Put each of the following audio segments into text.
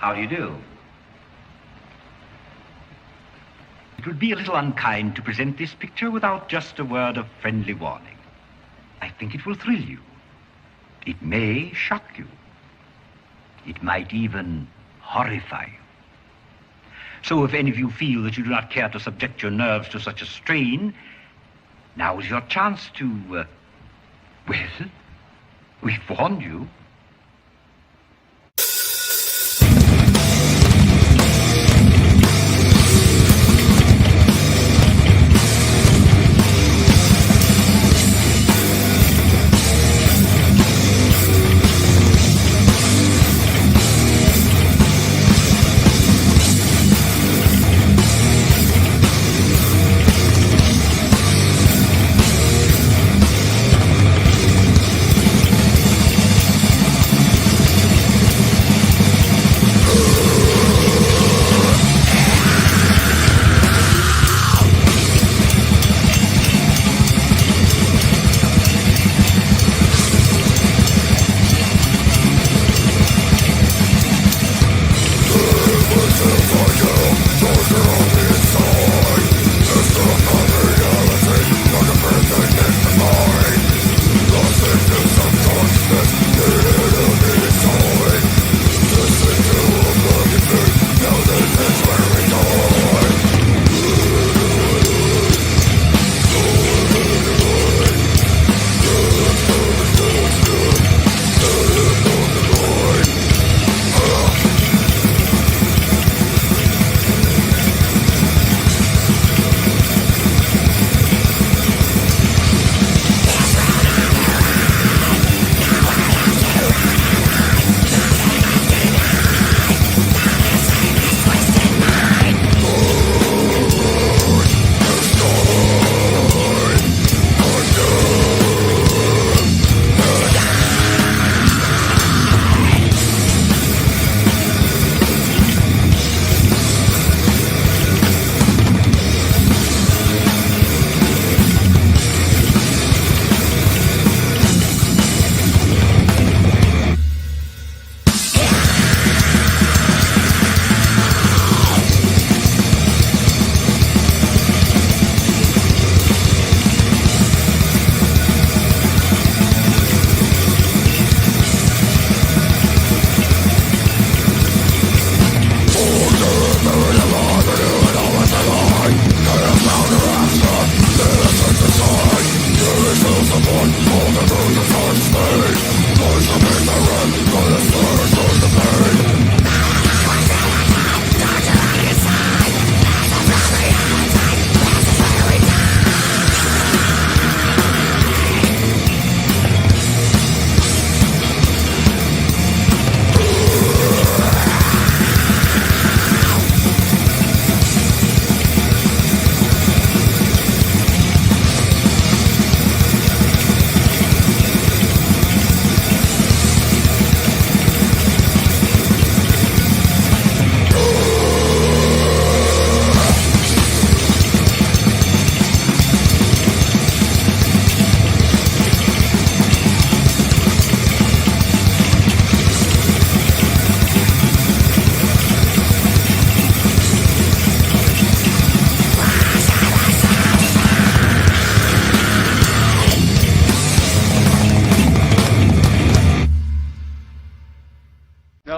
How do you do? It would be a little unkind to present this picture without just a word of friendly warning. I think it will thrill you. It may shock you. It might even horrify you. So if any of you feel that you do not care to subject your nerves to such a strain, now is your chance to, well, we've warned you.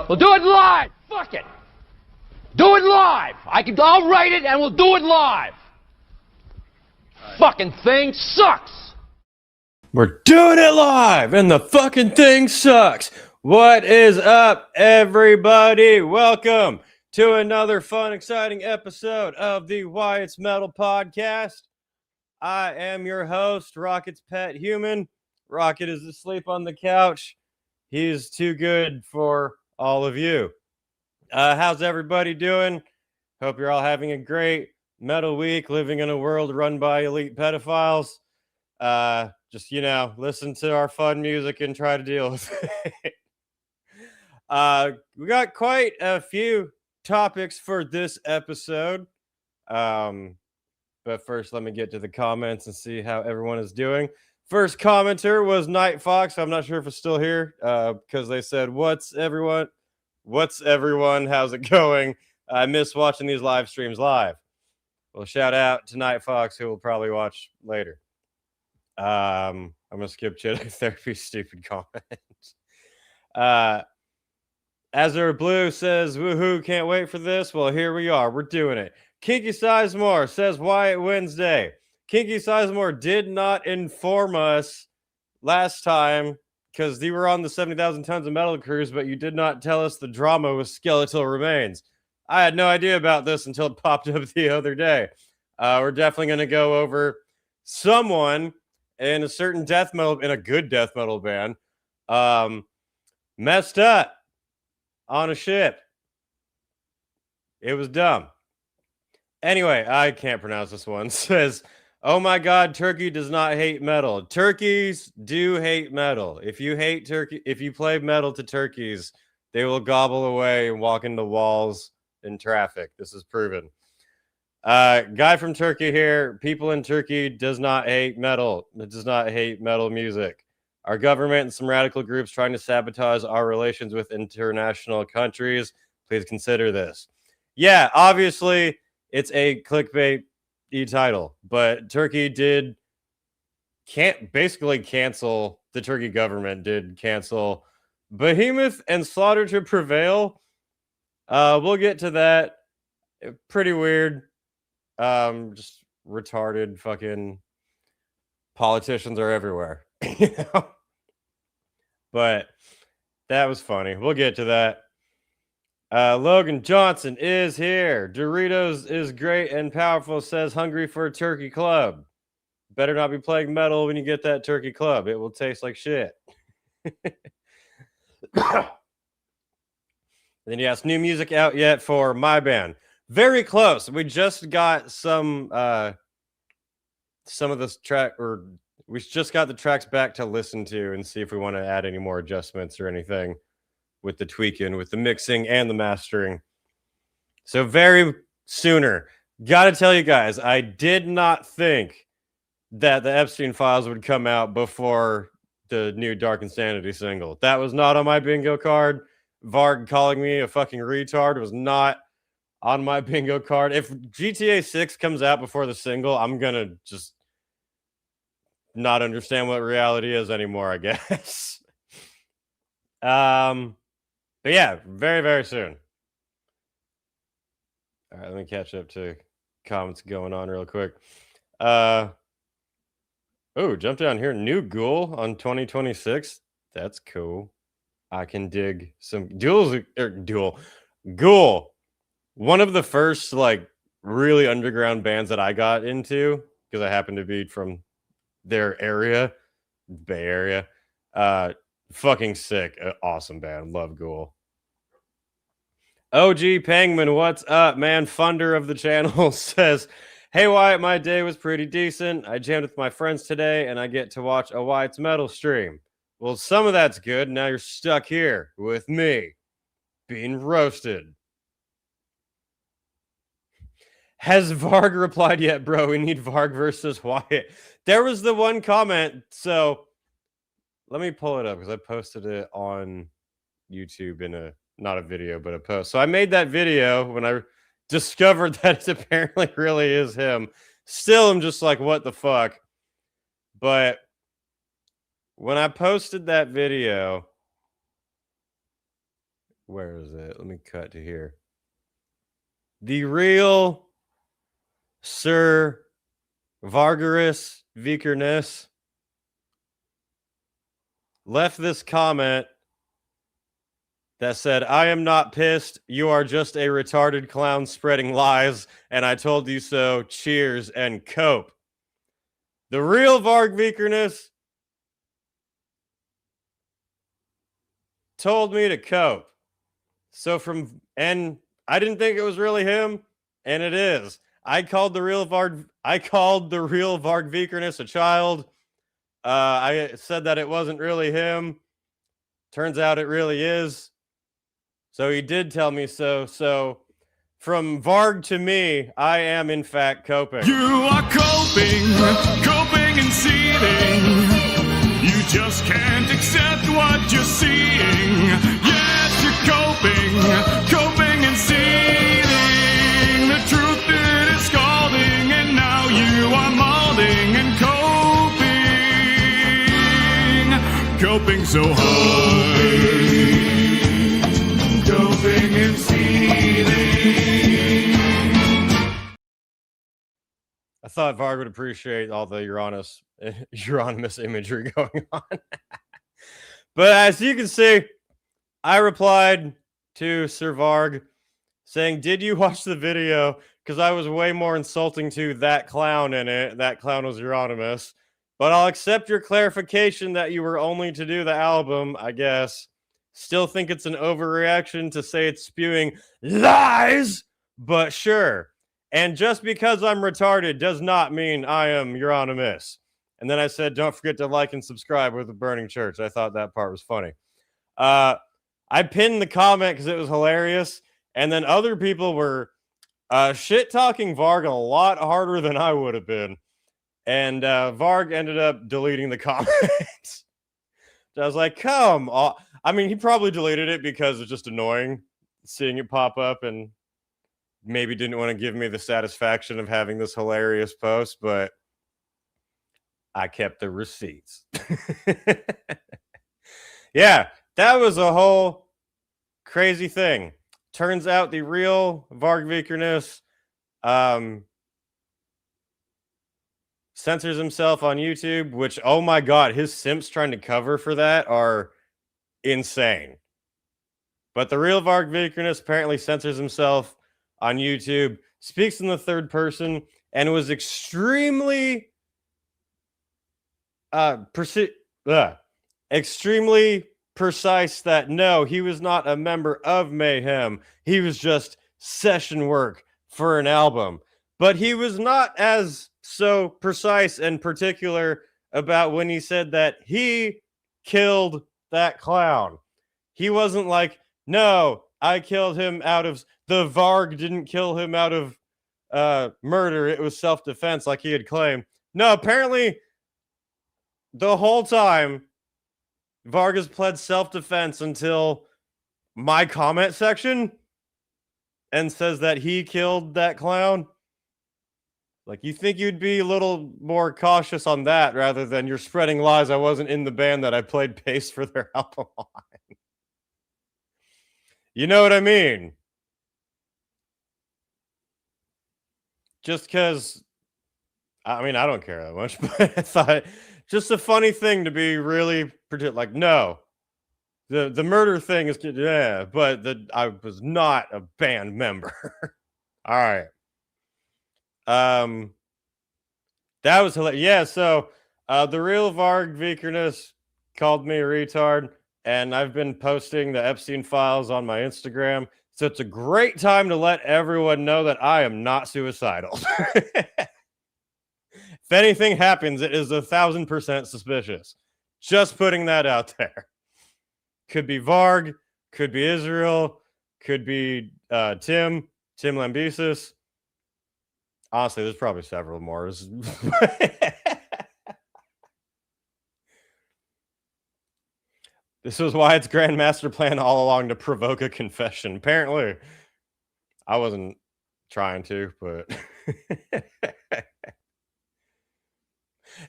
We'll do it live! Fuck it! Do it live! I'll write it and we'll do it live! Right. Fucking thing sucks! We're doing it live and the fucking thing sucks! What is up, everybody? Welcome to another fun, exciting episode of the Wyatt's Metal Podcast. I am your host, Rocket's pet human. Rocket is asleep on the couch. He's too good for all of you. How's everybody doing? Hope you're all having a great metal week, living in a world run by elite pedophiles. Just, listen to our fun music and try to deal with it. We got quite a few topics for this episode. But first, let me get to the comments and see how everyone is doing. First commenter was Night Fox. I'm not sure if it's still here because they said, "What's everyone? What's everyone? How's it going? I miss watching these live streams live. Well, shout out to Night Fox, who will probably watch later. I'm going to skip Jedi Therapy stupid comments. Azure Blue says, woohoo, can't wait for this. Well, here we are. We're doing it. Kinky Sizemore says, Wyatt Wednesday. Kinky Sizemore did not inform us last time because you were on the 70,000 Tons of Metal cruise, but you did not tell us the drama with Skeletal Remains. I had no idea about this until it popped up the other day. We're definitely going to go over someone in a certain death metal, in a good death metal band, messed up on a ship. It was dumb. Anyway, I can't pronounce this one. Says, oh my God, Turkey does not hate metal. Turkeys do hate metal. If you hate turkey, if you play metal to turkeys, they will gobble away and walk into walls in traffic. This is proven. Guy from Turkey here. People in Turkey does not hate metal. It does not hate metal music. Our government and some radical groups trying to sabotage our relations with international countries. Please consider this. Yeah, obviously, it's a clickbait title, but Turkey did basically cancel, the Turkey government did cancel Behemoth and Slaughter to Prevail. We'll get to that. Pretty weird. Just retarded fucking politicians are everywhere. You know? But that was funny. We'll get to that. Logan Johnson is here. Doritos is great and powerful, says hungry for a turkey club. Better not be playing metal when you get that turkey club. It will taste like shit. Then you asked, new music out yet for my band? Very close. We just got some of this track, or we just got the tracks back to listen to and see if we want to add any more adjustments or anything with the tweaking, with the mixing and the mastering. So very sooner. Gotta tell you guys, I did not think that the Epstein files would come out before the new Dark Insanity single. That was not on my bingo card. Varg calling me a fucking retard was not on my bingo card. If GTA 6 comes out before the single, I'm gonna just not understand what reality is anymore, I guess. But yeah, very, very soon. All right, let me catch up to comments going on real quick. Oh, jump down here. New Ghoul on 2026. That's cool. I can dig some Ghoul. One of the first like really underground bands that I got into because I happen to be from their area, Bay Area. Fucking sick. Awesome band. Love Ghoul. OG Penguin, what's up, man? Funder of the channel says, hey, Wyatt, my day was pretty decent. I jammed with my friends today, and I get to watch a Wyatt's Metal stream. Well, some of that's good. Now you're stuck here with me, being roasted. Has Varg replied yet, bro? We need Varg versus Wyatt. There was the one comment, so let me pull it up because I posted it on YouTube in a, not a video, but a post. So I made that video when I discovered that it apparently really is him. Still, I'm just like, what the fuck? But when I posted that video, where is it? Let me cut to here. The real Sir Varg Vikernes left this comment that said, I am not pissed. You are just a retarded clown spreading lies, and I told you so. Cheers and cope. The real Varg Vikernes told me to cope. So and I didn't think it was really him, and it is. I called the real Varg Vikernes a child. I said that it wasn't really him. Turns out it really is. So he did tell me so. So from Varg to me, I am in fact coping. You are coping and seething. You just can't accept what you're seeing. Yes, you're coping coping and seething. The truth it is scalding, and now you are molding and coping so hard, coping and seething. I thought Varg would appreciate all the Euronymous imagery going on. But as you can see, I replied to Sir Varg saying, did you watch the video? Because I was way more insulting to that clown in it. That clown was Euronymous. But I'll accept your clarification that you were only to do the album, I guess. Still think it's an overreaction to say it's spewing lies, but sure. And just because I'm retarded does not mean I am Euronymous. And then I said, don't forget to like and subscribe with the Burning Church. I thought that part was funny. I pinned the comment because it was hilarious. And then other people were shit-talking Varg a lot harder than I would have been. And Varg ended up deleting the comments. So I was like, come on. I mean, he probably deleted it because it's just annoying seeing it pop up and maybe didn't want to give me the satisfaction of having this hilarious post, but I kept the receipts. Yeah, that was a whole crazy thing. Turns out the real Varg Vikernes censors himself on YouTube, which, oh my God, his simps trying to cover for that are insane. But the real Varg Vikernes apparently censors himself on YouTube, speaks in the third person, and was extremely extremely precise that no, he was not a member of Mayhem. He was just session work for an album. But he was not as so precise and particular about when he said that he killed that clown. He wasn't like, no, I killed him out of... The Varg didn't kill him out of murder. It was self-defense like he had claimed. No, apparently the whole time Varg has pled self-defense until my comment section and says that he killed that clown. Like, you think you'd be a little more cautious on that rather than you're spreading lies. I wasn't in the band that I played bass for their album on. You know what I mean? Just because, I mean, I don't care that much, but I thought just a funny thing to be really like, no, the murder thing is, yeah, but I was not a band member. All right. That was hilarious. Yeah, so the real Varg Vikernes called me a retard, and I've been posting the Epstein files on my Instagram. So it's a great time to let everyone know that I am not suicidal. If anything happens, it is 1,000% suspicious. Just putting that out there. Could be Varg, could be Israel, could be Tim Lambesis. Honestly, there's probably several more. This was Wyatt's grand master plan all along to provoke a confession. Apparently, I wasn't trying to, but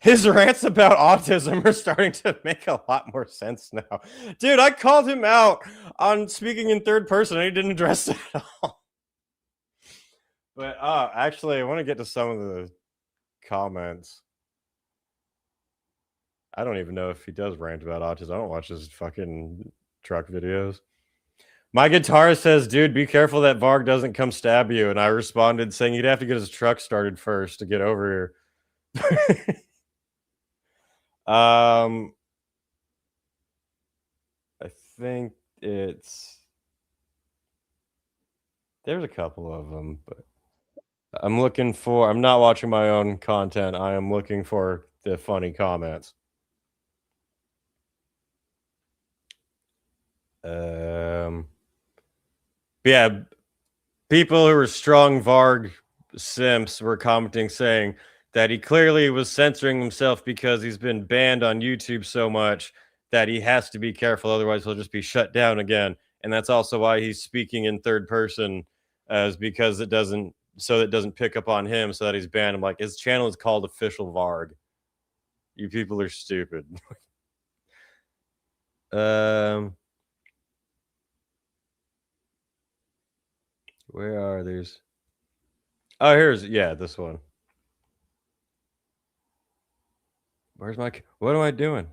his rants about autism are starting to make a lot more sense now. Dude, I called him out on speaking in third person and he didn't address it at all. But actually, I want to get to some of the comments. I don't even know if he does rant about autism. I don't watch his fucking truck videos. My guitarist says, dude, be careful that Varg doesn't come stab you. And I responded saying he'd have to get his truck started first to get over here. I think it's... There's a couple of them, but I'm looking for... I'm not watching my own content. I am looking for the funny comments. Yeah, people who were strong Varg simps were commenting saying that he clearly was censoring himself because he's been banned on YouTube so much that he has to be careful, otherwise he'll just be shut down again. and that's also why he's speaking in third person, as because it doesn't pick up on him, so that he's banned. I'm like, his channel is called Official Varg. You people are stupid. Where are these? Oh, here's, yeah, this one. Where's my, what am I doing?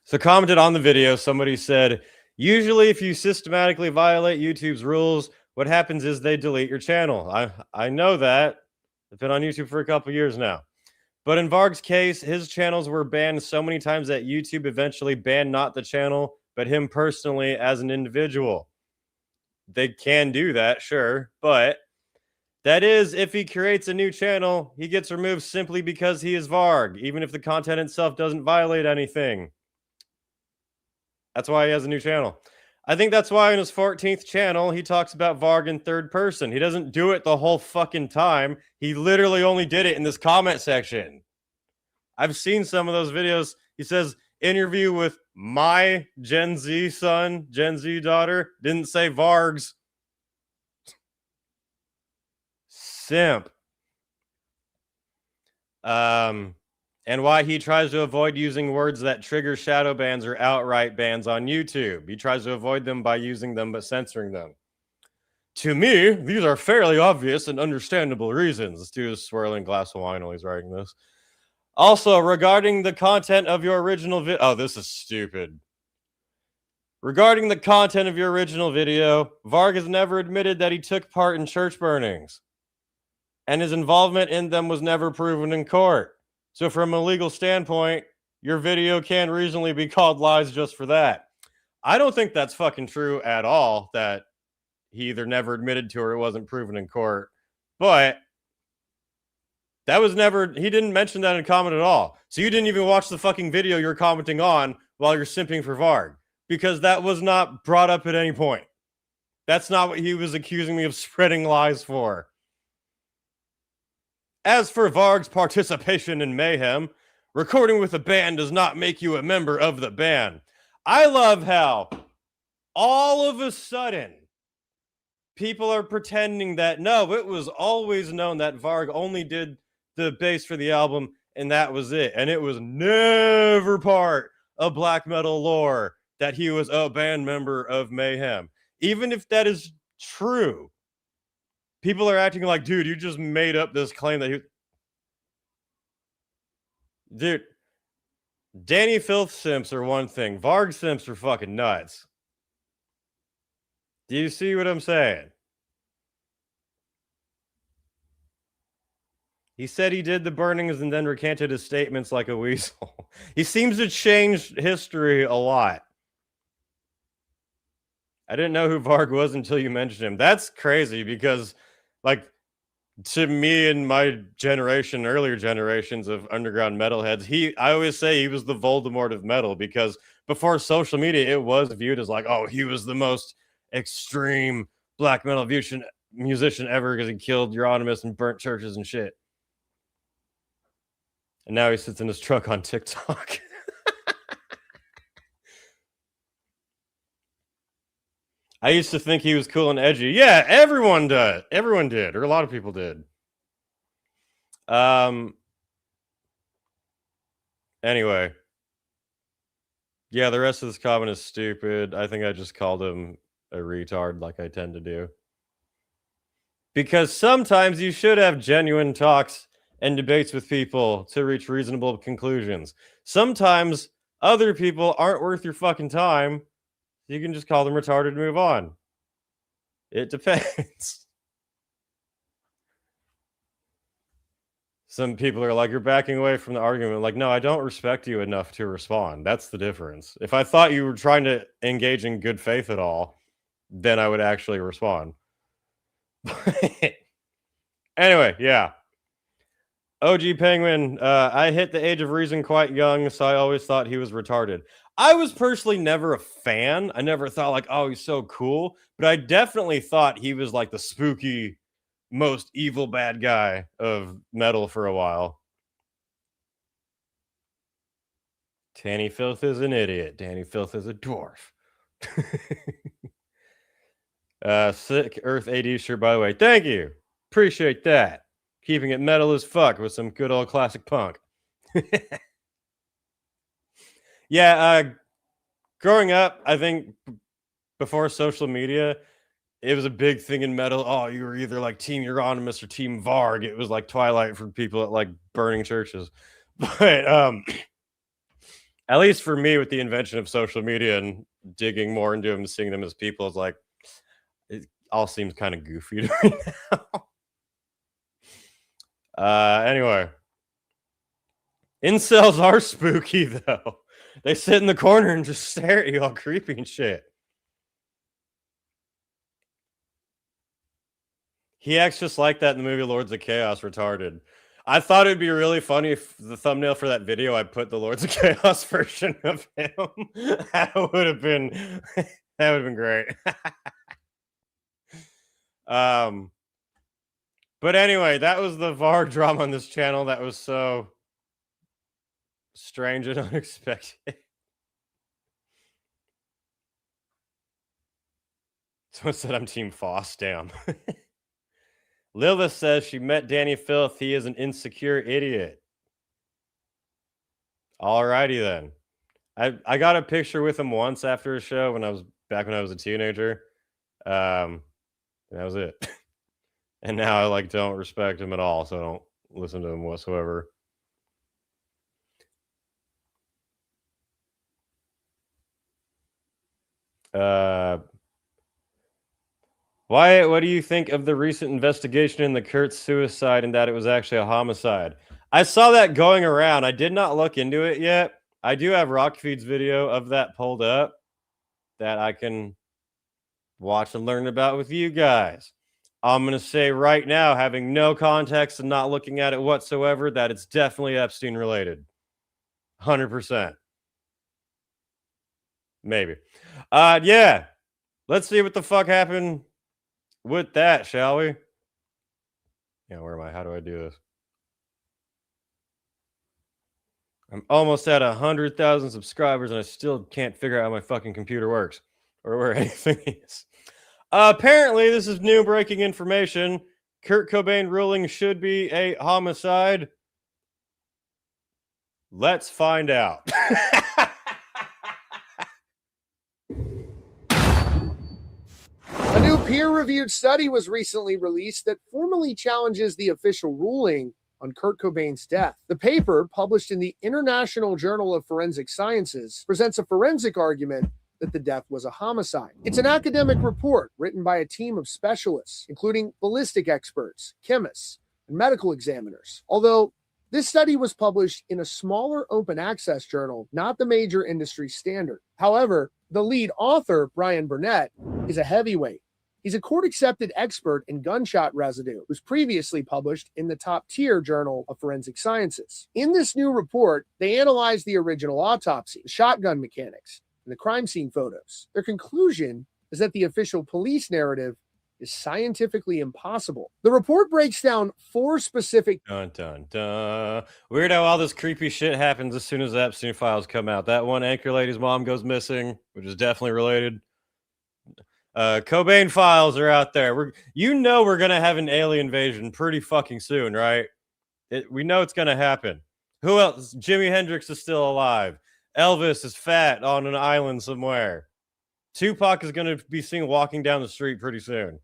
So commented on the video, somebody said, usually if you systematically violate YouTube's rules, what happens is they delete your channel. I know that. I've been on YouTube for a couple years now. But in Varg's case, his channels were banned so many times that YouTube eventually banned not the channel, but him personally as an individual. They can do that, sure, but that is, if he creates a new channel, he gets removed simply because he is Varg, even if the content itself doesn't violate anything. That's why he has a new channel. I think that's why in his 14th channel, he talks about Varg in third person. He doesn't do it the whole fucking time. He literally only did it in this comment section. I've seen some of those videos. He says, interview with my Gen Z son, Gen Z daughter. Didn't say Varg's. Simp. And why he tries to avoid using words that trigger shadow bans or outright bans on YouTube. He tries to avoid them by using them but censoring them. To me, these are fairly obvious and understandable reasons. This dude is swirling a glass of wine while he's writing this. Also, regarding the content of your original video... Oh, this is stupid. Regarding the content of your original video, Varg has never admitted that he took part in church burnings, and his involvement in them was never proven in court. So from a legal standpoint, your video can reasonably be called lies just for that. I don't think that's fucking true at all, that he either never admitted to or it wasn't proven in court. But that was never, he didn't mention that in a comment at all. So you didn't even watch the fucking video you're commenting on while you're simping for Varg, because that was not brought up at any point. That's not what he was accusing me of spreading lies for. As for Varg's participation in mayhem, recording with a band does not make you a member of the band. I love how all of a sudden people are pretending that, no, it was always known that Varg only did the bass for the album and that was it. And it was never part of black metal lore that he was a band member of Mayhem. Even if that is true, people are acting like, dude, you just made up this claim that he... Dude, Danny Filth simps are one thing. Varg simps are fucking nuts. Do you see what I'm saying? He said he did the burnings and then recanted his statements like a weasel. He seems to change history a lot. I didn't know who Varg was until you mentioned him. That's crazy because, like, to me and my generation, earlier generations of underground metalheads, I always say he was the Voldemort of metal, because before social media, it was viewed as like, oh, he was the most extreme black metal musician ever because he killed Euronymous and burnt churches and shit. And now he sits in his truck on TikTok. I used to think he was cool and edgy. Yeah, everyone does. Everyone did, or a lot of people did. Anyway. Yeah, the rest of this comment is stupid. I think I just called him a retard like I tend to do. Because sometimes you should have genuine talks and debates with people to reach reasonable conclusions. Sometimes other people aren't worth your fucking time. You can just call them retarded and move on. It depends. Some people are like, you're backing away from the argument. Like, no, I don't respect you enough to respond. That's the difference. If I thought you were trying to engage in good faith at all, then I would actually respond. Anyway, yeah. OG Penguin, I hit the age of reason quite young, so I always thought he was retarded. I was personally never a fan. I never thought like, oh, he's so cool. But I definitely thought he was like the spooky, most evil bad guy of metal for a while. Danny Filth is an idiot. Danny Filth is a dwarf. Sick Earth AD shirt, by the way. Thank you. Appreciate that. Keeping it metal as fuck with some good old classic punk. Yeah, growing up, I think before social media, it was a big thing in metal. Oh, you were either like Team Euronymous or Team Varg. It was like Twilight for people at like burning churches. But at least for me, with the invention of social media and digging more into them, seeing them as people, it's like it all seems kind of goofy to me now. Anyway, incels are spooky though. They sit in the corner and just stare at you all creepy and shit. He acts just like that in the movie Lords of Chaos, retarded. I thought it'd be really funny if the thumbnail for that video I put the Lords of Chaos version of him. That would have been great. But anyway, that was the Varg drama on this channel. That was so strange and unexpected. Someone said I'm Team Foss. Damn. Lilith says she met Danny Filth. He is an insecure idiot. Alrighty then. I got a picture with him once after a show when I was a teenager. And that was it. And now I like don't respect him at all, so I don't listen to him whatsoever. Wyatt, what do you think of the recent investigation in the Kurtz suicide and that it was actually a homicide? I saw that going around. I did not look into it yet. I do have Rockfeed's video of that pulled up that I can watch and learn about with you guys. I'm going to say right now, having no context and not looking at it whatsoever, that it's definitely Epstein related. 100%. Maybe. Yeah. Let's see what the fuck happened with that, shall we? Yeah, where am I? How do I do this? I'm almost at 100,000 subscribers and I still can't figure out how my fucking computer works or where anything is. Apparently, this is new breaking information. Kurt Cobain ruling should be a homicide. Let's find out. A new peer-reviewed study was recently released that formally challenges the official ruling on Kurt Cobain's death. The paper, published in the International Journal of Forensic Sciences, presents a forensic argument that the death was a homicide. It's an academic report written by a team of specialists, including ballistic experts, chemists, and medical examiners. Although this study was published in a smaller open access journal, not the major industry standard. However, the lead author, Brian Burnett, is a heavyweight. He's a court-accepted expert in gunshot residue, who's previously published in the top-tier Journal of Forensic Sciences. In this new report, they analyzed the original autopsy, the shotgun mechanics, and the crime scene photos. Their conclusion is that the official police narrative is scientifically impossible. The report breaks down 4 specific... Dun, dun, dun. Weird how all this creepy shit happens as soon as the Epstein files come out. That one anchor lady's mom goes missing, which is definitely related. Cobain files are out there. We're gonna have an alien invasion pretty fucking soon, right? We know it's gonna happen. Who else? Jimi Hendrix is still alive. Elvis is fat on an island somewhere. Tupac is gonna be seen walking down the street pretty soon.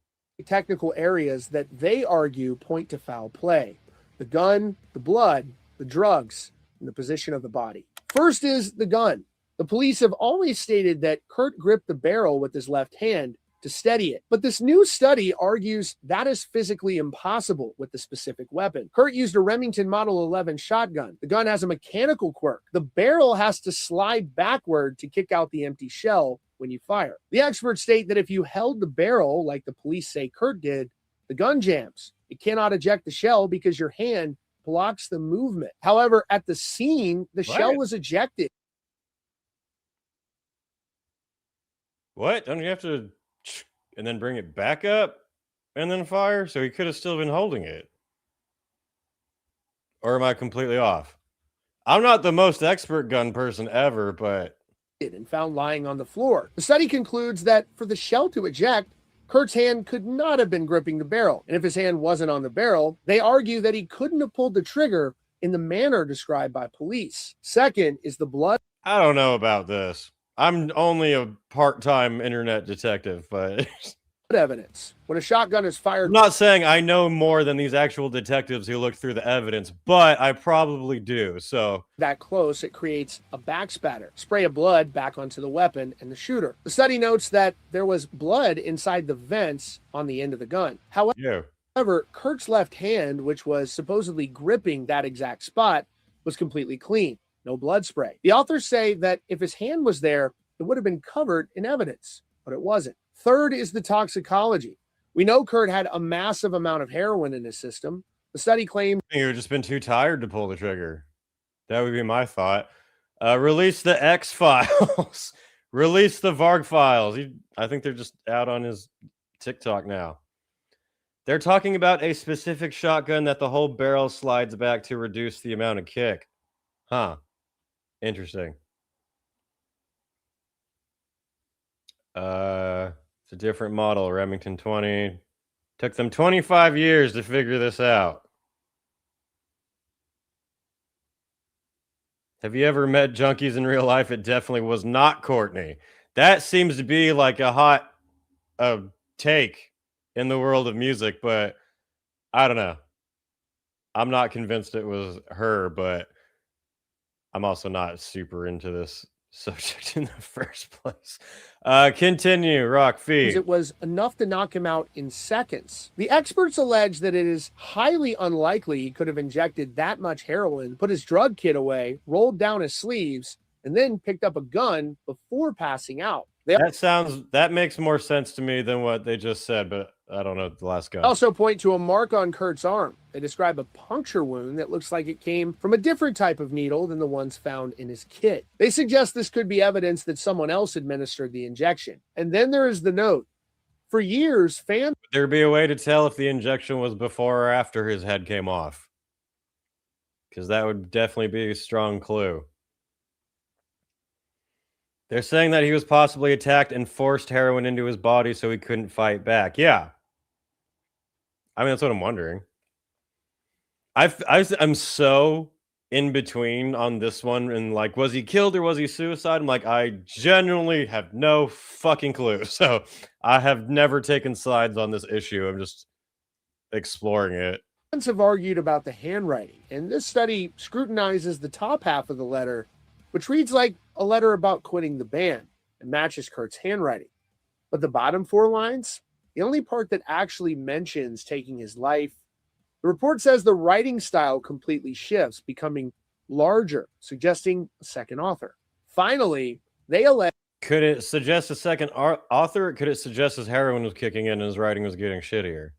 Technical areas that they argue point to foul play: the gun, the blood, the drugs, and the position of the body. First is the gun. The police have always stated that Kurt gripped the barrel with his left hand to steady it. But this new study argues that is physically impossible with the specific weapon. Kurt used a Remington Model 11 shotgun. The gun has a mechanical quirk. The barrel has to slide backward to kick out the empty shell when you fire. The experts state that if you held the barrel like the police say Kurt did, the gun jams. It cannot eject the shell because your hand blocks the movement. However, at the scene, the shell was ejected. What? Don't you have to and then bring it back up and then fire? So he could have still been holding it. Or am I completely off? I'm not the most expert gun person ever, but and found lying on the floor. The study concludes that for the shell to eject, Kurt's hand could not have been gripping the barrel. And if his hand wasn't on the barrel, they argue that he couldn't have pulled the trigger in the manner described by police. Second is the blood. I don't know about this. I'm only a part-time internet detective, but Evidence. When a shotgun is fired, I'm not saying I know more than these actual detectives who looked through the evidence, but I probably do. So that close, it creates a backspatter, spray of blood back onto the weapon and the shooter. The study notes that there was blood inside the vents on the end of the gun. However, Kurt's left hand, which was supposedly gripping that exact spot, was completely clean. No blood spray. The authors say that if his hand was there, it would have been covered in evidence, but it wasn't. Third is the toxicology. We know Kurt had a massive amount of heroin in his system. The study claimed he would have just been too tired to pull the trigger. That would be my thought. Release the X files. Release the Varg files. I think they're just out on his TikTok now. They're talking about a specific shotgun that the whole barrel slides back to reduce the amount of kick. Huh. Interesting. It's a different model. Remington 20. Took them 25 years to figure this out. Have you ever met junkies in real life? It definitely was not Courtney. That seems to be like a hot take in the world of music, but I don't know. I'm not convinced it was her, but I'm also not super into this subject in the first place. Continue, Rock Fee. it was enough to knock him out in seconds. The experts allege that it is highly unlikely he could have injected that much heroin, put his drug kit away, rolled down his sleeves, and then picked up a gun before passing out. That makes more sense to me than what they just said, but I don't know the last gun. Also point to a mark on Kurt's arm. They describe a puncture wound that looks like it came from a different type of needle than the ones found in his kit. They suggest this could be evidence that someone else administered the injection. And then there is the note. For years, fans... Would there be a way to tell if the injection was before or after his head came off? Because that would definitely be a strong clue. They're saying that he was possibly attacked and forced heroin into his body so he couldn't fight back. Yeah. I mean, that's what I'm wondering. I'm so in between on this one. And like, was he killed or was he suicide? I'm like, I genuinely have no fucking clue. So I have never taken sides on this issue. I'm just exploring it. Fans have argued about the handwriting. And this study scrutinizes the top half of the letter, which reads like a letter about quitting the band and matches Kurt's handwriting. But the bottom 4 lines, the only part that actually mentions taking his life, the report says the writing style completely shifts, becoming larger, suggesting a second author. Finally, they allege... Could it suggest a second author? Or could it suggest his heroin was kicking in and his writing was getting shittier?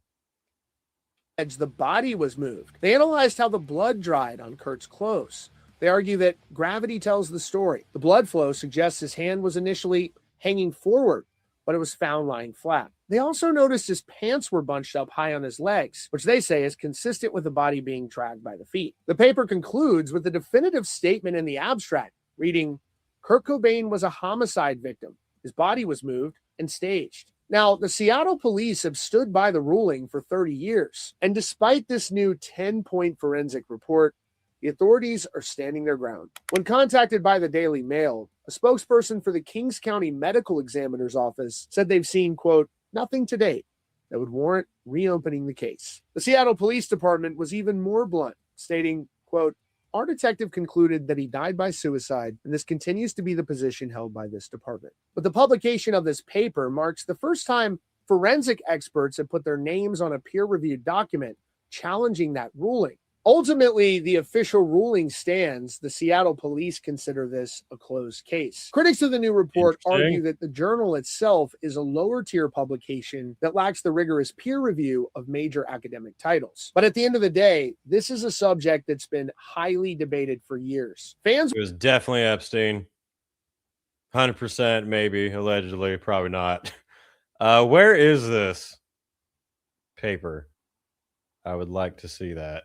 The body was moved. They analyzed how the blood dried on Kurt's clothes. They argue that gravity tells the story. The blood flow suggests his hand was initially hanging forward, but it was found lying flat. They also noticed his pants were bunched up high on his legs, which they say is consistent with the body being dragged by the feet. The paper concludes with a definitive statement in the abstract, reading, Kurt Cobain was a homicide victim. His body was moved and staged. Now, the Seattle police have stood by the ruling for 30 years, and despite this new 10-point forensic report, the authorities are standing their ground. When contacted by the Daily Mail, a spokesperson for the Kings County Medical Examiner's Office said they've seen, quote, nothing to date that would warrant reopening the case. The Seattle Police Department was even more blunt, stating, quote, our detective concluded that he died by suicide, and this continues to be the position held by this department. But the publication of this paper marks the first time forensic experts have put their names on a peer-reviewed document challenging that ruling. Ultimately, the official ruling stands. The Seattle police consider this a closed case. Critics of the new report argue that the journal itself is a lower-tier publication that lacks the rigorous peer review of major academic titles. But at the end of the day, this is a subject that's been highly debated for years. Fans... It was definitely Epstein. 100% maybe, allegedly, probably not. Where is this paper? I would like to see that.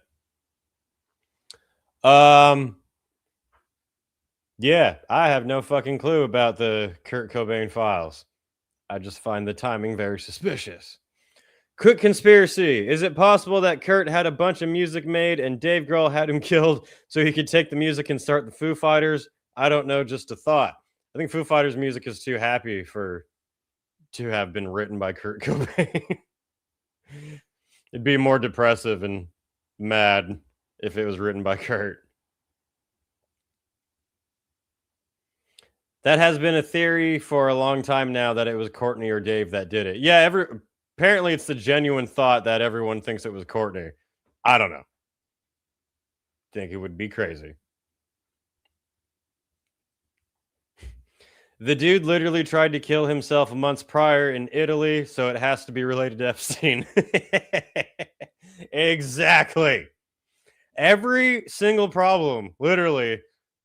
Yeah, I have no fucking clue about the Kurt Cobain files. I just find the timing very suspicious. Quick conspiracy. Is it possible that Kurt had a bunch of music made and Dave Grohl had him killed so he could take the music and start the Foo Fighters? I don't know, just a thought. I think Foo Fighters music is too happy to have been written by Kurt Cobain. It'd be more depressive and mad if it was written by Kurt. That has been a theory for a long time now that it was Courtney or Dave that did it. Yeah, apparently it's the genuine thought that everyone thinks it was Courtney. I don't know. Think it would be crazy. The dude literally tried to kill himself months prior in Italy, so it has to be related to Epstein. Exactly. Every single problem, literally,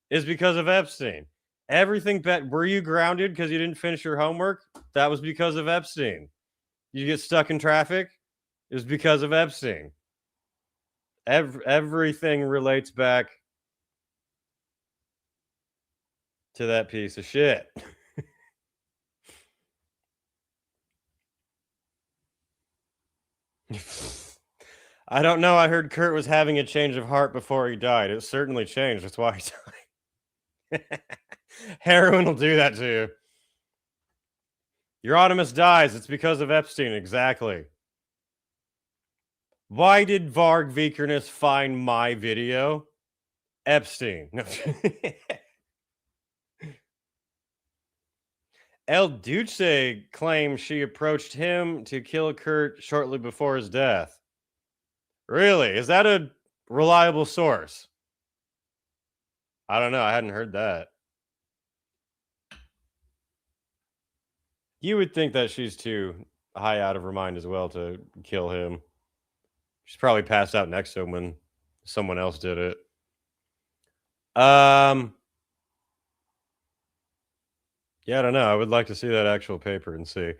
is because of Epstein. Everything were you grounded because you didn't finish your homework? That was because of Epstein. You get stuck in traffic? It was because of Epstein. Everything relates back to that piece of shit. I don't know. I heard Kurt was having a change of heart before he died. It certainly changed. That's why he died. Heroin will do that to you. Euronymous dies. It's because of Epstein. Exactly. Why did Varg Vikernes find my video? Epstein. No. El Duce claims she approached him to kill Kurt shortly before his death. Really? Is that a reliable source? I don't know. I hadn't heard that. You would think that she's too high out of her mind as well to kill him. She's probably passed out next to him when someone else did it. Yeah, I don't know. I would like to see that actual paper and see.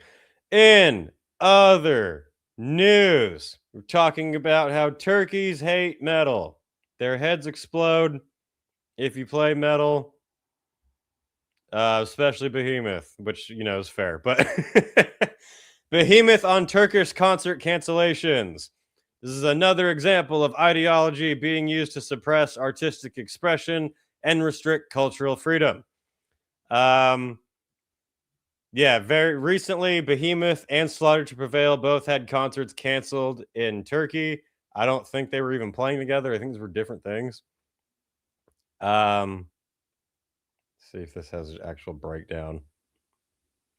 In other news, we're talking about how turkeys hate metal. Their heads explode if you play metal. Especially Behemoth, which, you know, is fair. But Behemoth on Turkish concert cancellations. This is another example of ideology being used to suppress artistic expression and restrict cultural freedom. Yeah, very recently, Behemoth and Slaughter to Prevail both had concerts canceled in Turkey. I don't think they were even playing together. I think these were different things. See if this has an actual breakdown.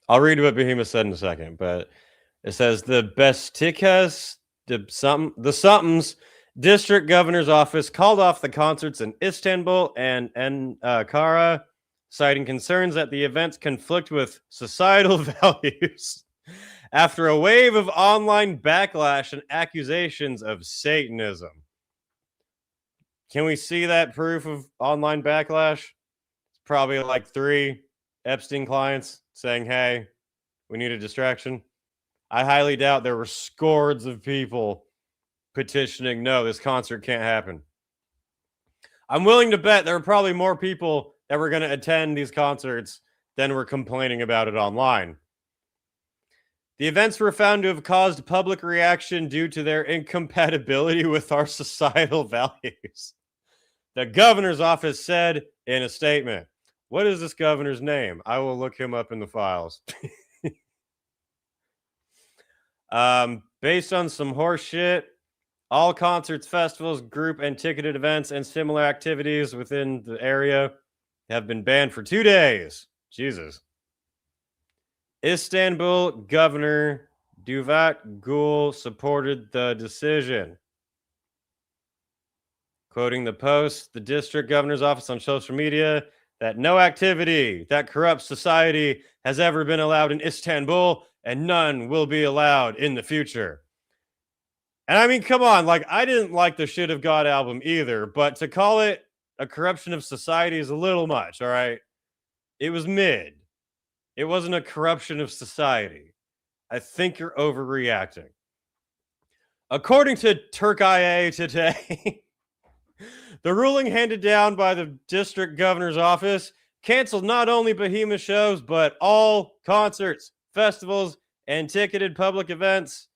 I'll read what Behemoth said in a second, but it says the Beşiktaş, the somethings district governor's office called off the concerts in Istanbul and Ankara, citing concerns that the events conflict with societal values after a wave of online backlash and accusations of Satanism. Can we see that proof of online backlash? It's probably like 3 Epstein clients saying, hey, we need a distraction. I highly doubt there were scores of people petitioning, no, this concert can't happen. I'm willing to bet there were probably more people that were going to attend these concerts than were complaining about it online. The events were found to have caused public reaction due to their incompatibility with our societal values. The governor's office said in a statement. What is this governor's name? I will look him up in the files. Based on some horse shit, all concerts, festivals, group and ticketed events, and similar activities within the area have been banned for 2 days. Jesus. Istanbul Governor Duvat Gül supported the decision. Quoting the Post, the district governor's office on social media, that no activity that corrupts society has ever been allowed in Istanbul, and none will be allowed in the future. And I mean, come on, like, I didn't like the Shit of God album either, but to call it a corruption of society is a little much, all right? It was mid. It wasn't a corruption of society. I think you're overreacting. According to Turkiye Today, the ruling handed down by the district governor's office canceled not only Behemoth shows, but all concerts, festivals, and ticketed public events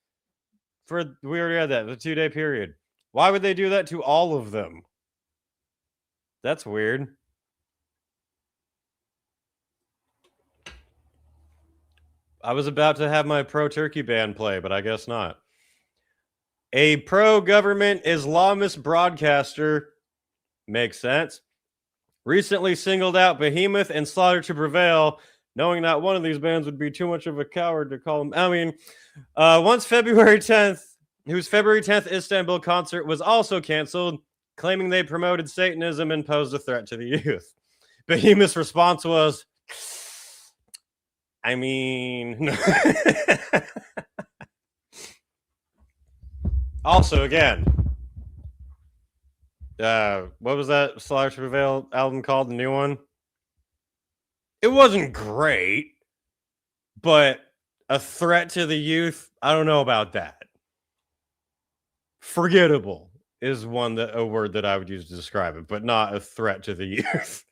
we already had that, the 2-day period. Why would they do that to all of them? That's weird. I was about to have my pro-Turkey band play, but I guess not. A pro-government Islamist broadcaster, makes sense, recently singled out Behemoth and Slaughter to Prevail, knowing that one of these bands would be too much of a coward to call them. I mean, once February 10th, whose February 10th Istanbul concert was also canceled, claiming they promoted Satanism and posed a threat to the youth. Behemoth's response was, I mean... Also, again, what was that Slaughter to Prevail album called, the new one? It wasn't great, but a threat to the youth, I don't know about that. Forgettable is a word that I would use to describe it, but not a threat to the youth.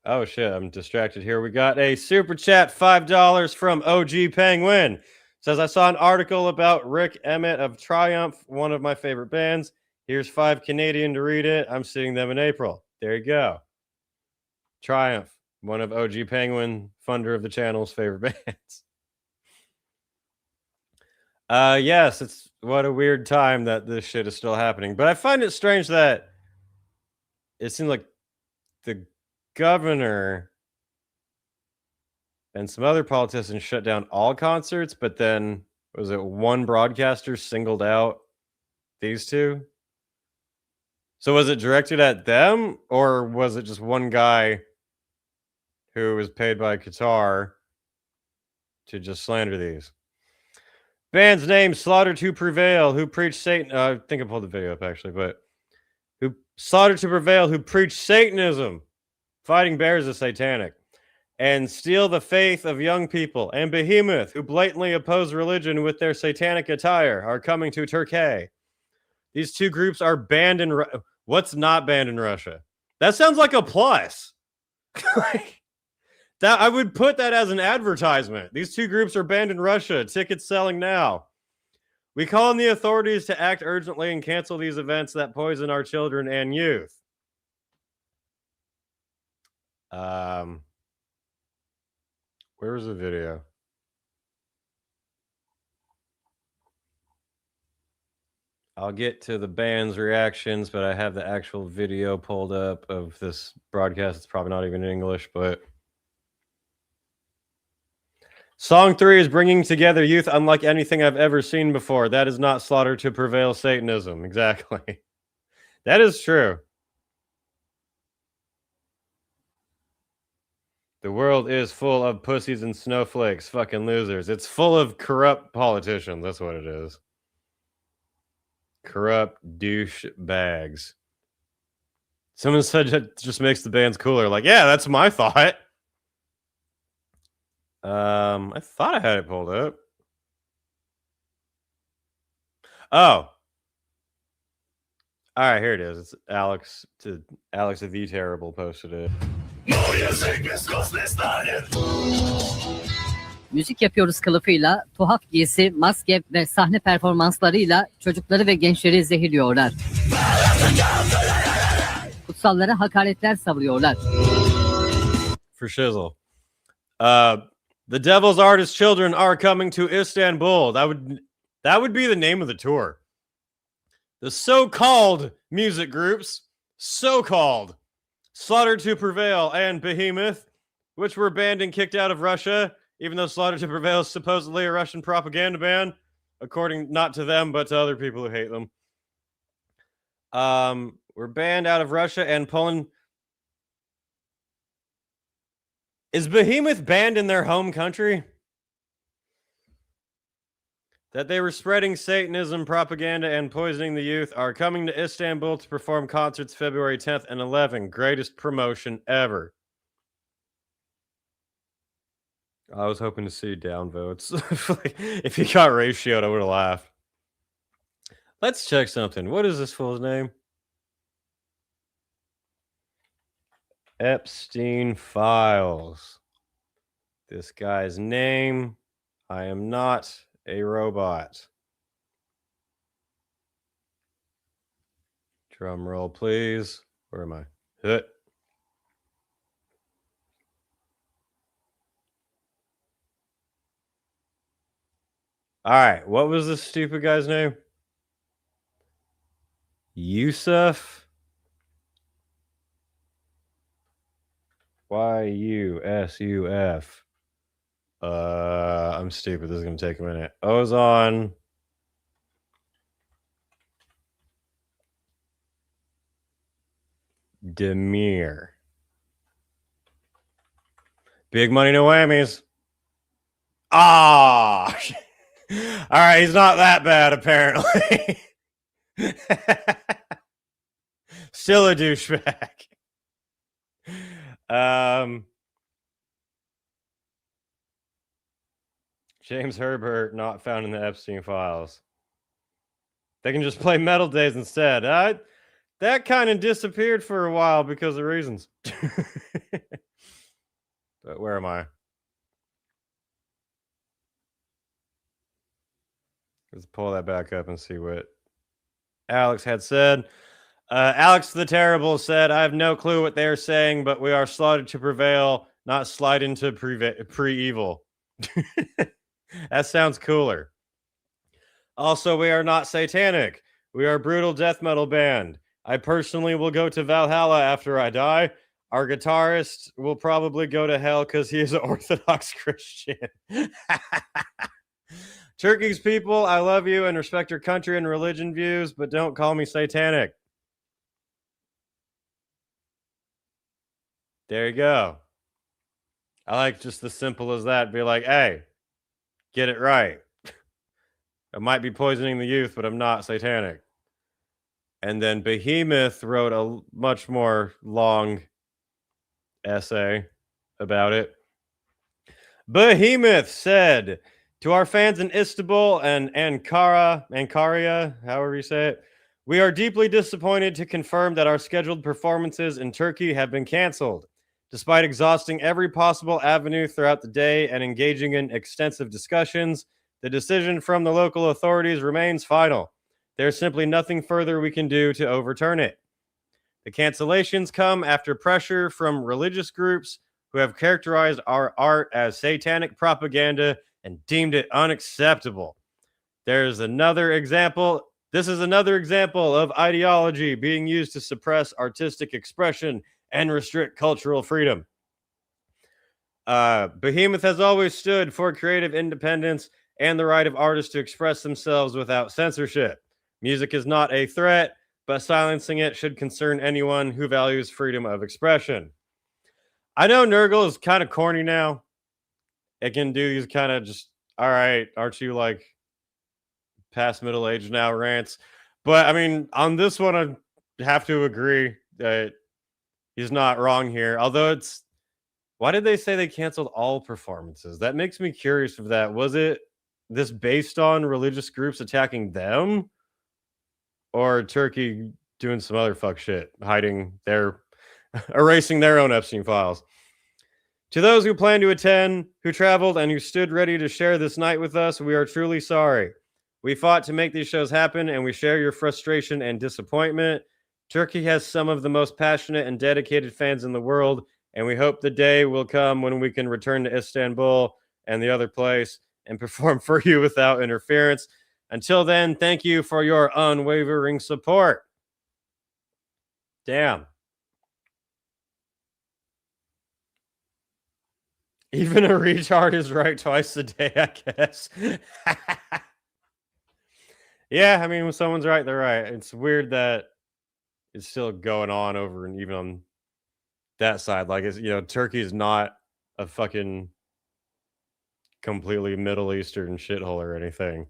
Oh shit, I'm distracted here. We got a super chat, $5 from OG Penguin. Says, I saw an article about Rick Emmett of Triumph, one of my favorite bands. Here's $5 Canadian to read it. I'm seeing them in April. There you go. Triumph, one of OG Penguin, funder of the channel's favorite bands. Yes, it's what a weird time that this shit is still happening. But I find it strange that it seems like the governor and some other politicians shut down all concerts, but then was it one broadcaster singled out these two? So was it directed at them, or was it just one guy who was paid by Qatar to just slander these? Band's name, Slaughter to Prevail, who preached Satan. I think I pulled the video up actually, but who Slaughter to Prevail, who preached Satanism, fighting bears is satanic, and steal the faith of young people. And Behemoth, who blatantly oppose religion with their satanic attire, are coming to Turkey. These two groups are banned in what's not banned in Russia? That sounds like a plus. That I would put that as an advertisement. These two groups are banned in Russia. Tickets selling now. We call on the authorities to act urgently and cancel these events that poison our children and youth. Where was the video? I'll get to the band's reactions, but I have the actual video pulled up of this broadcast. It's probably not even in English, but Song 3 is bringing together youth unlike anything I've ever seen before. That is not Slaughter to Prevail Satanism. Exactly. That is true. The world is full of pussies and snowflakes, fucking losers. It's full of corrupt politicians. That's what it is. Corrupt douche bags. Someone said it just makes the bands cooler. Like, yeah, that's my thought. I thought I had it pulled up. Oh. All right, here it is. It's Alex the Terrible posted it. Müzik yapıyoruz kılıfıyla, tuhaf giysi, maske ve sahne performanslarıyla çocukları ve gençleri zehirliyorlar. Kutsallara hakaretler savuruyorlar. For shizzle. The Devil's Artist Children are coming to Istanbul. That would be the name of the tour. The so-called music groups, so-called Slaughter to Prevail and Behemoth, which were banned and kicked out of Russia, even though Slaughter to Prevail is supposedly a Russian propaganda band, according not to them, but to other people who hate them. Were banned out of Russia and Poland. Is Behemoth banned in their home country? That they were spreading Satanism, propaganda, and poisoning the youth, are coming to Istanbul to perform concerts February 10th and 11th. Greatest promotion ever. I was hoping to see downvotes. If he got ratioed, I would have laughed. Let's check something. What is this fool's name? Epstein files. This guy's name. I am not a robot. Drum roll, please. Where am I? Hit. All right. What was this stupid guy's name? Yusuf. Yusuf. I'm stupid. This is going to take a minute. Ozon. Demir. Big money, no whammies. Ah! All right, he's not that bad, apparently. Still a douchebag. James Herbert, not found in the Epstein files. They can just play Metal Days instead. That kind of disappeared for a while because of reasons. But where am I? Let's pull that back up and see what Alex had said. Alex the Terrible said, I have no clue what they are saying, but we are slaughtered to prevail, not slide into pre-evil. That sounds cooler. Also, we are not satanic. We are a brutal death metal band. I personally will go to Valhalla after I die. Our guitarist will probably go to hell because he is an Orthodox Christian. Turkey's people, I love you and respect your country and religion views, but don't call me satanic. There you go. I like just the simple as that. Be like, hey, get it right. I might be poisoning the youth, but I'm not satanic. And then Behemoth wrote a much more long essay about it. Behemoth said, to our fans in Istanbul and Ankara, however you say it, we are deeply disappointed to confirm that our scheduled performances in Turkey have been canceled. Despite exhausting every possible avenue throughout the day and engaging in extensive discussions, the decision from the local authorities remains final. There's simply nothing further we can do to overturn it. The cancellations come after pressure from religious groups who have characterized our art as satanic propaganda and deemed it unacceptable. There's another example. This is another example of ideology being used to suppress artistic expression and restrict cultural freedom. Behemoth has always stood for creative independence and the right of artists to express themselves without censorship. Music is not a threat, but silencing it should concern anyone who values freedom of expression. I know Nurgle is kind of corny now. It can do these kind of just, all right, aren't you like past middle age now rants? But I mean, on this one, I have to agree that he's not wrong here. Although it's, why did they say they canceled all performances? That makes me curious of that. Was it this based on religious groups attacking them? Or Turkey doing some other fuck shit, hiding their, erasing their own Epstein files? To those who plan to attend, who traveled, and who stood ready to share this night with us, we are truly sorry. We fought to make these shows happen, and we share your frustration and disappointment. Turkey has some of the most passionate and dedicated fans in the world, and we hope the day will come when we can return to Istanbul and the other place and perform for you without interference. Until then, thank you for your unwavering support. Damn. Even a retard is right twice a day, I guess. Yeah, I mean, when someone's right, they're right. It's weird that it's still going on over and even on that side. Like, it's, you know, Turkey is not a fucking completely Middle Eastern shithole or anything.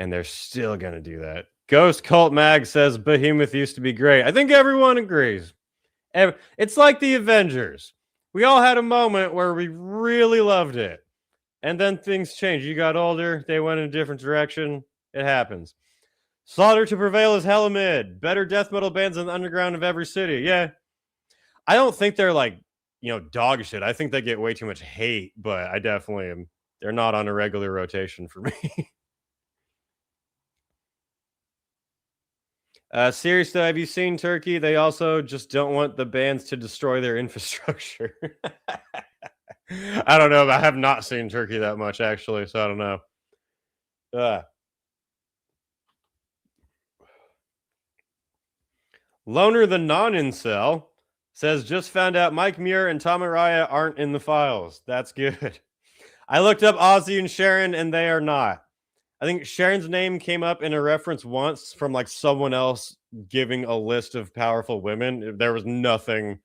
And they're still going to do that. Ghost Cult Mag says Behemoth used to be great. I think everyone agrees. It's like the Avengers. We all had a moment where we really loved it. And then things changed. You got older. They went in a different direction. It happens. Slaughter to Prevail is hella mid. Better death metal bands in the underground of every city. Yeah. I don't think they're like, dog shit. I think they get way too much hate, but I definitely am. They're not on a regular rotation for me. Serious though, have you seen Turkey? They also just don't want the bands to destroy their infrastructure. I don't know. I have not seen Turkey that much actually, so I don't know. Loner the non-incel says, just found out Mike Muir and Tom Araya aren't in the files. That's good. I looked up Ozzy and Sharon, and they are not. I think Sharon's name came up in a reference once from like someone else giving a list of powerful women. There was nothing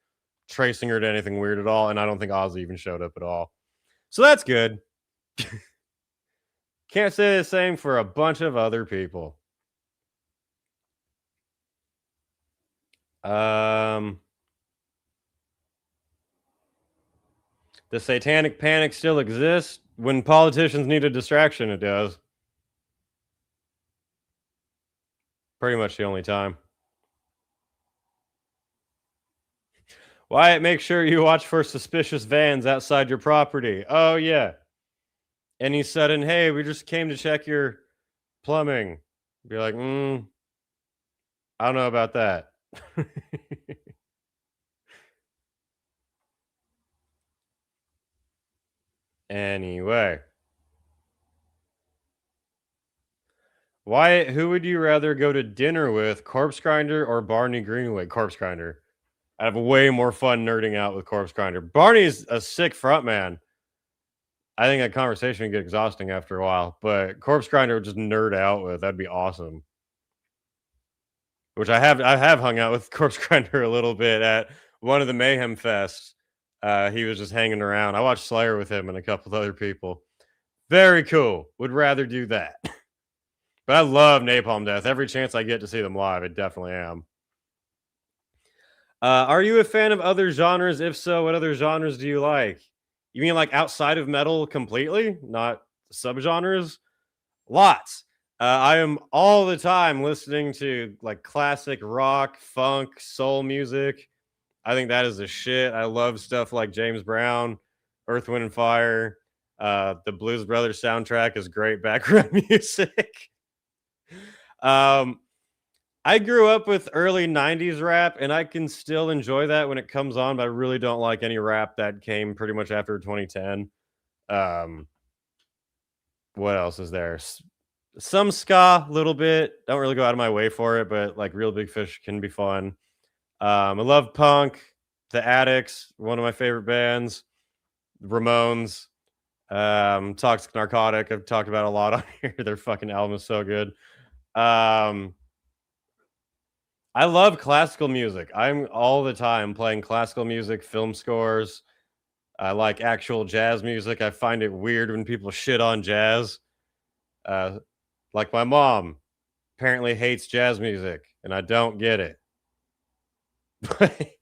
tracing her to anything weird at all, and I don't think Ozzy even showed up at all. So that's good. Can't say the same for a bunch of other people. The satanic panic still exists. When politicians need a distraction, it does. Pretty much the only time. Wyatt, make sure you watch for suspicious vans outside your property. Oh, yeah. Any sudden, hey, we just came to check your plumbing. Be like, I don't know about that. Anyway. Wyatt, who would you rather go to dinner with, Corpse Grinder or Barney Greenway? Corpse Grinder. I'd have way more fun nerding out with Corpse Grinder. Barney's a sick frontman. I think that conversation would get exhausting after a while, but Corpse Grinder would just nerd out with. That'd be awesome. Which I have hung out with Corpse Grinder a little bit at one of the Mayhem Fests. He was just hanging around. I watched Slayer with him and a couple of other people. Very cool. Would rather do that. But I love Napalm Death. Every chance I get to see them live, I definitely am. Are you a fan of other genres? If so, what other genres do you like? You mean like outside of metal completely? Not subgenres? Lots. I am all the time listening to like classic rock, funk, soul music. I think that is the shit. I love stuff like James Brown, Earth, Wind, and Fire. The Blues Brothers soundtrack is great background music. I grew up with early 90s rap, and I can still enjoy that when it comes on, but I really don't like any rap that came pretty much after 2010. What else is there? Some ska, a little bit. Don't really go out of my way for it, but like Real Big Fish can be fun. I love punk. The Addicts, one of my favorite bands. Ramones. Toxic Narcotic, I've talked about a lot on here. Their fucking album is so good. I love classical music. I'm all the time playing classical music, film scores. I like actual jazz music. I find it weird when people shit on jazz. Like my mom apparently hates jazz music, and I don't get it. But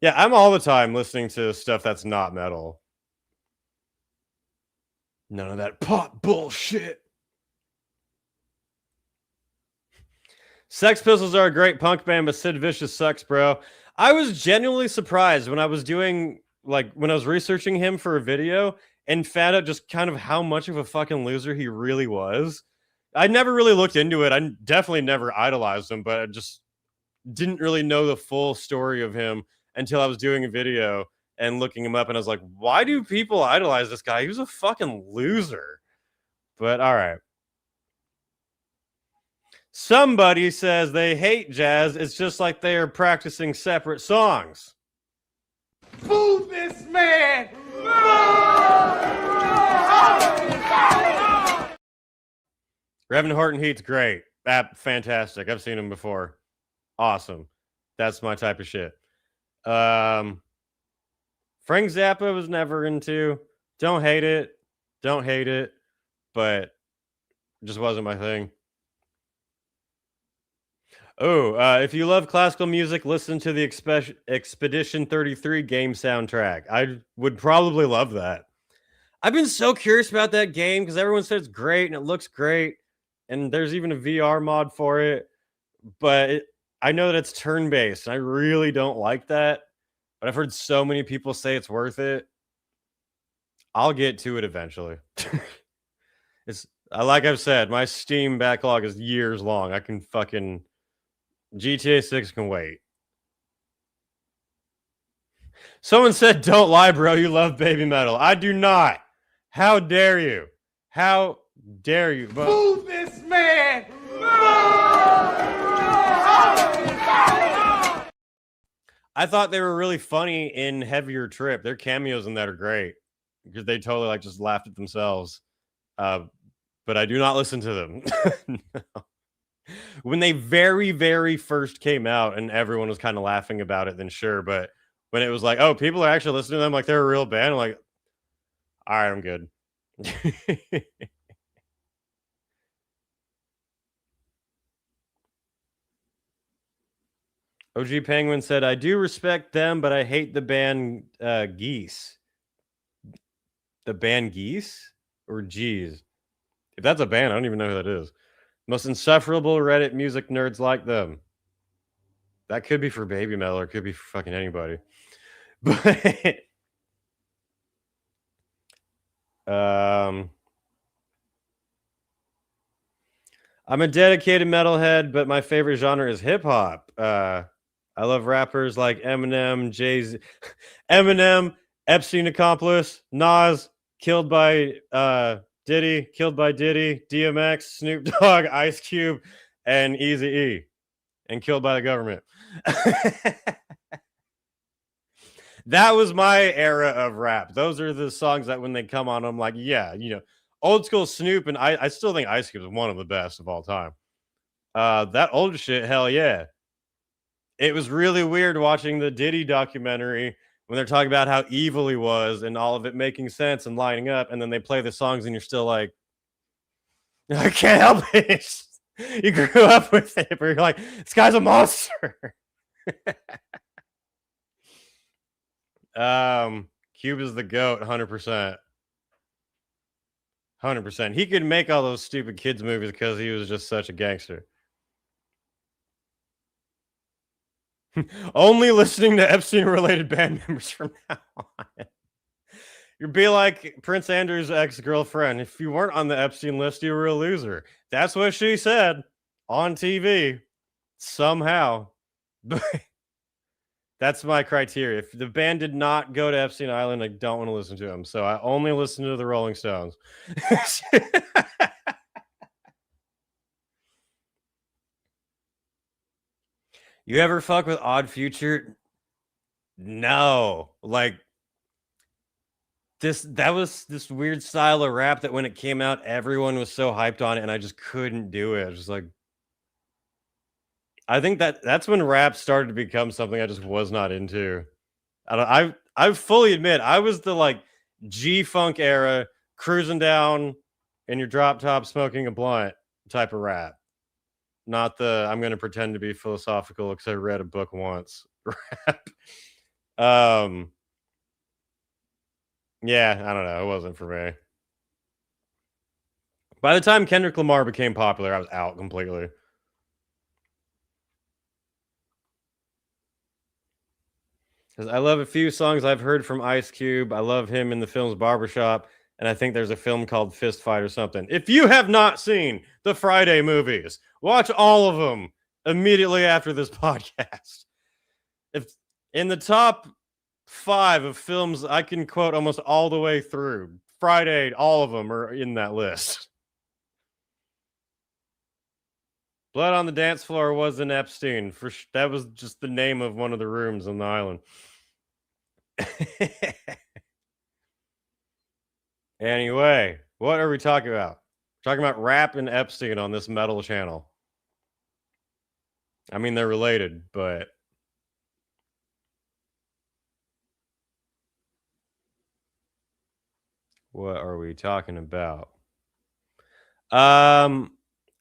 yeah, I'm all the time listening to stuff that's not metal. None of that pop bullshit. Sex Pistols are a great punk band, but Sid Vicious sucks, bro. I was genuinely surprised when I was doing, like, when I was researching him for a video and found out just kind of how much of a fucking loser he really was. I never really looked into it. I definitely never idolized him, but I just didn't really know the full story of him until I was doing a video and looking him up, and I was like, why do people idolize this guy? He was a fucking loser. But all right. Somebody says they hate jazz. It's just like they are practicing separate songs. Fool this man! Reverend Horton Heat's great. Fantastic. I've seen him before. Awesome. That's my type of shit. Frank Zappa was never into. Don't hate it. Don't hate it. But it just wasn't my thing. Oh, if you love classical music, listen to the Expedition 33 game soundtrack. I would probably love that. I've been so curious about that game because everyone says it's great and it looks great. And there's even a VR mod for it. But I know that it's turn-based. And I really don't like that. but I've heard so many people say it's worth it. I'll get to it eventually. It's like I've said, my Steam backlog is years long. I can fucking GTA 6 can wait. Someone said, "Don't lie, bro. You love baby metal." I do not. How dare you? How dare you? But Move this man! I thought they were really funny in Heavier Trip. Their cameos in that are great because they totally like just laughed at themselves. But I do not listen to them. No. When they very, very first came out and everyone was kind of laughing about it, then sure. But when it was like, oh, people are actually listening to them like they're a real band, I'm like, all right, I'm good. OG Penguin said, I do respect them, but I hate the band Geese. The band Geese? Or Geese? If that's a band, I don't even know who that is. Most insufferable Reddit music nerds like them. That could be for baby metal, or it could be for fucking anybody. But I'm a dedicated metalhead, but my favorite genre is hip hop. I love rappers like Eminem, Jay-Z, Eminem, Epstein accomplice, Nas, killed by Diddy, DMX, Snoop Dogg, Ice Cube, and Eazy-E, and killed by the government. That was my era of rap. Those are the songs that when they come on, I'm like, yeah, you know, old school Snoop, and I still think Ice Cube is one of the best of all time. That old shit, hell yeah. It was really weird watching the Diddy documentary when they're talking about how evil he was and all of it making sense and lining up, and then they play the songs and you're still like, I can't help it. You grew up with it, but you're like, this guy's a monster. Cube is the GOAT, 100%. 100%. He could make all those stupid kids movies because he was just such a gangster. Only listening to Epstein-related band members from now on. You'd be like Prince Andrew's ex-girlfriend. If you weren't on the Epstein list, you were a loser. That's what she said on TV. Somehow. But that's my criteria. If the band did not go to Epstein Island, I don't want to listen to them. So I only listen to the Rolling Stones. You ever fuck with Odd Future? No. Like, that was this weird style of rap that when it came out, everyone was so hyped on it, and I just couldn't do it. I was just like, I think that's when rap started to become something I just was not into. I fully admit I was the like G-Funk era, cruising down in your drop top smoking a blunt type of rap. Not the I'm going to pretend to be philosophical because I read a book once rap. Yeah, I don't know. It wasn't for me. By the time Kendrick Lamar became popular, I was out completely. Because I love a few songs I've heard from Ice Cube. I love him in the film's Barbershop. And I think there's a film called Fist Fight or something. If you have not seen the Friday movies, watch all of them immediately after this podcast. If in the top 5 of films I can quote almost all the way through, Friday, all of them are in that list. Blood on the Dance Floor was in Epstein. That was just the name of one of the rooms on the island. Anyway, what are we talking about? We're talking about rap and Epstein on this metal channel. I mean, they're related, but what are we talking about?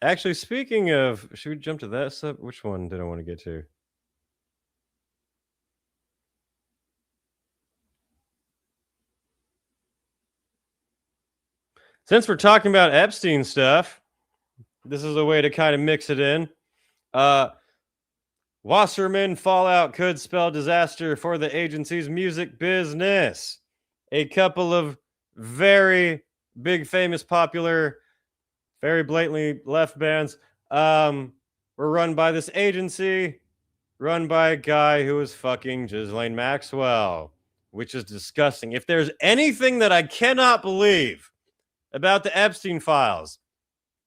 Actually, speaking of, should we jump to that stuff? Which one did I want to get to? Since we're talking about Epstein stuff, this is a way to kind of mix it in. Wasserman fallout could spell disaster for the agency's music business. A couple of very big, famous, popular, very blatantly left bands were run by this agency, run by a guy who was fucking Ghislaine Maxwell, which is disgusting. If there's anything that I cannot believe about the Epstein files,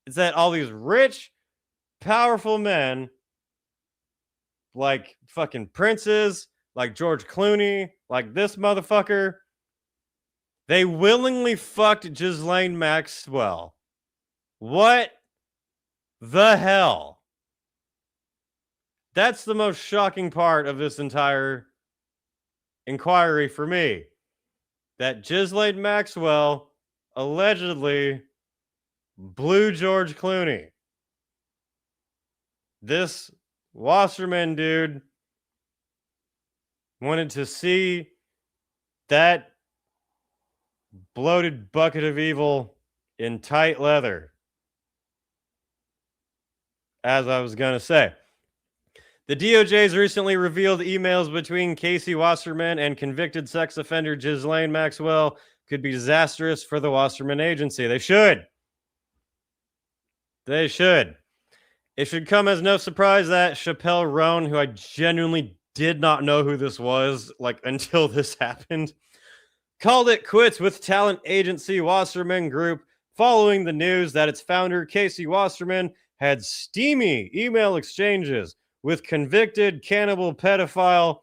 it's that all these rich, powerful men like fucking princes, like George Clooney, like this motherfucker, they willingly fucked Ghislaine Maxwell. What the hell? That's the most shocking part of this entire inquiry for me. That Ghislaine Maxwell allegedly blew George Clooney. This Wasserman dude wanted to see that bloated bucket of evil in tight leather. As I was going to say, the DOJ's recently revealed emails between Casey Wasserman and convicted sex offender Ghislaine Maxwell could be disastrous for the Wasserman agency. They should. They should. It should come as no surprise that Chappelle Roan, who I genuinely did not know who this was, like, until this happened, called it quits with talent agency Wasserman Group following the news that its founder, Casey Wasserman, had steamy email exchanges with convicted cannibal pedophile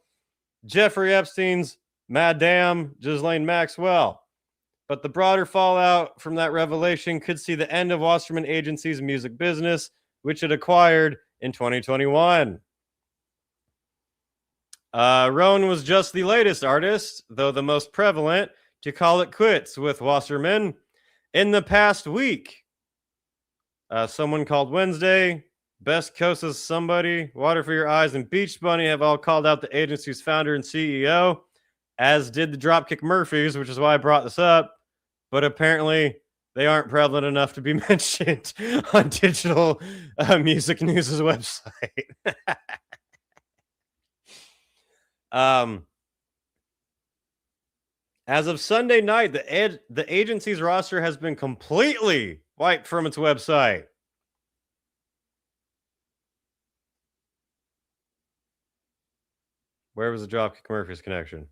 Jeffrey Epstein's Madame Ghislaine Maxwell. But the broader fallout from that revelation could see the end of Wasserman Agency's music business, which it acquired in 2021. Roan was just the latest artist, though the most prevalent, to call it quits with Wasserman. In the past week, someone called Wednesday, Best Coast's Somebody, Water for Your Eyes, and Beach Bunny have all called out the agency's founder and CEO, as did the Dropkick Murphys, which is why I brought this up. But apparently, they aren't prevalent enough to be mentioned on Digital Music News' website. As of Sunday night, the agency's roster has been completely wiped from its website. Where was the Dropkick Murphys connection?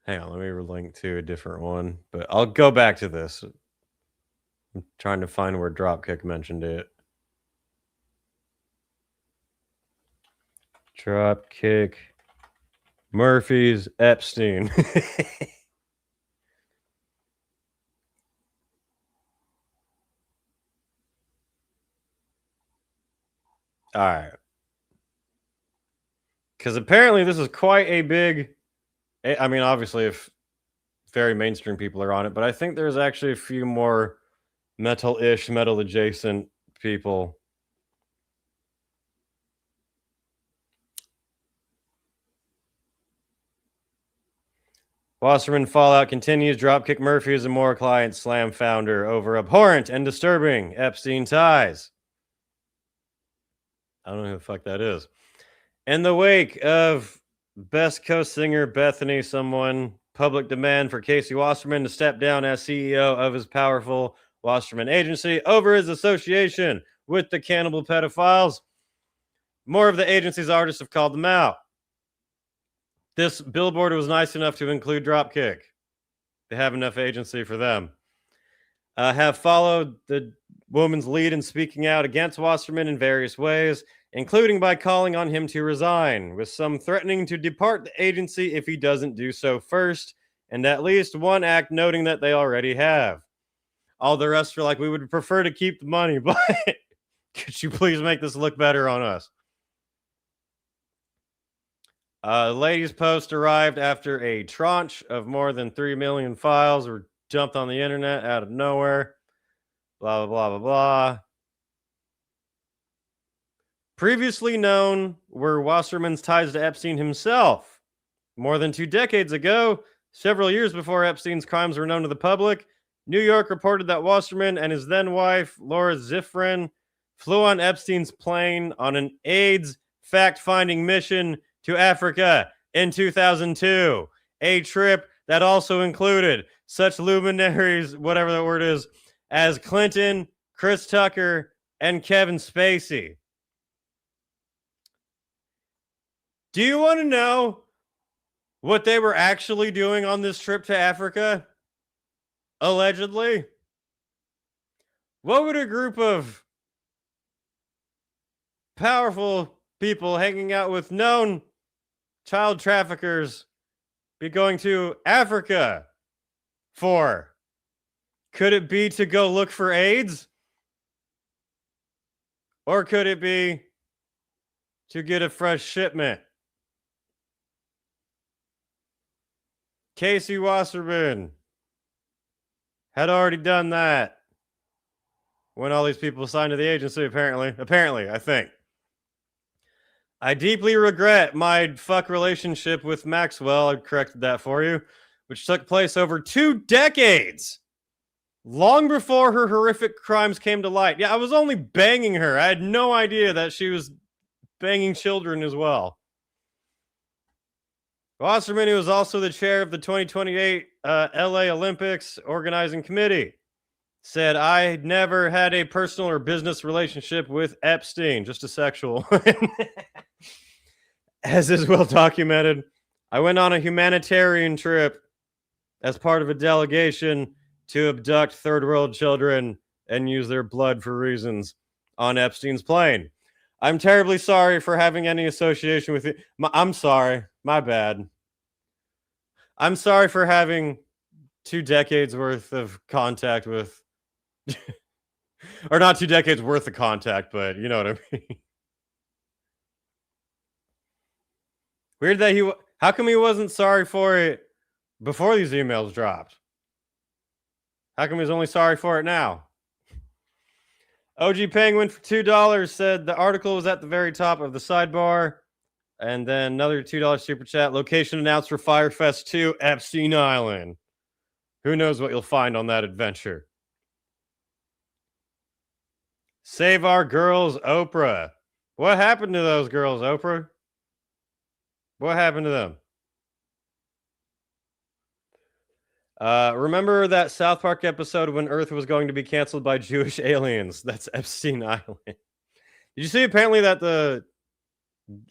Hang on, let me link to a different one, but I'll go back to this. I'm trying to find where Dropkick mentioned it. Dropkick Murphys Epstein. All right. Because apparently this is quite a big... I mean, obviously, if very mainstream people are on it, but I think there's actually a few more metal-ish, metal-adjacent people. Wasserman fallout continues. Dropkick Murphys and more clients slam founder over abhorrent and disturbing Epstein ties. I don't know who the fuck that is. In the wake of Best Coast singer Bethany, someone public demand for Casey Wasserman to step down as CEO of his powerful Wasserman agency over his association with the cannibal pedophiles. More of the agency's artists have called them out. This billboard was nice enough to include Dropkick. They have enough agency for them. Have followed the woman's lead in speaking out against Wasserman in various ways, including by calling on him to resign, with some threatening to depart the agency if he doesn't do so first, and at least one act noting that they already have. All the rest are like, we would prefer to keep the money, but could you please make this look better on us? The ladies' post arrived after a tranche of more than 3 million files were dumped on the internet out of nowhere. Blah, blah, blah, blah, blah. Previously known were Wasserman's ties to Epstein himself. More than 2 decades ago, Several years before Epstein's crimes were known to the public, New York reported that Wasserman and his then-wife, Laura Zifrin, flew on Epstein's plane on an AIDS fact-finding mission to Africa in 2002, a trip that also included such luminaries, whatever that word is, as Clinton, Chris Tucker, and Kevin Spacey. Do you want to know what they were actually doing on this trip to Africa? Allegedly? What would a group of powerful people hanging out with known child traffickers be going to Africa for? Could it be to go look for AIDS? Or could it be to get a fresh shipment? Casey Wasserman had already done that when all these people signed to the agency, apparently, I think. I deeply regret my fuck relationship with Maxwell, I corrected that for you, which took place over 2 decades, long before her horrific crimes came to light. Yeah, I was only banging her. I had no idea that she was banging children as well. Wasserman, who was also the chair of the 2028 LA Olympics organizing committee, said, I never had a personal or business relationship with Epstein, just a sexual one. As is well documented, I went on a humanitarian trip as part of a delegation to abduct third world children and use their blood for reasons on Epstein's plane. I'm terribly sorry for having any association with you. I'm sorry. My bad. I'm sorry for having 2 decades worth of contact with, or not 2 decades worth of contact, but you know what I mean. Weird that how come he wasn't sorry for it before these emails dropped? How come he's only sorry for it now? OG Penguin for $2 said the article was at the very top of the sidebar. And then another $2 super chat. Location announced for Fyre Fest 2, Epstein Island. Who knows what you'll find on that adventure? Save our girls, Oprah. What happened to those girls, Oprah? What happened to them? Remember that South Park episode when Earth was going to be canceled by Jewish aliens? That's Epstein Island. Did you see apparently that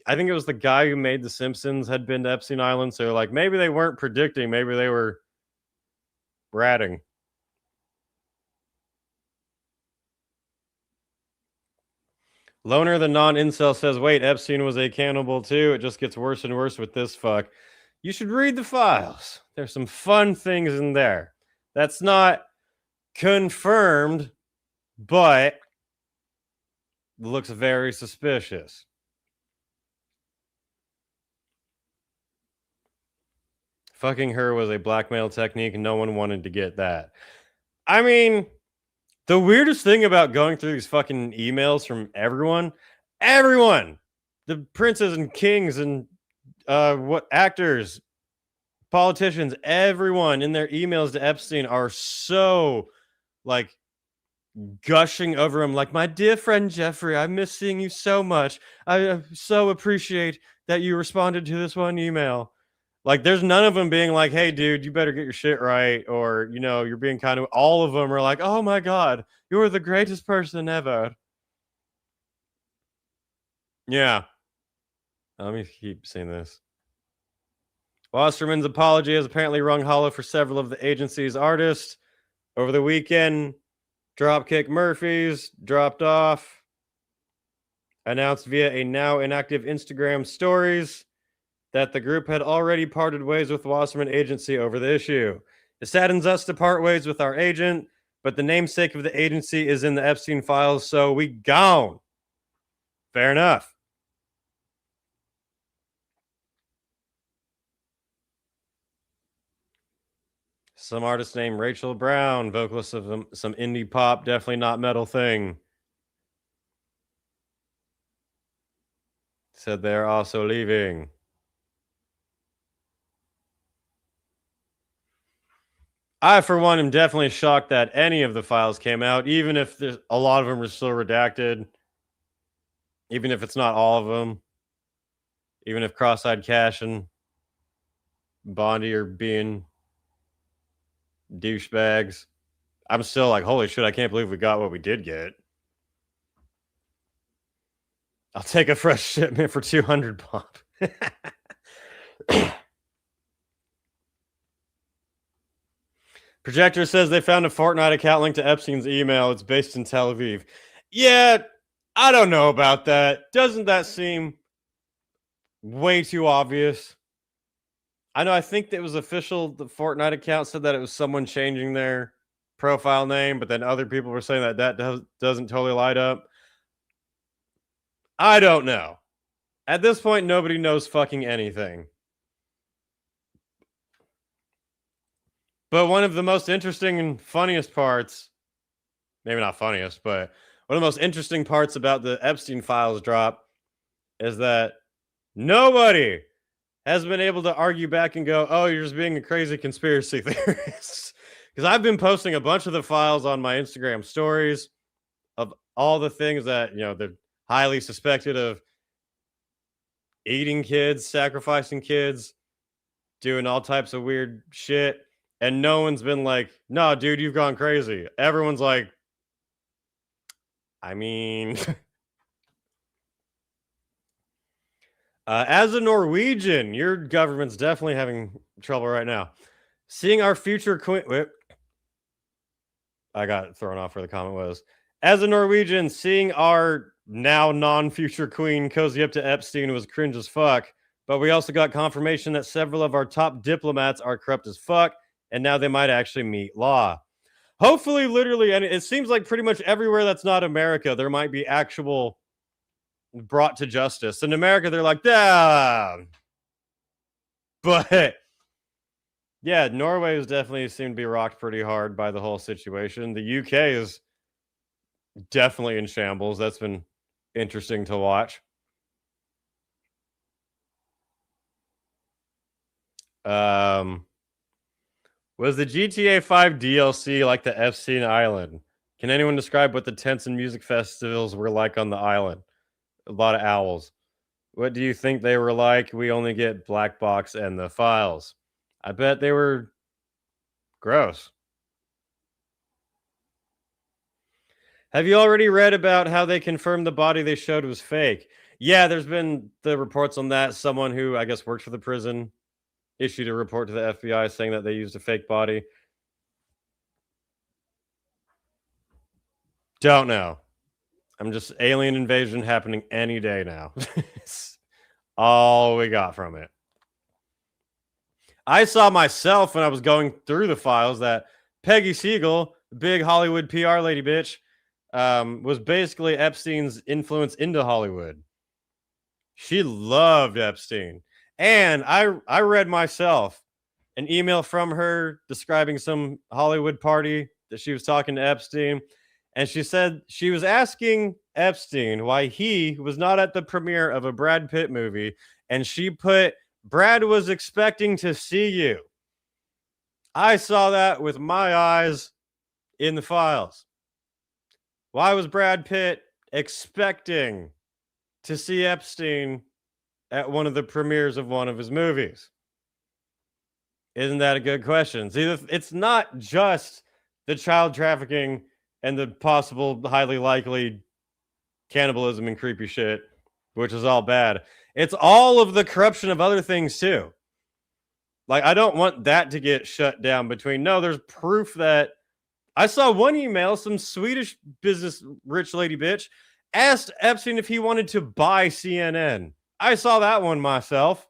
I think it was the guy who made The Simpsons had been to Epstein Island, so like maybe they weren't predicting, maybe they were ratting. Loner the non-incel says, wait, Epstein was a cannibal too? It just gets worse and worse with this fuck. You should read the files. There's some fun things in there. That's not confirmed, but looks very suspicious. Fucking her was a blackmail technique, and no one wanted to get that. I mean, the weirdest thing about going through these fucking emails from everyone, the princes and kings and what actors, politicians, everyone in their emails to Epstein are so like gushing over him, like, my dear friend Jeffrey, I miss seeing you so much. I so appreciate that you responded to this one email. Like, there's none of them being like, hey, dude, you better get your shit right. Or, you know, you're being kind of, all of them are like, oh my God, you're the greatest person ever. Yeah. Let me keep saying this. Wasserman's apology has apparently rung hollow for several of the agency's artists. Over the weekend, Dropkick Murphys dropped off, announced via a now inactive Instagram stories that the group had already parted ways with Wasserman Agency over the issue. It saddens us to part ways with our agent, but the namesake of the agency is in the Epstein files, so we gone. Fair enough. Some artist named Rachel Brown, vocalist of some indie pop, definitely not metal thing, said they're also leaving. I, for one, am definitely shocked that any of the files came out, even if a lot of them are still redacted, even if it's not all of them, even if Cross-Eyed Cash and Bondi are being douchebags. I'm still like, holy shit, I can't believe we got what we did get. I'll take a fresh shipment for 200 pop. Projector says they found a Fortnite account linked to Epstein's email. It's based in Tel Aviv. Yeah, I don't know about that. Doesn't that seem way too obvious? I know, I think it was official. The Fortnite account said that it was someone changing their profile name, but then other people were saying that doesn't totally light up. I don't know. At this point, nobody knows fucking anything. But one of the most interesting and funniest parts, maybe not funniest, but one of the most interesting parts about the Epstein files drop is that nobody has been able to argue back and go, oh, you're just being a crazy conspiracy theorist. Because I've been posting a bunch of the files on my Instagram stories of all the things that, you know, they're highly suspected of eating kids, sacrificing kids, doing all types of weird shit. And no one's been like, no, dude, you've gone crazy. Everyone's like, I mean, as a Norwegian, your government's definitely having trouble right now. Seeing our future queen. I got thrown off where the comment was. As a Norwegian, seeing our now non-future queen cozy up to Epstein was cringe as fuck. But we also got confirmation that several of our top diplomats are corrupt as fuck. And now they might actually meet law. Hopefully, literally, and it seems like pretty much everywhere that's not America, there might be actual brought to justice. In America, they're like, damn. But yeah, Norway has definitely seemed to be rocked pretty hard by the whole situation. The UK is definitely in shambles. That's been interesting to watch. Was the GTA 5 DLC like the Epstein Island? Can anyone describe what the tents and music festivals were like on the island? A lot of owls. What do you think they were like? We only get Black Box and the files. I bet they were gross. Have you already read about how they confirmed the body they showed was fake? Yeah, there's been the reports on that. Someone who, I guess, worked for the prison issued a report to the FBI saying that they used a fake body. Don't know. I'm just alien invasion happening any day now. It's all we got from it. I saw myself when I was going through the files that Peggy Siegel, big Hollywood PR lady bitch, was basically Epstein's influence into Hollywood. She loved Epstein. And I read myself an email from her describing some Hollywood party that she was talking to Epstein. And she said she was asking Epstein why he was not at the premiere of a Brad Pitt movie. And she put, Brad was expecting to see you. I saw that with my eyes in the files. Why was Brad Pitt expecting to see Epstein at one of the premieres of one of his movies? Isn't that a good question? See, it's not just the child trafficking and the possible highly likely cannibalism and creepy shit, which is all bad. It's all of the corruption of other things too. Like, I don't want that to get shut down between, no, there's proof that I saw one email, some Swedish business rich lady bitch asked Epstein if he wanted to buy CNN. I saw that one myself.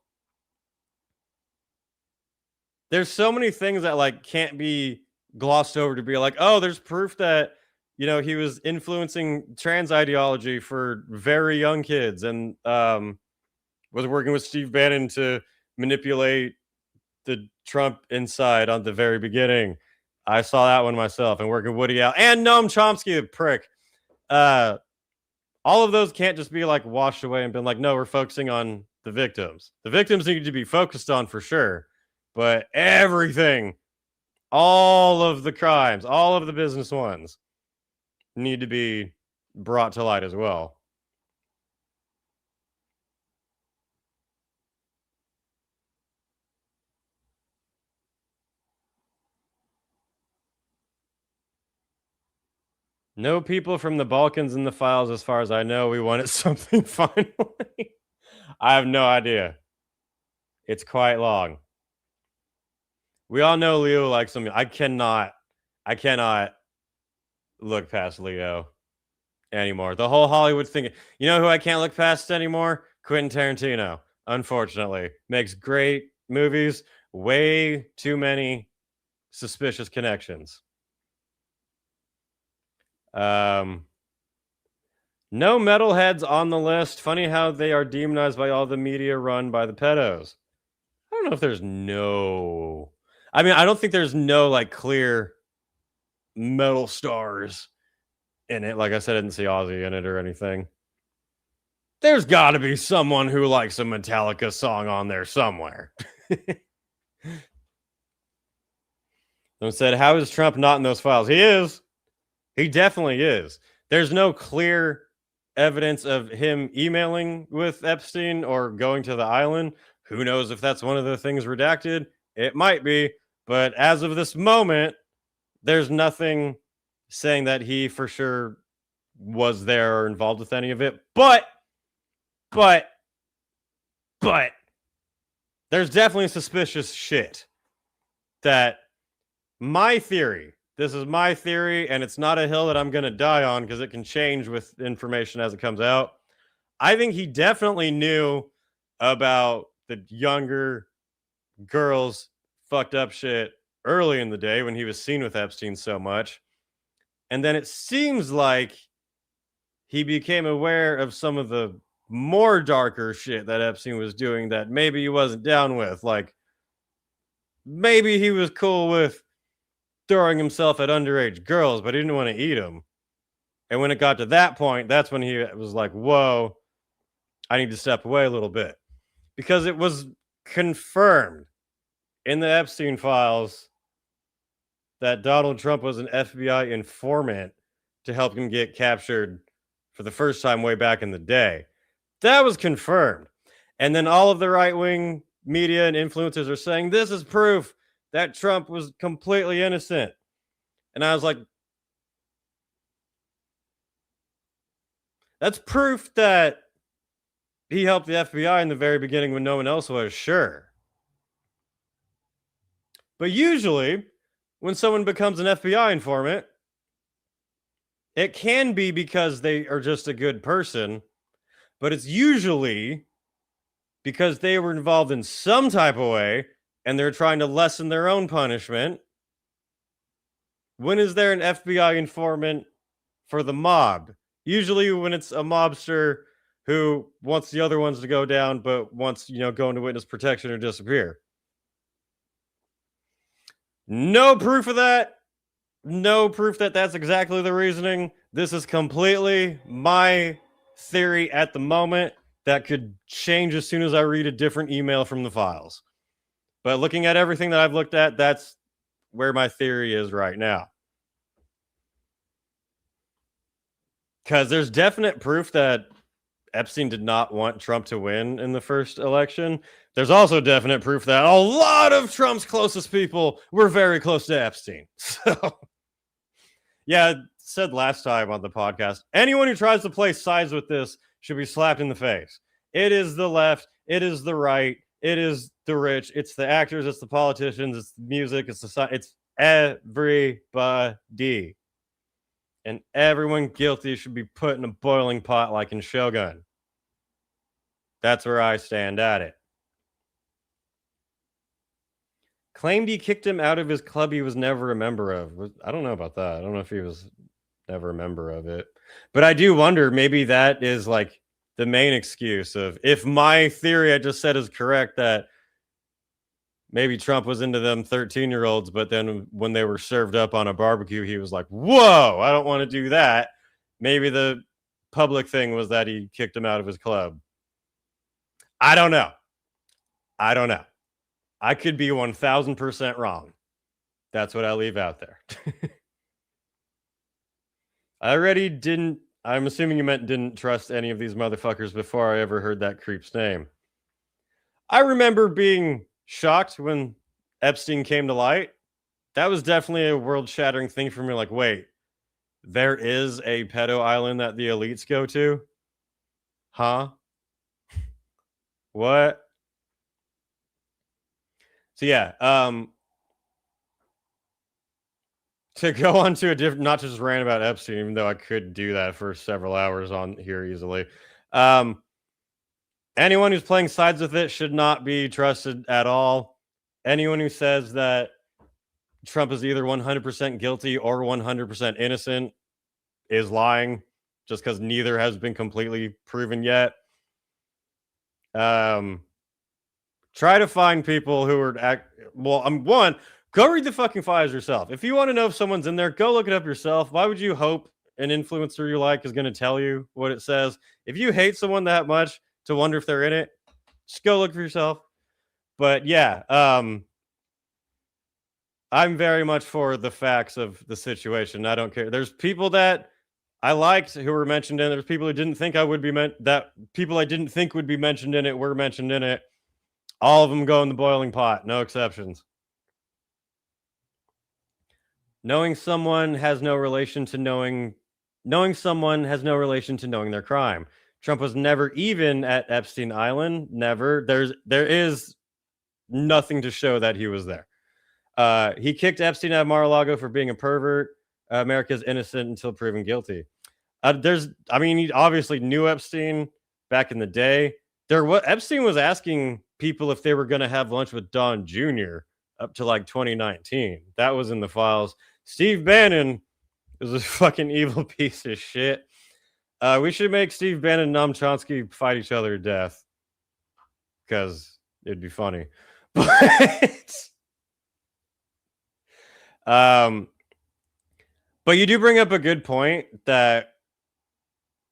There's so many things that like can't be glossed over to be like, oh, there's proof that, you know, he was influencing trans ideology for very young kids and was working with Steve Bannon to manipulate the Trump inside on the very beginning. I saw that one myself, and working with Woody Allen and Noam Chomsky, the prick. All of those can't just be like washed away and been like, no, we're focusing on the victims. The victims need to be focused on for sure, but everything all of the crimes, all of the business ones need to be brought to light as well. No people from the Balkans in the files, as far as I know. We wanted something finally. I have no idea. It's quite long. We all know Leo likes something. I cannot look past Leo anymore. The whole Hollywood thing. You know who I can't look past anymore? Quentin Tarantino. Unfortunately, makes great movies. Way too many suspicious connections. No metalheads on the list. Funny how they are demonized by all the media run by the pedos. I don't know if there's no... I mean, I don't think there's no, like, clear metal stars in it. Like I said, I didn't see Ozzy in it or anything. There's got to be someone who likes a Metallica song on there somewhere. Someone said, how is Trump not in those files? He is. He definitely is. There's no clear evidence of him emailing with Epstein or going to the island. Who knows if that's one of the things redacted? It might be. But as of this moment, there's nothing saying that he for sure was there or involved with any of it. But there's definitely suspicious shit that my theory, this is my theory, and it's not a hill that I'm going to die on because it can change with information as it comes out. I think he definitely knew about the younger girls' fucked up shit early in the day when he was seen with Epstein so much. And then it seems like he became aware of some of the more darker shit that Epstein was doing that maybe he wasn't down with. Like, maybe he was cool with throwing himself at underage girls, but he didn't want to eat them. And when it got to that point, that's when he was like, whoa, I need to step away a little bit. Because it was confirmed in the Epstein files that Donald Trump was an FBI informant to help him get captured for the first time way back in the day. That was confirmed. And then all of the right-wing media and influencers are saying, this is proof that Trump was completely innocent. And I was like, that's proof that he helped the FBI in the very beginning when no one else was, sure. But usually, when someone becomes an FBI informant, it can be because they are just a good person, but it's usually because they were involved in some type of way and they're trying to lessen their own punishment. When is there an FBI informant for the mob? Usually when it's a mobster who wants the other ones to go down, but wants, go into witness protection or disappear. No proof of that. No proof that that's exactly the reasoning. This is completely my theory at the moment that could change as soon as I read a different email from the files. But looking at everything that I've looked at, that's where my theory is right now. Because there's definite proof that Epstein did not want Trump to win in the first election. There's also definite proof that a lot of Trump's closest people were very close to Epstein. So, yeah, I said last time on the podcast, anyone who tries to play sides with this should be slapped in the face. It is the left. It is the right. It is the rich. It's the actors. It's the politicians. It's the music. It's society. It's everybody. And everyone guilty should be put in a boiling pot like in Shogun. That's where I stand at it. Claimed he kicked him out of his club he was never a member of. I don't know about that. I don't know if he was never a member of it. But I do wonder, maybe that is like the main excuse of, if my theory I just said is correct, that maybe Trump was into them 13-year-olds, but then when they were served up on a barbecue, he was like, whoa, I don't want to do that. Maybe the public thing was that he kicked him out of his club. I don't know. I could be 1000% wrong. That's what I leave out there. I already didn't. I'm assuming you meant didn't trust any of these motherfuckers before I ever heard that creep's name. I remember being shocked when Epstein came to light. That was definitely a world-shattering thing for me. Like, wait, there is a pedo island that the elites go to? Huh? What? So yeah, to go on to a different, not just rant about Epstein, even though I could do that for several hours on here easily. Anyone who's playing sides with it should not be trusted at all. Anyone who says that Trump is either 100% guilty or 100% innocent is lying, just because neither has been completely proven yet. Try to find people who are one, go read the fucking files yourself. If you want to know if someone's in there, go look it up yourself. Why would you hope an influencer you like is going to tell you what it says? If you hate someone that much to wonder if they're in it, just go look for yourself. But yeah, I'm very much for the facts of the situation. I don't care. There's people that I liked who were mentioned in it. There's people who didn't think I would be people I didn't think would be mentioned in it were mentioned in it. All of them go in the boiling pot, no exceptions. Knowing someone has no relation to knowing someone has no relation to knowing their crime. Trump was never even at Epstein Island. Never. There is nothing to show that he was there. He kicked Epstein out of Mar-a-Lago for being a pervert. America's innocent until proven guilty. He obviously knew Epstein back in the day. Epstein was asking people if they were going to have lunch with Don Jr. up to like 2019. That was in the files. Steve Bannon is a fucking evil piece of shit. We should make Steve Bannon and Noam Chomsky fight each other to death, because it'd be funny. But you do bring up a good point that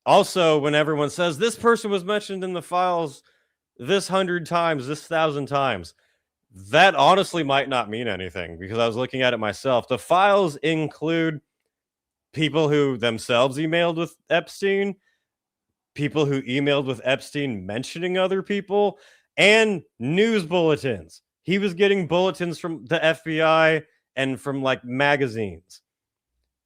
also when everyone says this person was mentioned in the files this 100 times, this 1,000 times, that honestly might not mean anything, because I was looking at it myself. The files include people who themselves emailed with Epstein, people who emailed with Epstein mentioning other people, and news bulletins. He was getting bulletins from the FBI and from like magazines.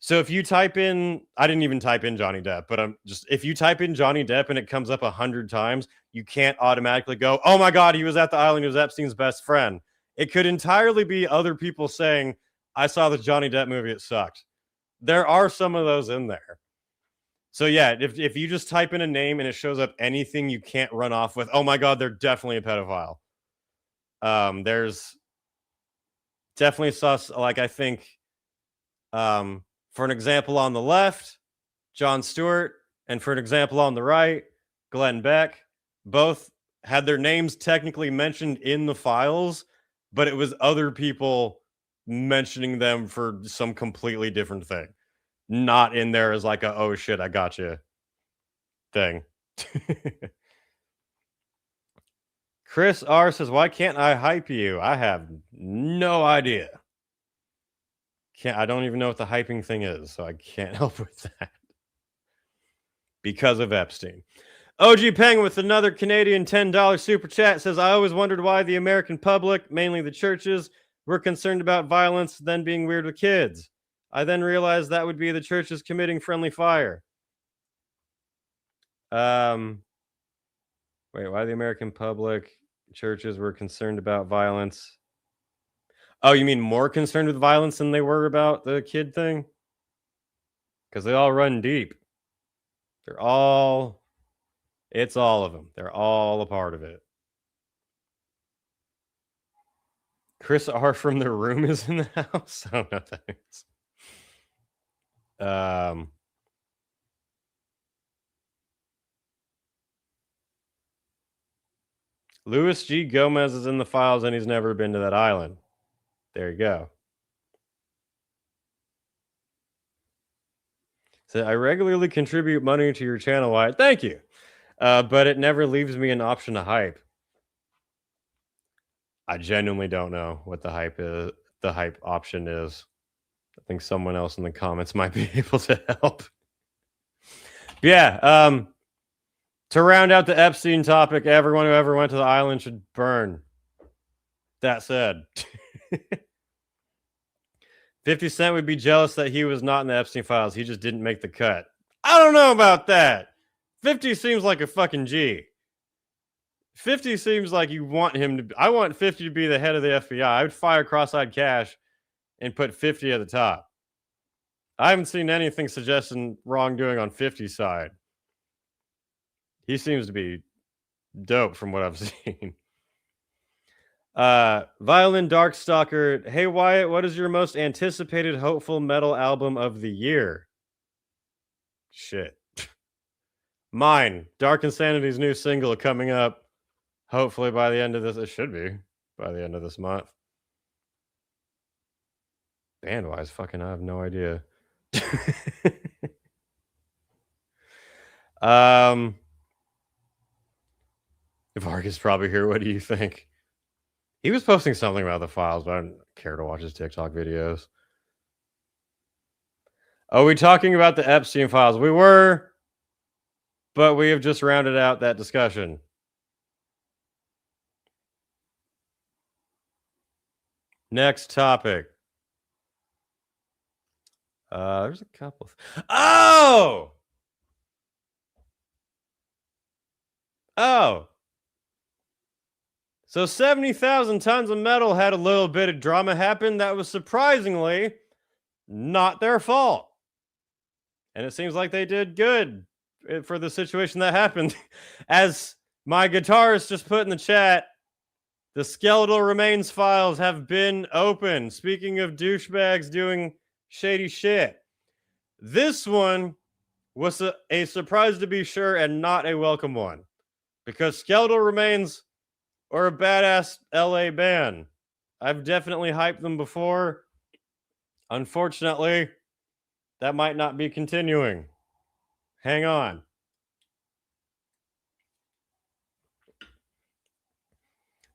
So if you type in, I didn't even type in Johnny Depp, but if you type in Johnny Depp and it comes up 100 times, you can't automatically go, oh my God, he was at the island, he was Epstein's best friend. It could entirely be other people saying, I saw the Johnny Depp movie, it sucked. There are some of those in there. So yeah, if you just type in a name and it shows up anything you can't run off with, oh my God, they're definitely a pedophile. There's definitely sus, like I think, for an example on the left, Jon Stewart, and for an example on the right, Glenn Beck, both had their names technically mentioned in the files, but it was other people mentioning them for some completely different thing. Not in there as like a, oh shit, I got you thing. Chris R says, why can't I hype you? I have no idea. I don't even know what the hyping thing is, so I can't help with that. Because of Epstein. OG Peng with another Canadian $10 super chat says, I always wondered why the American public, mainly the churches, were concerned about violence, then being weird with kids. I then realized that would be the churches committing friendly fire. Wait, why the American public, churches were concerned about violence? Oh, you mean more concerned with violence than they were about the kid thing? Because they all run deep. It's all of them. They're all a part of it. Chris R from The Room is in the house. I don't know what that means. Louis G. Gomez is in the files and he's never been to that island. There you go. So I regularly contribute money to your channel, Wyatt. Thank you. But it never leaves me an option to hype. I genuinely don't know what the hype is. the hype option is. I think someone else in the comments might be able to help. Yeah, to round out the Epstein topic, everyone who ever went to the island should burn. That said, 50 Cent would be jealous that he was not in the Epstein files. He just didn't make the cut. I don't know about that. 50 seems like a fucking G. 50 seems like you want him to... I want 50 to be the head of the FBI. I would fire Cross-Eyed Cash and put 50 at the top. I haven't seen anything suggesting wrongdoing on 50's side. He seems to be dope from what I've seen. Violin Darkstalker. Hey, Wyatt, what is your most anticipated hopeful metal album of the year? Shit. Mine. Dark Insanity's new single coming up. Hopefully by the end of this. It should be by the end of this month. Band-wise, fucking I have no idea. Varg is probably here. What do you think? He was posting something about the files, but I don't care to watch his TikTok videos. Are we talking about the Epstein files? We were, but we have just rounded out that discussion. Next topic. There's a couple of... Oh! So 70,000 tons of metal had a little bit of drama happen that was surprisingly not their fault. And it seems like they did good for the situation that happened. As my guitarist just put in the chat, the Skeletal Remains files have been opened. Speaking of douchebags doing shady shit, this one was a surprise to be sure and not a welcome one, because Skeletal Remains are a badass LA band. I've definitely hyped them before. Unfortunately, that might not be continuing. Hang on.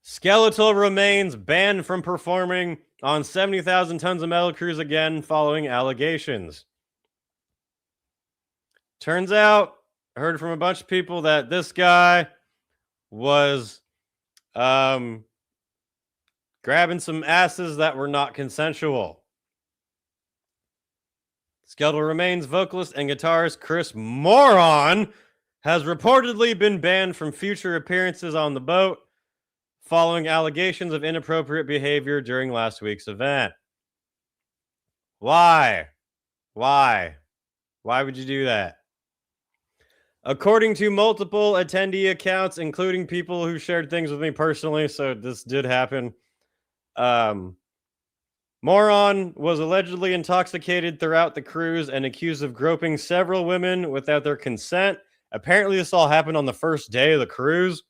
Skeletal Remains banned from performing on 70,000 Tons of Metal cruise again following allegations. Turns out, I heard from a bunch of people that this guy was grabbing some asses that were not consensual. Skeletal Remains vocalist and guitarist Chris Moron has reportedly been banned from future appearances on the boat following allegations of inappropriate behavior during last week's event. Why? Why would you do that? According to multiple attendee accounts, including people who shared things with me personally, so this did happen, Moron was allegedly intoxicated throughout the cruise and accused of groping several women without their consent. Apparently, this all happened on the first day of the cruise.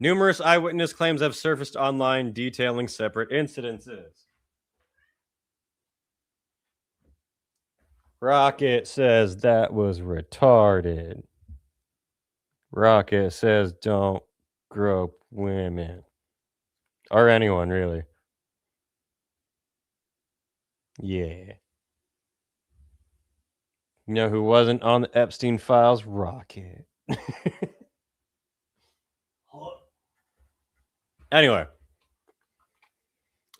Numerous eyewitness claims have surfaced online detailing separate incidences. Rocket says that was retarded. Rocket says don't grope women. Or anyone, really. Yeah. You know who wasn't on the Epstein files? Rocket. Anyway.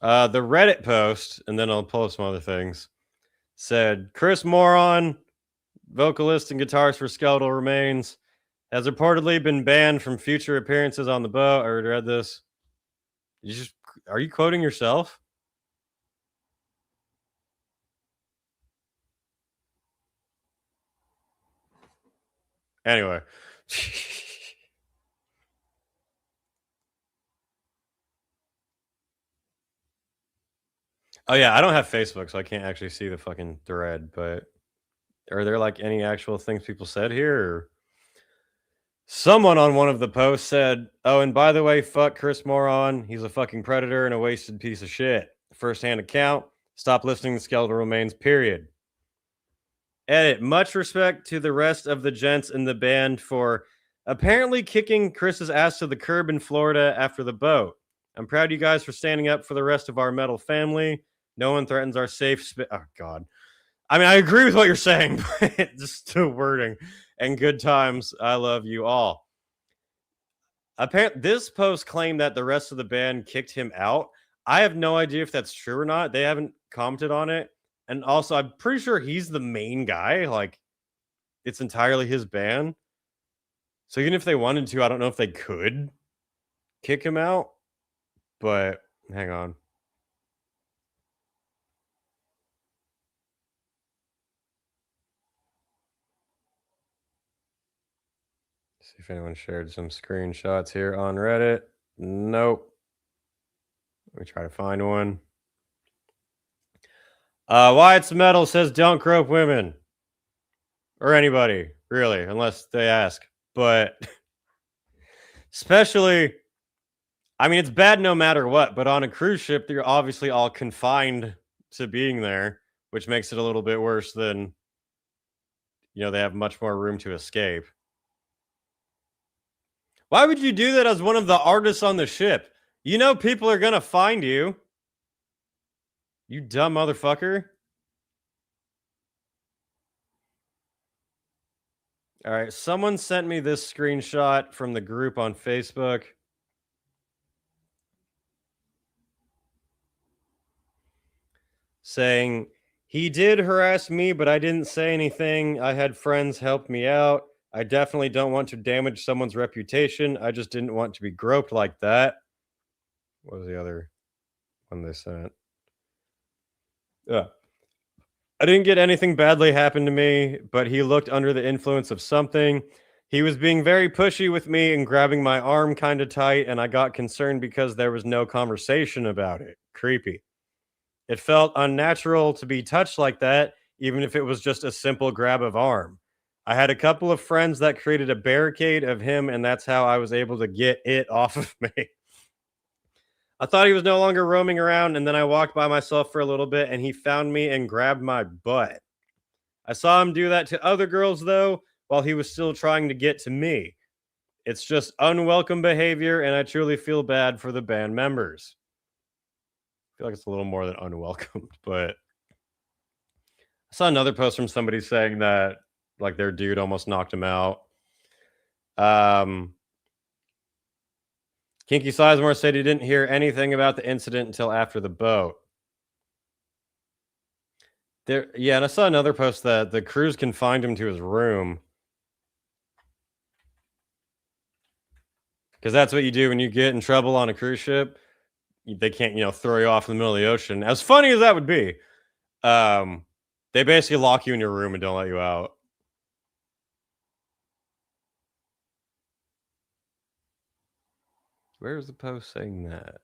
The Reddit post, and then I'll pull up some other things, said Chris Moron, vocalist and guitarist for Skeletal Remains, has reportedly been banned from future appearances on the boat. I already read this. Are you quoting yourself? Anyway. Oh, yeah, I don't have Facebook, so I can't actually see the fucking thread, but are there, like, any actual things people said here? Or... Someone on one of the posts said, oh, and by the way, fuck Chris Moron. He's a fucking predator and a wasted piece of shit. First-hand account. Stop listening to Skeletal Remains, period. Edit. Much respect to the rest of the gents in the band for apparently kicking Chris's ass to the curb in Florida after the boat. I'm proud of you guys for standing up for the rest of our metal family. No one threatens our safe space. Oh, God. I mean, I agree with what you're saying, but just the wording. And good times. I love you all. Apparently, this post claimed that the rest of the band kicked him out. I have no idea if that's true or not. They haven't commented on it. And also, I'm pretty sure he's the main guy. Like, it's entirely his band. So even if they wanted to, I don't know if they could kick him out. But hang on. See if anyone shared some screenshots here on Reddit. Nope. Let me try to find one. Wyatt's Metal says don't grope women. Or anybody, really, unless they ask. But especially, I mean, it's bad no matter what, but on a cruise ship, you're obviously all confined to being there, which makes it a little bit worse than, you know, they have much more room to escape. Why would you do that as one of the artists on the ship? You know people are gonna find you. You dumb motherfucker. All right, someone sent me this screenshot from the group on Facebook. Saying, he did harass me, but I didn't say anything. I had friends help me out. I definitely don't want to damage someone's reputation. I just didn't want to be groped like that. What was the other one they sent? I didn't get anything badly happen to me, but he looked under the influence of something. He was being very pushy with me and grabbing my arm kind of tight, and I got concerned because there was no conversation about it. Creepy. It felt unnatural to be touched like that, even if it was just a simple grab of arm. I had a couple of friends that created a barricade of him, and that's how I was able to get it off of me. I thought he was no longer roaming around, and then I walked by myself for a little bit, and he found me and grabbed my butt. I saw him do that to other girls, though, while he was still trying to get to me. It's just unwelcome behavior, and I truly feel bad for the band members. I feel like it's a little more than unwelcomed, but I saw another post from somebody saying that like their dude almost knocked him out. Kinky Sizemore said he didn't hear anything about the incident until after the boat. Yeah, and I saw another post that the crews confined him to his room. Because that's what you do when you get in trouble on a cruise ship. They can't, throw you off in the middle of the ocean. As funny as that would be, they basically lock you in your room and don't let you out. Where's the post saying that?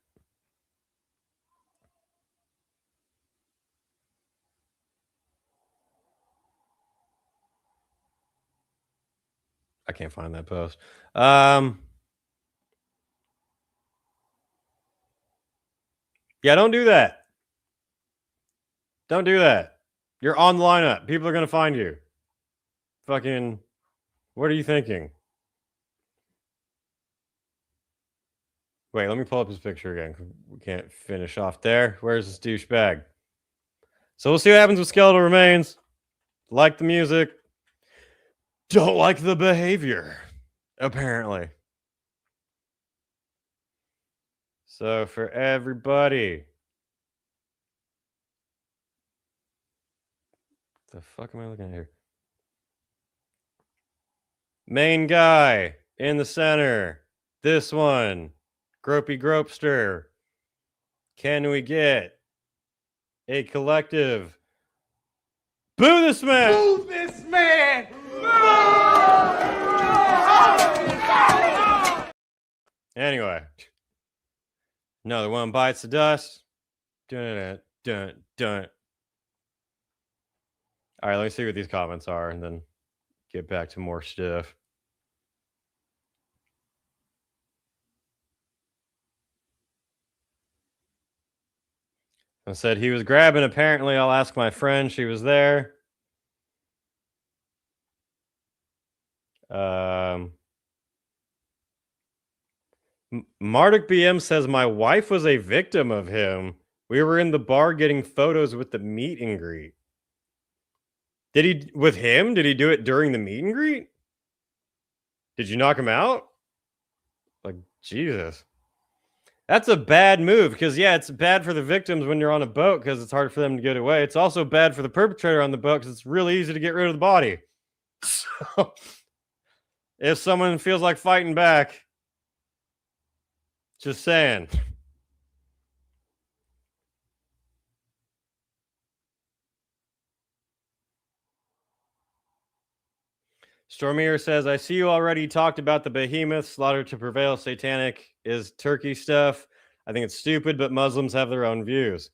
I can't find that post. Yeah, don't do that. Don't do that. You're on the lineup. People are going to find you. Fucking, what are you thinking? Wait, let me pull up his picture again. We can't finish off there. Where's this douchebag? So we'll see what happens with Skeletal Remains. Like the music. Don't like the behavior, apparently. So for everybody. The fuck am I looking at here? Main guy in the center. This one. Gropey Gropester. Can we get a collective? Boo this man! Boo this man! Anyway. Another one bites the dust. Dun, dun, dun. All right, let me see what these comments are and then get back to more stuff. I said he was grabbing. Apparently, I'll ask my friend. She was there. Marduk BM says my wife was a victim of him. We were in the bar getting photos with the meet and greet. Did he do it during the meet and greet? Did you knock him out? Like, Jesus. That's a bad move because, yeah, it's bad for the victims when you're on a boat because it's hard for them to get away. It's also bad for the perpetrator on the boat because it's really easy to get rid of the body. So, if someone feels like fighting back, just saying. Stormier says, I see you already talked about the behemoth, slaughter to prevail, satanic is Turkey stuff. I think it's stupid, but Muslims have their own views.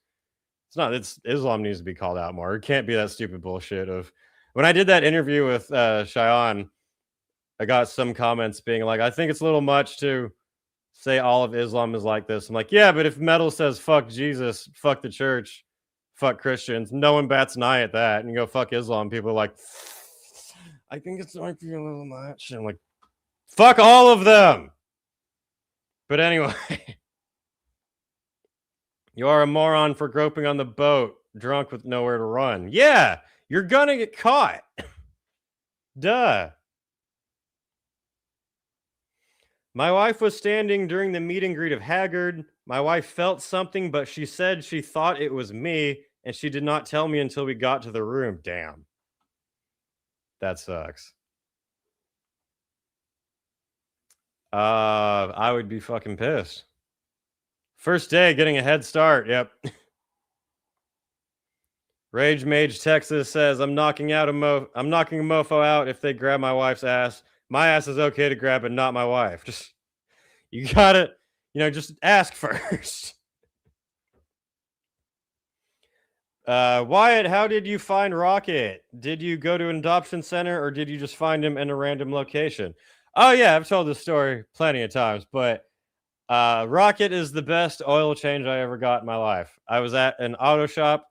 Islam needs to be called out more. It can't be that stupid bullshit of when I did that interview with Cheyenne, I got some comments being like, I think it's a little much to say all of Islam is like this. I'm like, yeah, but if metal says fuck Jesus, fuck the church, fuck Christians, no one bats an eye at that. And you go fuck Islam, people are like, I think it's might be a little much. And I'm like, fuck all of them. But anyway, you are a moron for groping on the boat, drunk with nowhere to run. Yeah, you're gonna get caught. Duh. My wife was standing during the meet and greet of Haggard. My wife felt something, but she said she thought it was me, and she did not tell me until we got to the room. Damn. That sucks. I would be fucking pissed. First day, getting a head start. Yep. Rage Mage Texas says, I'm knocking a mofo out if they grab my wife's ass. My ass is okay to grab, but not my wife. Just you gotta, just ask first. Wyatt, how did you find Rocket? Did you go to an adoption center or did you just find him in a random location? Oh yeah, I've told this story plenty of times, but Rocket is the best oil change I ever got in my life. I was at an auto shop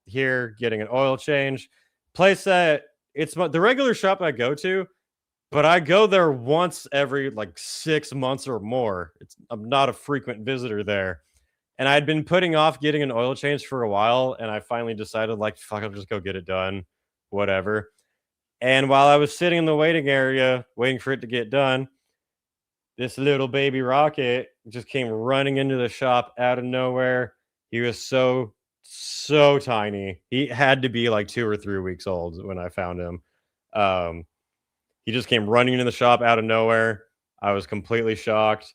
here getting an oil change. Place that it's the regular shop I go to, but I go there once every like 6 months or more. I'm not a frequent visitor there. And I'd been putting off getting an oil change for a while, and I finally decided, like, fuck, I'll just go get it done. Whatever. And while I was sitting in the waiting area, waiting for it to get done, this little baby Rocket just came running into the shop out of nowhere. He was so tiny. He had to be like 2 or 3 weeks old when I found him. He just came running into the shop out of nowhere. I was completely shocked.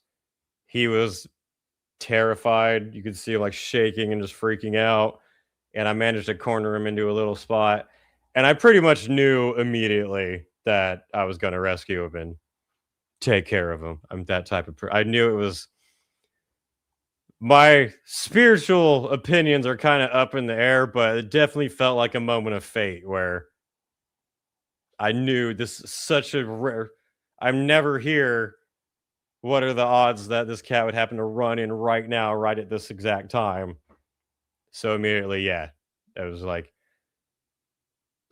He was terrified. You could see him like shaking and just freaking out. And I managed to corner him into a little spot. And I pretty much knew immediately that I was going to rescue him and take care of him. I'm that type of I knew it was. My spiritual opinions are kind of up in the air, but it definitely felt like a moment of fate where I knew this is such a rare. I'm never here. What are the odds that this cat would happen to run in right now, right at this exact time? So immediately, yeah, it was like,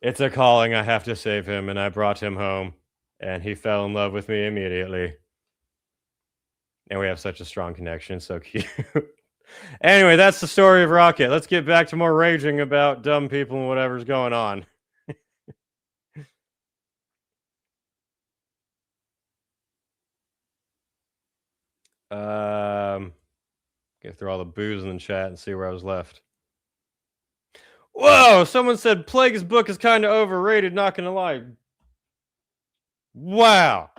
it's a calling. I have to save him. And I brought him home and he fell in love with me immediately. And we have such a strong connection. So cute. Anyway, that's the story of Rocket. Let's get back to more raging about dumb people and whatever's going on. Get through all the booze in the chat and see where I was left. Whoa! Someone said Plague's book is kind of overrated, not gonna lie. Wow.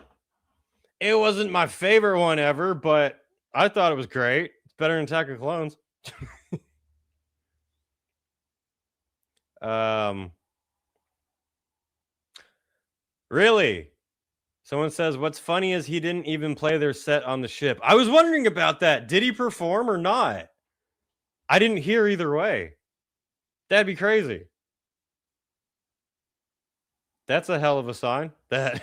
It wasn't my favorite one ever, but I thought it was great. It's better than Attack of Clones. Really? Someone says, what's funny is he didn't even play their set on the ship. I was wondering about that. Did he perform or not? I didn't hear either way. That'd be crazy. That's a hell of a sign. That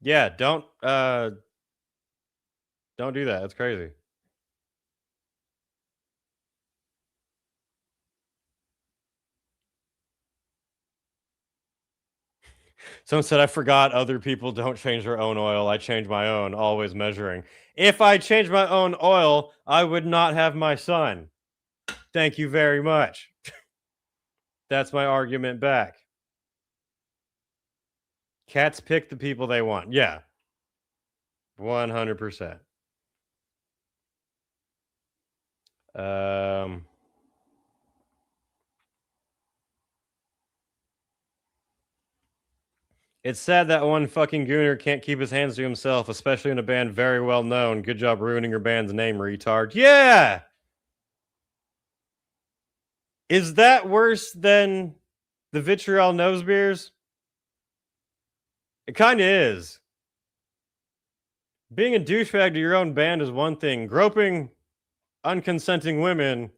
yeah, don't do that. That's crazy. Someone said, I forgot other people don't change their own oil. I change my own, always measuring. If I change my own oil, I would not have my son. Thank you very much. That's my argument back. Cats pick the people they want. Yeah. 100%. It's sad that one fucking gooner can't keep his hands to himself, especially in a band very well known. Good job ruining your band's name, retard. Yeah! Is that worse than the vitriol nose beers? It kind of is. Being a douchebag to your own band is one thing. Groping unconsenting women,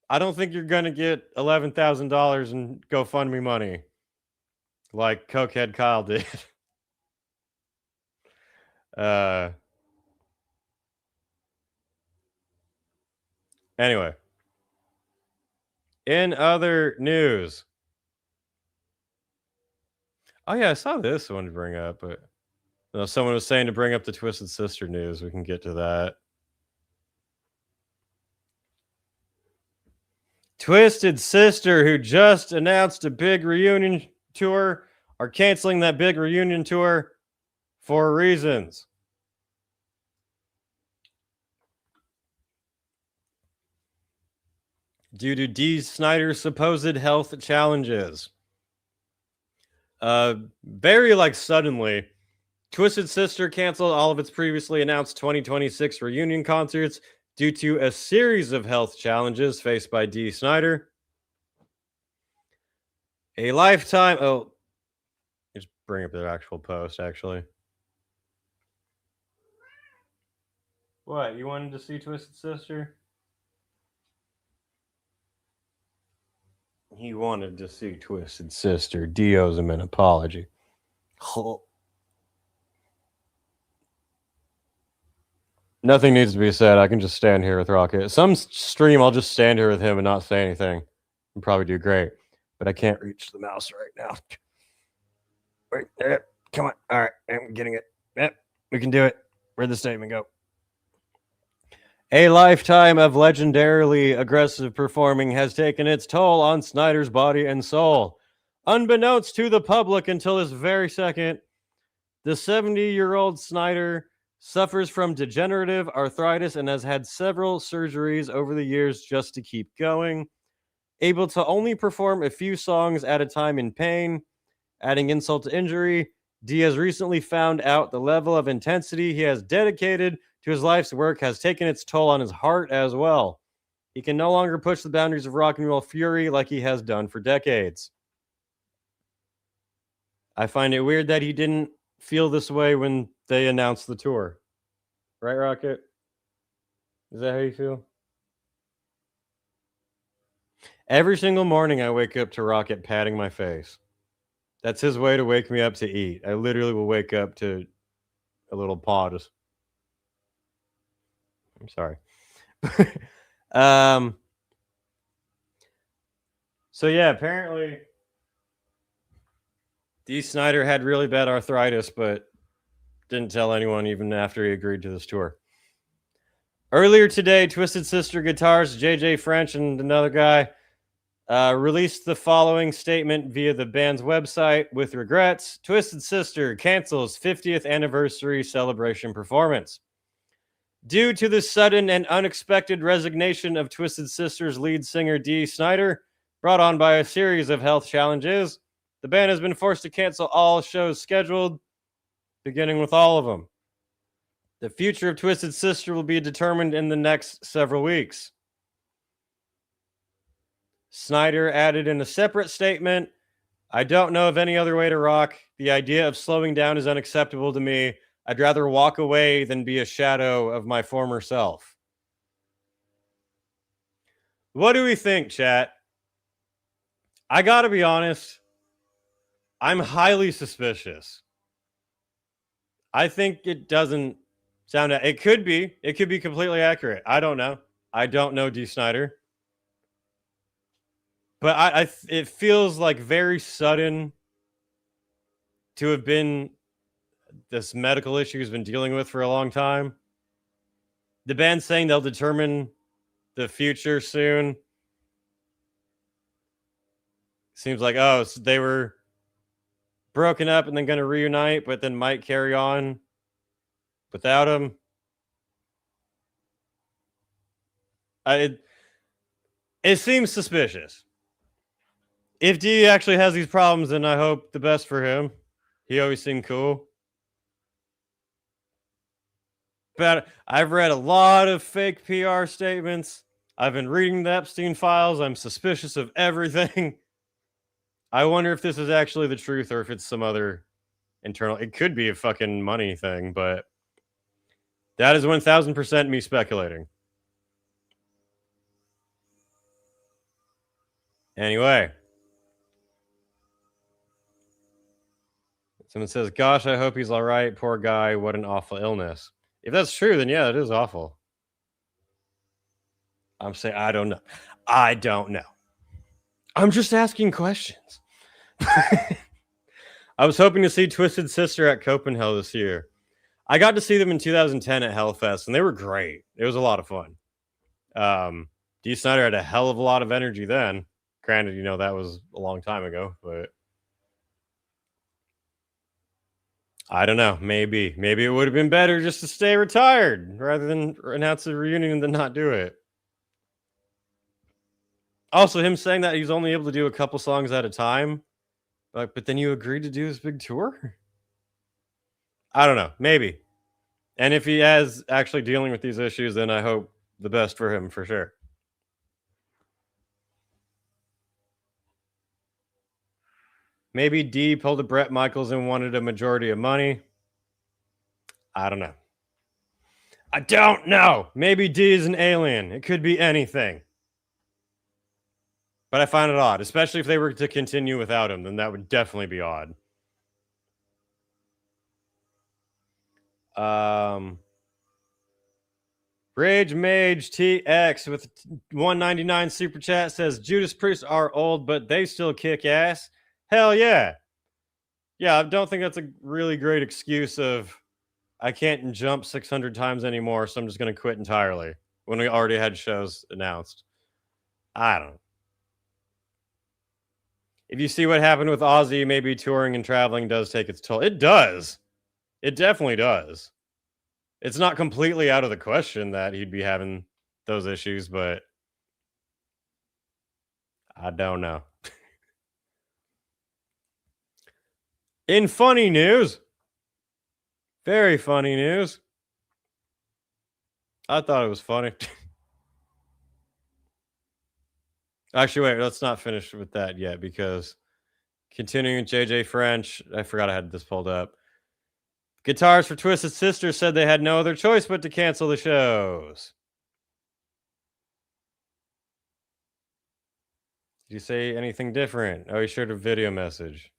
I don't think you're going to get $11,000 in GoFundMe money like Cokehead Kyle did. Anyway. In other news. Oh, yeah, I saw this one to bring up, but someone was saying to bring up the Twisted Sister news. We can get to that. Twisted Sister, who just announced a big reunion tour, are canceling that big reunion tour for reasons. Due to Dee Snider's supposed health challenges. Very suddenly, Twisted Sister canceled all of its previously announced 2026 reunion concerts due to a series of health challenges faced by Dee Snider. A lifetime... Oh, just bring up their actual post, actually. What, you wanted to see Twisted Sister? He wanted to see Twisted Sister. Dee owes him an apology. Nothing needs to be said. I can just stand here with Rocket. Some stream, I'll just stand here with him and not say anything. And probably do great. But I can't reach the mouse right now. Wait, come on. All right, I'm getting it. Yep, we can do it. Where'd the statement go? A lifetime of legendarily aggressive performing has taken its toll on Snider's body and soul. Unbeknownst to the public until this very second, the 70-year-old Snider suffers from degenerative arthritis and has had several surgeries over the years just to keep going. Able to only perform a few songs at a time in pain, adding insult to injury, Dee has recently found out the level of intensity he has dedicated to his life's work has taken its toll on his heart as well. He can no longer push the boundaries of rock and roll fury like he has done for decades. I find it weird that he didn't feel this way when they announced the tour. Right, Rocket? Is that how you feel? Every single morning I wake up to Rocket patting my face. That's his way to wake me up to eat. I literally will wake up to a little paw just... I'm sorry. So yeah, apparently Dee Snider had really bad arthritis, but didn't tell anyone even after he agreed to this tour. Earlier today, Twisted Sister guitarist JJ French and another guy released the following statement via the band's website. With regrets, Twisted Sister cancels 50th anniversary celebration performance. Due to the sudden and unexpected resignation of Twisted Sister's lead singer Dee Snider, brought on by a series of health challenges, the band has been forced to cancel all shows scheduled, beginning with all of them. The future of Twisted Sister will be determined in the next several weeks. Snider added in a separate statement, I don't know of any other way to rock. The idea of slowing down is unacceptable to me. I'd rather walk away than be a shadow of my former self. What do we think, chat? I gotta be honest. I'm highly suspicious. I think it doesn't sound... It could be. It could be completely accurate. I don't know. I don't know Dee Snider. But it feels like very sudden to have been this medical issue he's been dealing with for a long time. The band's saying they'll determine the future soon. Seems like, so they were broken up and then going to reunite, but then might carry on without him. It seems suspicious. If D actually has these problems, then I hope the best for him. He always seemed cool. But I've read a lot of fake PR statements. I've been reading the Epstein files. I'm suspicious of everything. I wonder if this is actually the truth or if it's some other internal. It could be a fucking money thing, but that is 1000% me speculating. Anyway. Someone says, gosh, I hope he's all right. Poor guy. What an awful illness. If that's true, then yeah, it is awful. I'm saying, I don't know. I don't know. I'm just asking questions. I was hoping to see Twisted Sister at Copenhagen this year. I got to see them in 2010 at Hellfest, and they were great. It was a lot of fun. Dee Snider had a hell of a lot of energy then. Granted, that was a long time ago, but I don't know. Maybe it would have been better just to stay retired rather than announce a reunion and then not do it. Also, him saying that he's only able to do a couple songs at a time, but then you agreed to do this big tour? I don't know. Maybe. And if he is actually dealing with these issues, then I hope the best for him for sure. Maybe D pulled a Bret Michaels and wanted a majority of money. I don't know. I don't know. Maybe D is an alien. It could be anything. But I find it odd, especially if they were to continue without him, then that would definitely be odd. Rage Mage TX with 199 super chat says Judas Priest are old, but they still kick ass. Hell yeah. Yeah, I don't think that's a really great excuse of I can't jump 600 times anymore, so I'm just going to quit entirely when we already had shows announced. I don't know. If you see what happened with Ozzy, maybe touring and traveling does take its toll. It does. It definitely does. It's not completely out of the question that he'd be having those issues, but I don't know. In funny news, very funny news. I thought it was funny. Actually, wait, let's not finish with that yet because continuing with JJ French, I forgot I had this pulled up. Guitars for Twisted Sister said they had no other choice but to cancel the shows. Did you say anything different? Oh, he shared a video message.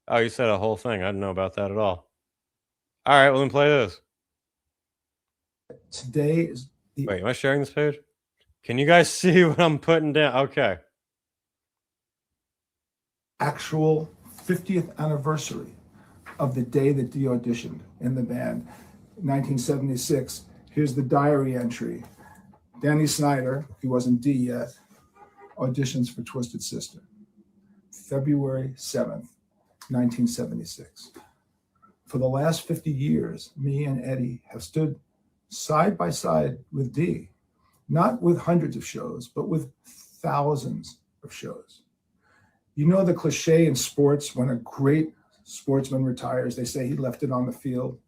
Oh, you said a whole thing. I didn't know about that at all. All right, well, then play this. Today is the... Wait, am I sharing this page? Can you guys see what I'm putting down? Okay. Actual 50th anniversary of the day that Dee auditioned in the band, 1976. Here's the diary entry. Danny Snyder, he wasn't Dee yet, auditions for Twisted Sister. February 7th, 1976. For the last 50 years, me and Eddie have stood side by side with Dee, not with hundreds of shows, but with thousands of shows. You know the cliche in sports, when a great sportsman retires, they say he left it on the field.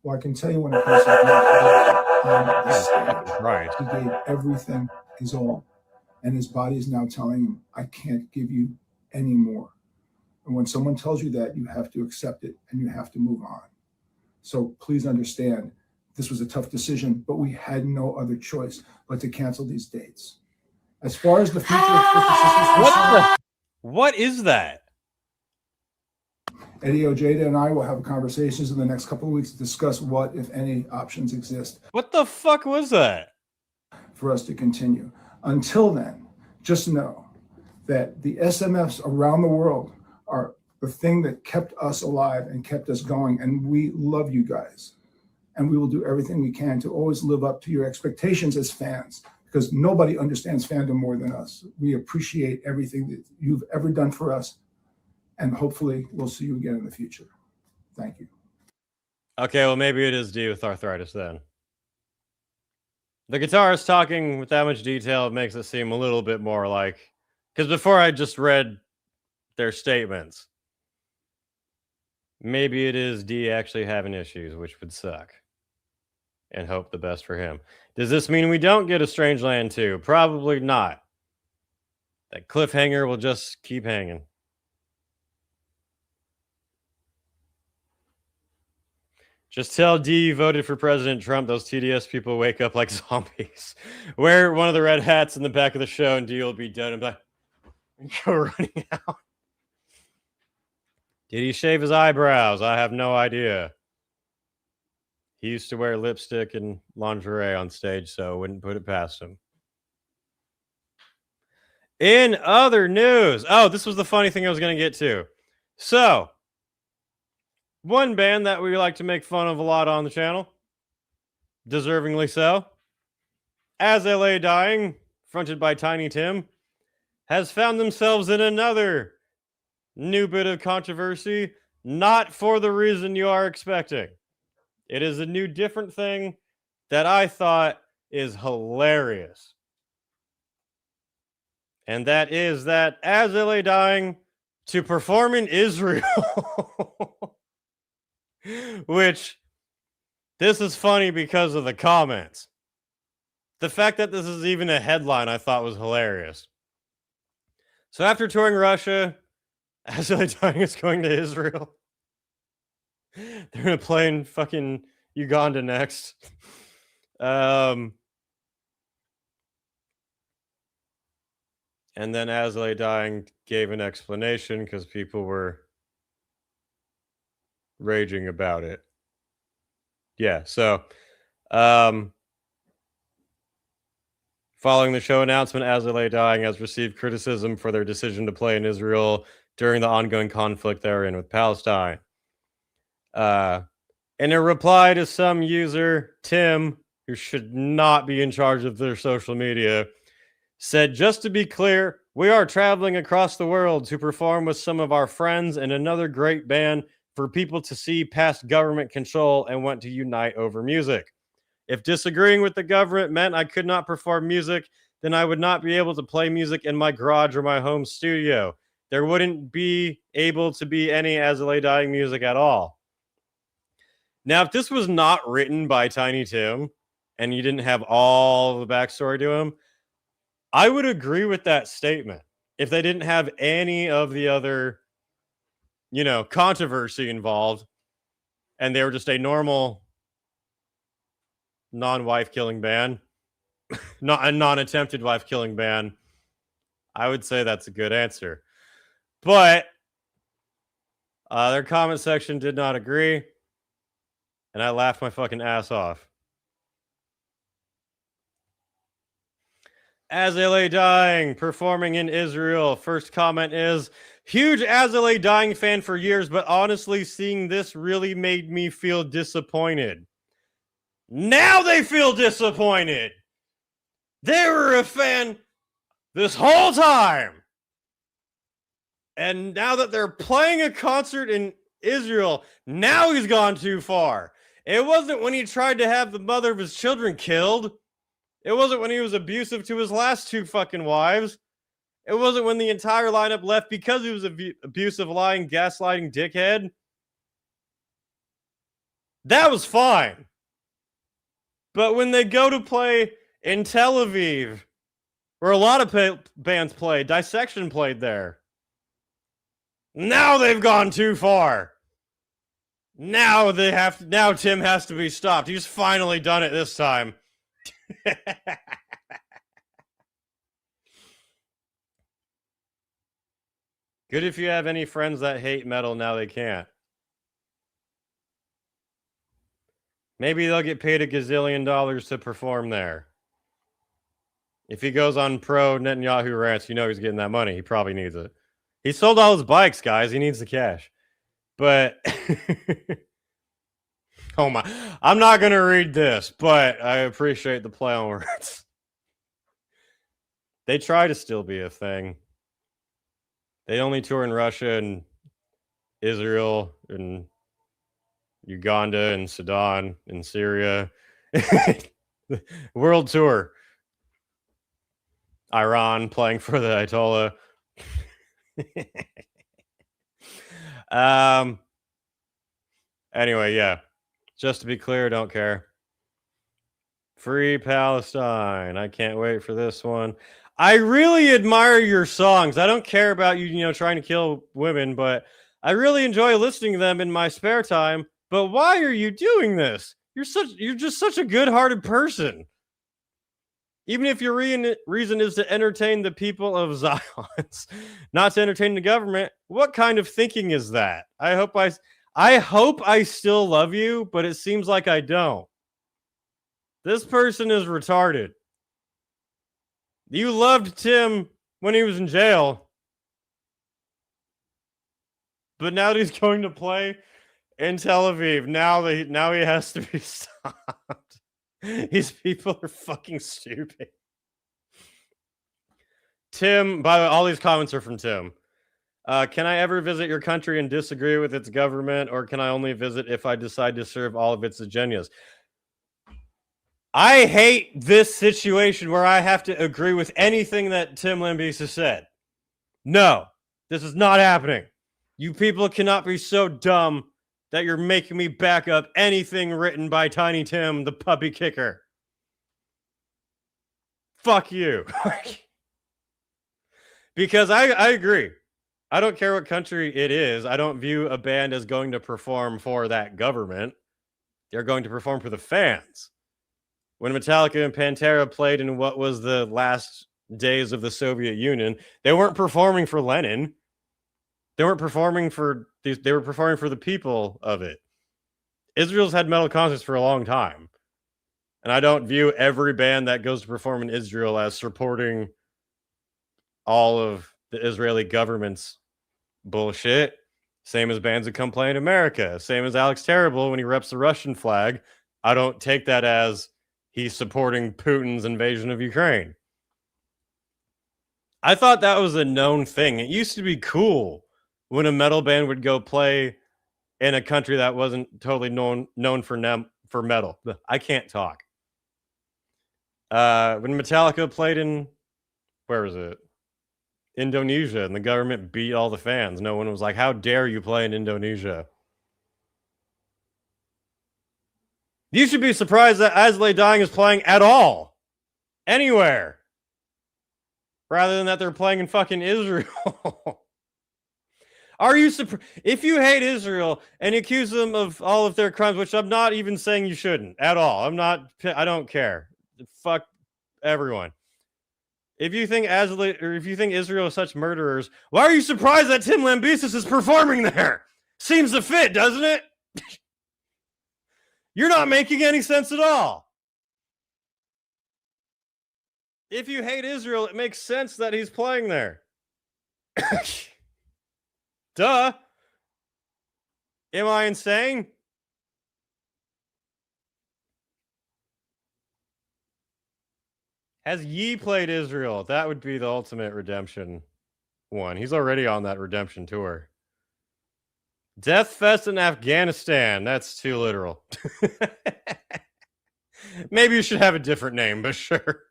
Well, I can tell you when a person on the stage, right. He gave everything, his all, and his body is now telling him, I can't give you any more. And when someone tells you that, you have to accept it and you have to move on. So please understand, this was a tough decision, but we had no other choice but to cancel these dates. As far as the future of Twisted Sisters, what is that? Eddie Ojeda and I will have conversations in the next couple of weeks to discuss what, if any, options exist What the fuck was that? for us to continue. Until then, just know that the SMFs around the world are the thing that kept us alive and kept us going. And we love you guys. And we will do everything we can to always live up to your expectations as fans, because nobody understands fandom more than us. We appreciate everything that you've ever done for us. And hopefully we'll see you again in the future. Thank you. Okay, well, maybe it is due with arthritis then. The guitarist talking with that much detail makes it seem a little bit more like... Because before I just read their statements, maybe it is D actually having issues, which would suck. And hope the best for him. Does this mean we don't get a Strangeland 2? Probably not. That cliffhanger will just keep hanging. Just tell D you voted for President Trump. Those TDS people wake up like zombies. Wear one of the red hats in the back of the show and D will be dead and like, go running out. Did he shave his eyebrows? I have no idea. He used to wear lipstick and lingerie on stage, so I wouldn't put it past him. In other news, oh, this was the funny thing I was going to get to. So, one band that we like to make fun of a lot on the channel, deservingly so, As They Lay Dying, fronted by Tiny Tim, has found themselves in another new bit of controversy, not for the reason you are expecting. It is a new, different thing that I thought is hilarious. And that is that As They Lay Dying to perform in Israel. Which, this is funny because of the comments. The fact that this is even a headline I thought was hilarious. So after touring Russia, As They Lay Dying is going to Israel. They're going to play in fucking Uganda next. And then As They Lay Dying gave an explanation because people were raging about it. Yeah, so following the show announcement, As They Lay Dying has received criticism for their decision to play in Israel during the ongoing conflict they're in with Palestine. In a reply to some user, Tim, who should not be in charge of their social media, said, just to be clear, we are traveling across the world to perform with some of our friends and another great band for people to see past government control and want to unite over music. If disagreeing with the government meant I could not perform music, then I would not be able to play music in my garage or my home studio. There wouldn't be able to be any As They Lay Dying music at all. Now, if this was not written by Tiny Tim and you didn't have all the backstory to him, I would agree with that statement. If they didn't have any of the other, controversy involved and they were just a normal non-wife killing band, not a non-attempted wife killing band, I would say that's a good answer. But their comment section did not agree. And I laughed my fucking ass off. As They Lay Dying, performing in Israel. First comment is, huge As They Lay Dying fan for years, but honestly, seeing this really made me feel disappointed. Now they feel disappointed. They were a fan this whole time. And now that they're playing a concert in Israel, now he's gone too far. It wasn't when he tried to have the mother of his children killed. It wasn't when he was abusive to his last two fucking wives. It wasn't when the entire lineup left because he was abusive, lying, gaslighting dickhead. That was fine. But when they go to play in Tel Aviv, where a lot of bands played, Dissection played there. Now they've gone too far. Now Tim has to be stopped. He's finally done it this time. Good if you have any friends that hate metal, now they can't. Maybe they'll get paid $1 gazillion to perform there. If he goes on pro Netanyahu rants, you know he's getting that money. He probably needs it. He sold all his bikes, guys. He needs the cash. But oh my, I'm not gonna read this, but I appreciate the play on words. They try to still be a thing. They only tour in Russia and Israel and Uganda and Sudan and Syria. World tour. Iran playing for the Ayatollah. Anyway, yeah. Just to be clear, don't care. Free Palestine. I can't wait for this one. I really admire your songs. I don't care about you, trying to kill women, but I really enjoy listening to them in my spare time. But why are you doing this? You're just such a good-hearted person. Even if your reason is to entertain the people of Zion, not to entertain the government, what kind of thinking is that? I hope I still love you, but it seems like I don't. This person is retarded. You loved Tim when he was in jail, but now that he's going to play in Tel Aviv, now he has to be stopped. These people are fucking stupid. Tim, by the way, all these comments are from Tim. Can I ever visit your country and disagree with its government, or can I only visit if I decide to serve all of its agendas? I hate this situation where I have to agree with anything that Tim Lambesis said. No, this is not happening. You people cannot be so dumb that you're making me back up anything written by Tiny Tim, the puppy kicker. Fuck you. Because I agree. I don't care what country it is. I don't view a band as going to perform for that government. They're going to perform for the fans. When Metallica and Pantera played in what was the last days of the Soviet Union, they weren't performing for Lenin. They weren't performing for these. They were performing for the people of it. Israel's had metal concerts for a long time. And I don't view every band that goes to perform in Israel as supporting all of the Israeli government's bullshit. Same as bands that come play in America. Same as Alex Terrible when he reps the Russian flag. I don't take that as he's supporting Putin's invasion of Ukraine. I thought that was a known thing. It used to be cool when a metal band would go play in a country that wasn't totally known for metal. I can't talk. When Metallica played in, where was it? Indonesia, and the government beat all the fans. No one was like, how dare you play in Indonesia? You should be surprised that As Lay Dying is playing at all. Anywhere. Rather than that they're playing in fucking Israel. Are you surprised? If you hate Israel and accuse them of all of their crimes, which I'm not even saying you shouldn't at all. I don't care. Fuck everyone. If you think Israel is such murderers, why are you surprised that Tim Lambesis is performing there? Seems to fit, doesn't it? You're not making any sense at all. If you hate Israel, it makes sense that he's playing there. Duh. Am I insane? Has Yee played Israel? That would be the ultimate redemption one. He's already on that redemption tour. Death Fest in Afghanistan. That's too literal. Maybe you should have a different name, but sure.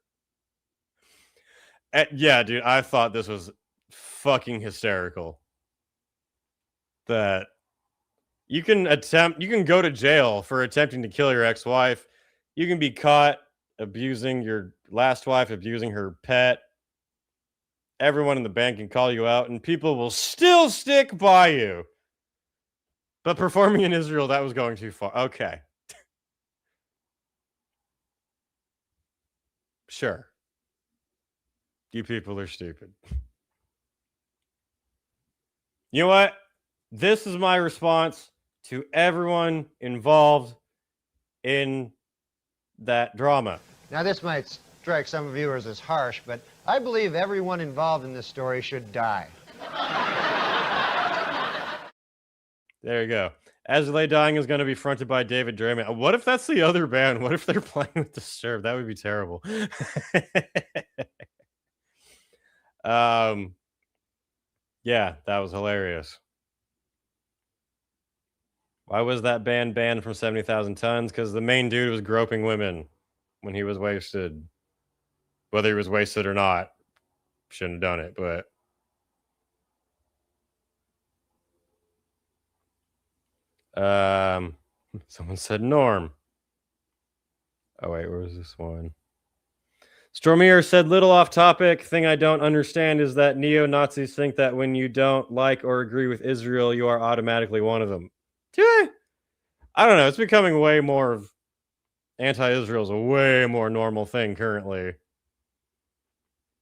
Yeah, dude, I thought this was fucking hysterical. That you can go to jail for attempting to kill your ex-wife. You can be caught abusing your last wife, abusing her pet. Everyone in the band can call you out, and people will still stick by you. But performing in Israel, that was going too far. Okay. Sure. You people are stupid. You know what? This is my response to everyone involved in that drama. Now, this might strike some viewers as harsh, but I believe everyone involved in this story should die. There you go. As Lay Dying is going to be fronted by David Draymond. What if that's the other band? What if they're playing with Disturbed? That would be terrible. Yeah, that was hilarious. Why was that band banned from 70,000 Tons? Because the main dude was groping women when he was wasted. Whether he was wasted or not, shouldn't have done it, but... someone said Norm. Oh, wait, where was this one? Stormier said, little off topic. Thing I don't understand is that neo-Nazis think that when you don't like or agree with Israel, you are automatically one of them. Do I? I don't know. It's becoming way more of anti-Israel's a way more normal thing currently.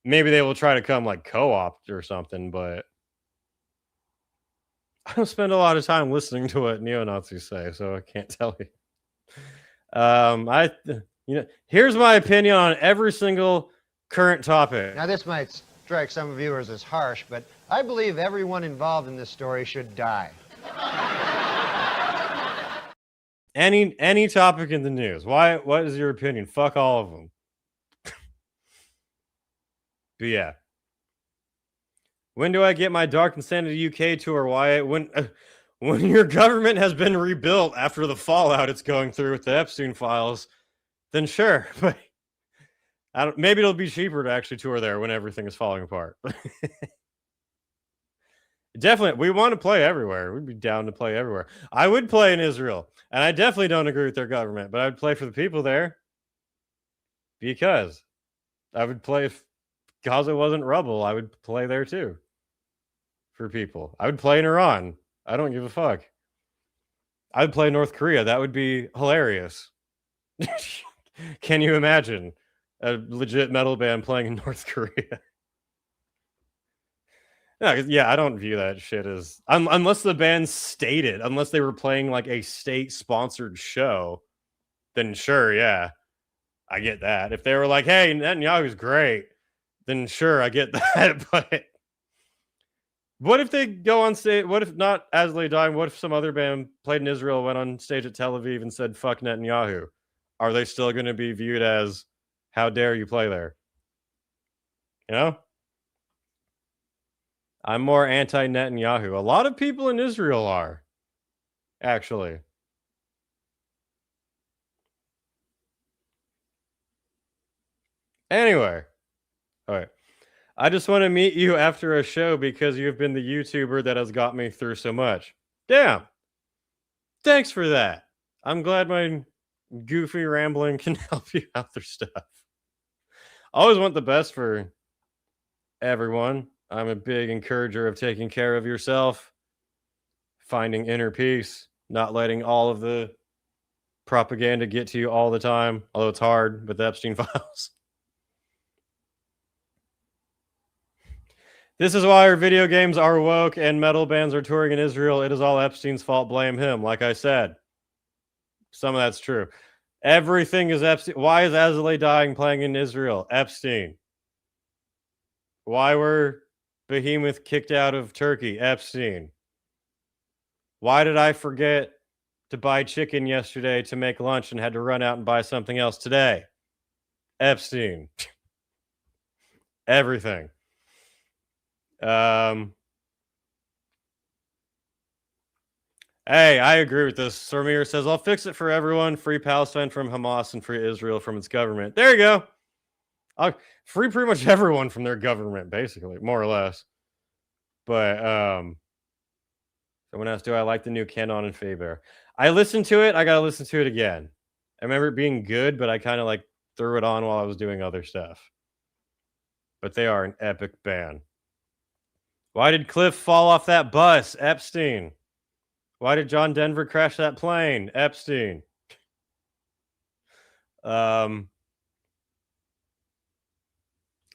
Maybe they will try to come like co-opt or something, but I don't spend a lot of time listening to what neo-Nazis say, so I can't tell you. Here's my opinion on every single current topic. Now, this might strike some viewers as harsh, but I believe everyone involved in this story should die. Any topic in the news. What is your opinion? Fuck all of them. But yeah. When do I get my Dark Insanity UK tour, Wyatt? When your government has been rebuilt after the fallout it's going through with the Epstein files, then sure. But maybe it'll be cheaper to actually tour there when everything is falling apart. Definitely, we want to play everywhere. We'd be down to play everywhere. I would play in Israel, and I definitely don't agree with their government, but I would play for the people there because I would play if Gaza wasn't rubble. I would play there too for people. I would play in Iran. I don't give a fuck. I would play North Korea. That would be hilarious. Can you imagine a legit metal band playing in North Korea? Yeah, I don't view that shit as... unless the band stated, unless they were playing like a state-sponsored show, then sure, yeah, I get that. If they were like, hey, Netanyahu's great, then sure, I get that. But what if they go on stage? What if not As Lay Dying? What if some other band played in Israel, went on stage at Tel Aviv and said, fuck Netanyahu? Are they still going to be viewed as, how dare you play there? You know? I'm more anti-Netanyahu. A lot of people in Israel are, actually. Anyway. All right. I just want to meet you after a show because you've been the YouTuber that has got me through so much. Damn. Thanks for that. I'm glad my goofy rambling can help you out through stuff. I always want the best for everyone. I'm a big encourager of taking care of yourself, finding inner peace, not letting all of the propaganda get to you all the time, although it's hard with the Epstein files. This is why our video games are woke and metal bands are touring in Israel. It is all Epstein's fault. Blame him. Like I said, some of that's true. Everything is Epstein. Why is As Lay Dying playing in Israel? Epstein. Why were Behemoth kicked out of Turkey? Epstein. Why did I forget to buy chicken yesterday to make lunch and had to run out and buy something else today? Epstein. Everything. Hey, I agree with this. Sarmir says, I'll fix it for everyone. Free Palestine from Hamas and free Israel from its government. There you go. I'll free pretty much everyone from their government, basically, more or less. But someone asked, do I like the new Canon and Faber? I listened to it. I got to listen to it again. I remember it being good, but I kind of like threw it on while I was doing other stuff. But they are an epic band. Why did Cliff fall off that bus? Epstein. Why did John Denver crash that plane? Epstein.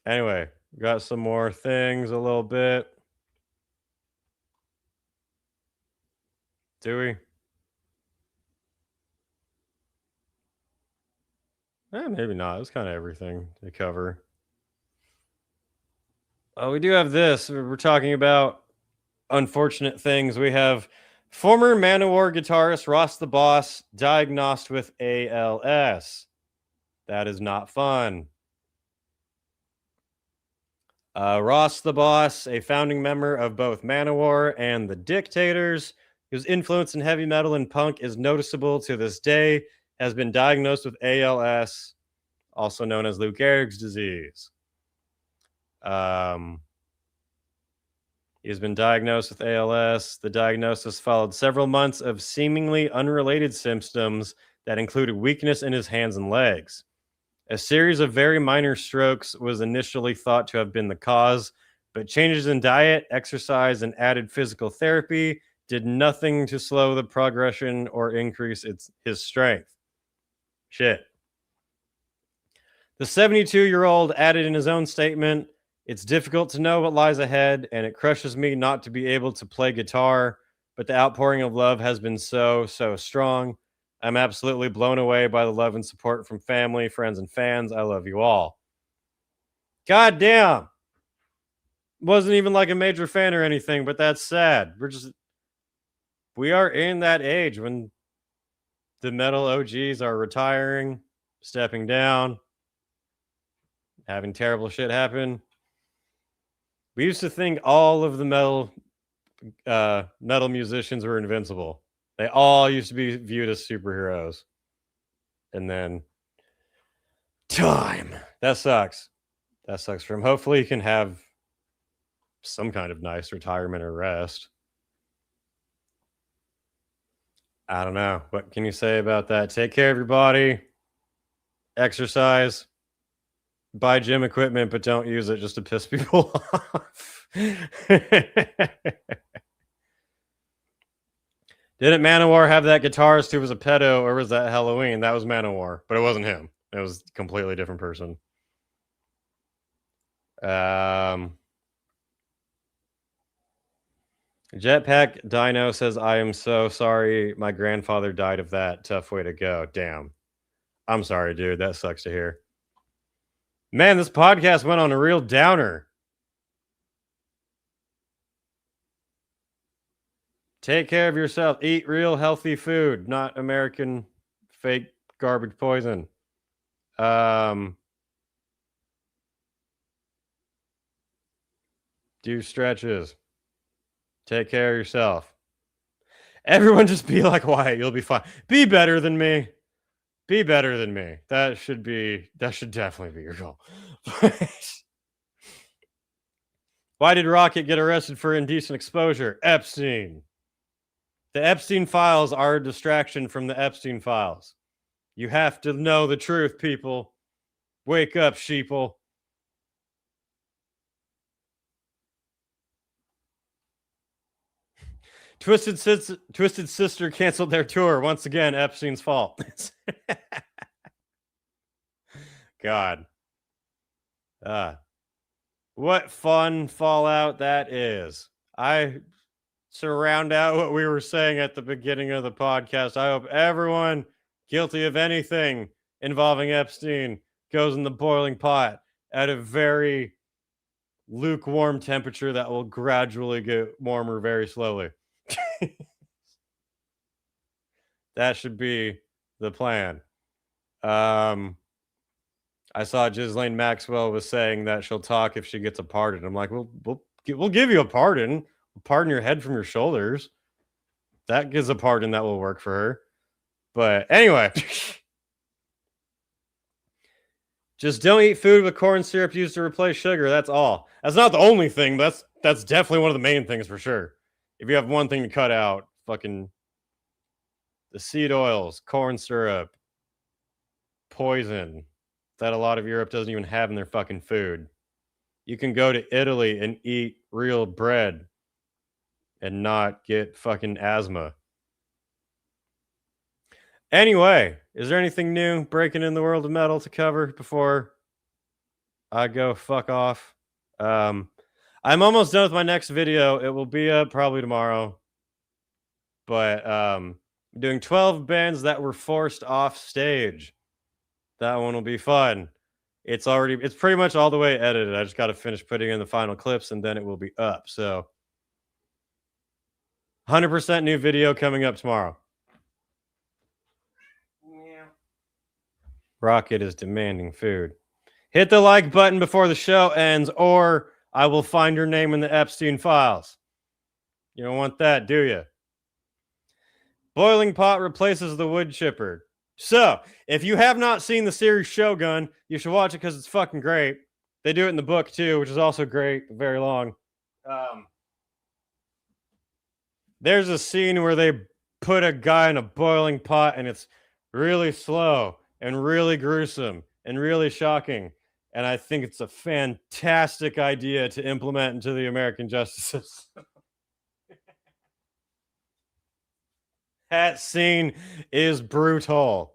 Anyway, got some more things a little bit. Do we? Maybe not. It's kind of everything to cover. Oh, we do have this. We're talking about unfortunate things. We have former Manowar guitarist Ross the Boss diagnosed with ALS. That is not fun. Ross the Boss, a founding member of both Manowar and the Dictators, whose influence in heavy metal and punk is noticeable to this day, has been diagnosed with ALS, also known as Lou Gehrig's disease. He has been diagnosed with ALS. The diagnosis followed several months of seemingly unrelated symptoms that included weakness in his hands and legs. A series of very minor strokes was initially thought to have been the cause, but changes in diet, exercise, and added physical therapy did nothing to slow the progression or increase his strength. Shit. The 72-year-old added in his own statement, "It's difficult to know what lies ahead, and it crushes me not to be able to play guitar, but the outpouring of love has been so strong. I'm absolutely blown away by the love and support from family, friends, and fans. I love you all." God damn. Wasn't even like a major fan or anything, but that's sad. We are in that age when the metal OGs are retiring, stepping down, having terrible shit happen. We used to think all of the metal musicians were invincible. They all used to be viewed as superheroes. And then time. That sucks. That sucks for him. Hopefully he can have some kind of nice retirement or rest. I don't know. What can you say about that? Take care of your body. Exercise. Buy gym equipment, but don't use it just to piss people off. Didn't Manowar have that guitarist who was a pedo, or was that Halloween? That was Manowar, but it wasn't him. It was a completely different person. Jetpack Dino says, "I am so sorry. My grandfather died of that. Tough way to go." Damn. I'm sorry, dude. That sucks to hear. Man, this podcast went on a real downer. Take care of yourself. Eat real healthy food, not American fake garbage poison. Do stretches. Take care of yourself. Everyone just be like Wyatt. You'll be fine. Be better than me. Be better than me. That should definitely be your goal. Why did Rocket get arrested for indecent exposure? Epstein. The Epstein files are a distraction from the Epstein files. You have to know the truth, people. Wake up, sheeple. Twisted Sister canceled their tour. Once again, Epstein's fault. God. What fun fallout that is. To round out what we were saying at the beginning of the podcast, I hope everyone guilty of anything involving Epstein goes in the boiling pot at a very lukewarm temperature that will gradually get warmer very slowly. That should be the plan. I saw Ghislaine Maxwell was saying that she'll talk if she gets a pardon. I'm like, we'll give you a pardon. We'll pardon your head from your shoulders. That gives a pardon that will work for her. But anyway, just don't eat food with corn syrup used to replace sugar. That's all. That's not the only thing. That's definitely one of the main things for sure. If you have one thing to cut out, fucking the seed oils, corn syrup, poison that a lot of Europe doesn't even have in their fucking food. You can go to Italy and eat real bread and not get fucking asthma. Anyway, is there anything new breaking in the world of metal to cover before I go fuck off? I'm almost done with my next video. It will be up probably tomorrow. but doing 12 bands that were forced off stage. That one will be fun. It's pretty much all the way edited. I just got to finish putting in the final clips and then it will be up. So 100% new video coming up tomorrow. Rocket is demanding food. Hit the like button before the show ends, or I will find your name in the Epstein files. You don't want that, do you? Boiling pot replaces the wood chipper. So, if you have not seen the series Shogun, you should watch it because it's fucking great. They do it in the book too, which is also great, very long. There's a scene where they put a guy in a boiling pot and it's really slow and really gruesome and really shocking. And I think it's a fantastic idea to implement into the American justice system. That scene is brutal.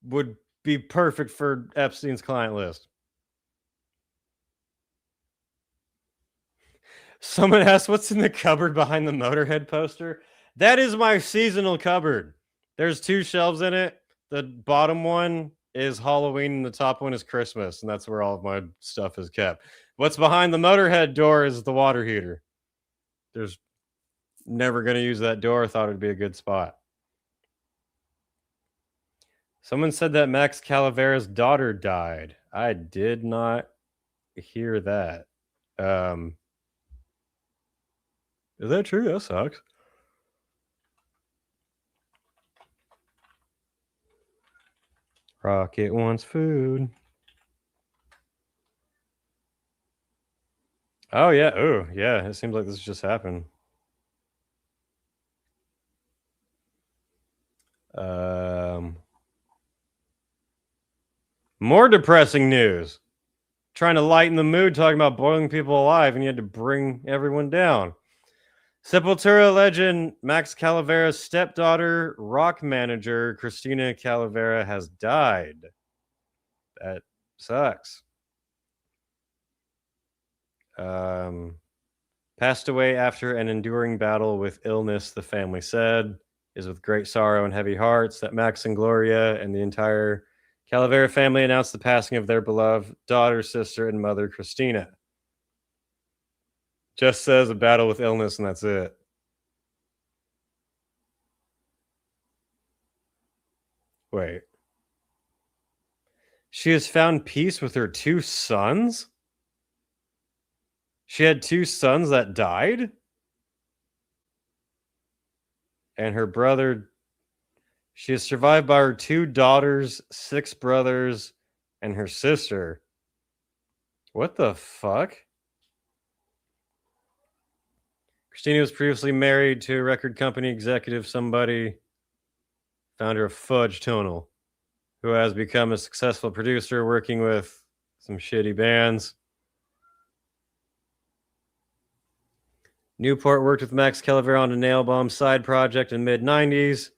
Would be perfect for Epstein's client list. Someone asked, what's in the cupboard behind the Motorhead poster? That is my seasonal cupboard. There's 2 shelves in it. The bottom one is Halloween and the top one is Christmas, and that's where all of my stuff is kept. What's behind the Motorhead door is the water heater. There's never going to use that door. Thought it'd be a good spot. Someone said that Max Calavera's daughter died. I did not hear that. Is that true? That sucks. Rocket wants food. Oh, yeah. Oh, yeah. It seems like this just happened. More depressing news. Trying to lighten the mood, talking about boiling people alive, and you had to bring everyone down. Sepultura legend Max Calavera's stepdaughter, rock manager Christina Calavera, has died. That sucks. Passed away after an enduring battle with illness, the family said. Is with great sorrow and heavy hearts that Max and Gloria and the entire Calavera family announced the passing of their beloved daughter, sister, and mother, Christina. Just says a battle with illness, and that's it. Wait. She has found peace with her 2 sons? She had 2 sons that died? And her brother... She is survived by her 2 daughters, 6 brothers, and her sister. What the fuck? Christina was previously married to a record company executive, somebody, founder of Fudge Tonal, who has become a successful producer working with some shitty bands. Newport worked with Max Calavera on a Nail Bomb side project in the mid-90s.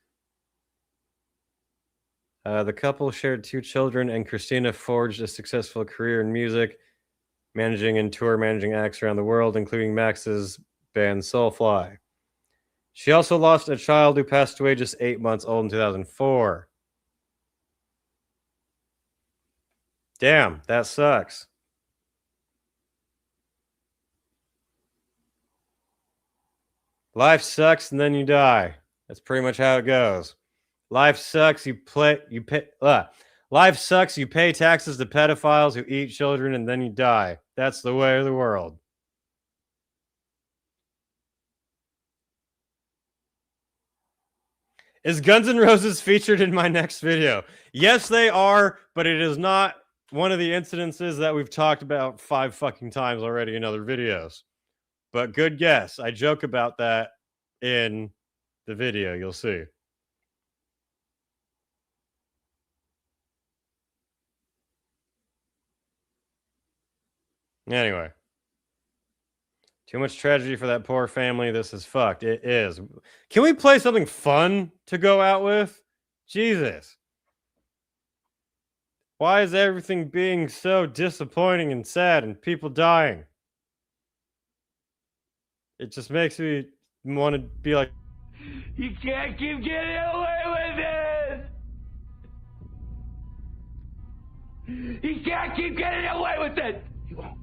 The couple shared 2 children, and Christina forged a successful career in music, managing and tour managing acts around the world, including Max's band Soulfly. She also lost a child who passed away just 8 months old in 2004. Damn, that sucks. Life sucks and then you die. That's pretty much how it goes. Life sucks. Life sucks. You pay taxes to pedophiles who eat children, and then you die. That's the way of the world. Is Guns N' Roses featured in my next video? Yes, they are, but it is not one of the incidences that we've talked about 5 fucking times already in other videos. But good guess. I joke about that in the video. You'll see. Anyway. Too much tragedy for that poor family. This is fucked. It is. Can we play something fun to go out with? Jesus. Why is everything being so disappointing and sad and people dying? It just makes me want to be like... You can't keep getting away with it! You can't keep getting away with it! You won't.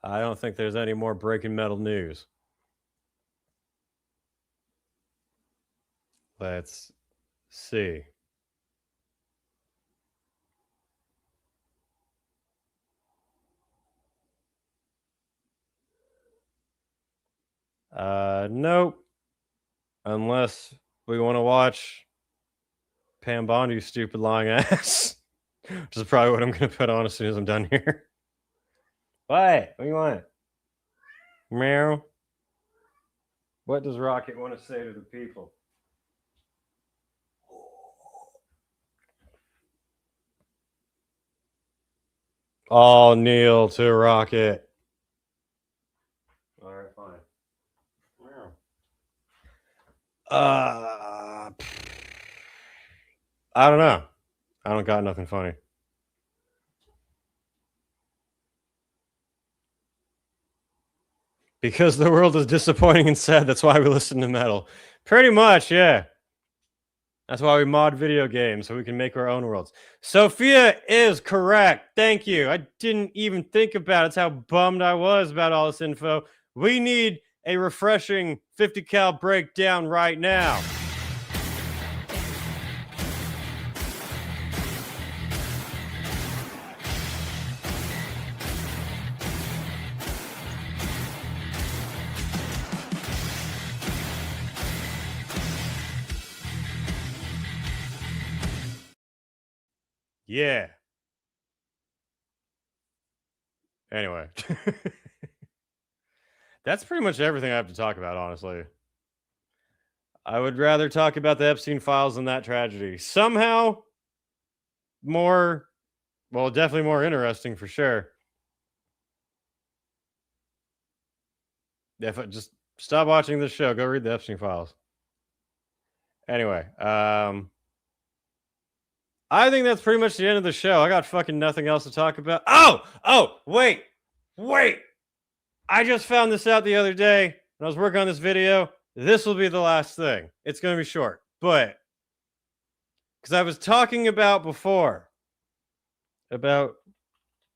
I don't think there's any more breaking metal news. Let's see. Nope. Unless we want to watch Pam Bondi's stupid lying ass. Which is probably what I'm going to put on as soon as I'm done here. What do you want? Meow. What does Rocket want to say to the people? All kneel to Rocket. All right, fine. I don't know. I don't got nothing funny. Because the world is disappointing and sad, that's why we listen to metal. Pretty much, yeah. That's why we mod video games, so we can make our own worlds. Sophia is correct. Thank you. I didn't even think about it. That's how bummed I was about all this info. We need a refreshing 50 cal breakdown right now. Yeah. Anyway. That's pretty much everything I have to talk about, honestly. I would rather talk about the Epstein files than that tragedy. Somehow more, well, definitely more interesting for sure. If I just stop watching this show, go read the Epstein files. Anyway, I think that's pretty much the end of the show. I got fucking nothing else to talk about. Oh, wait. I just found this out the other day when I was working on this video. This will be the last thing. It's going to be short, but because I was talking about before about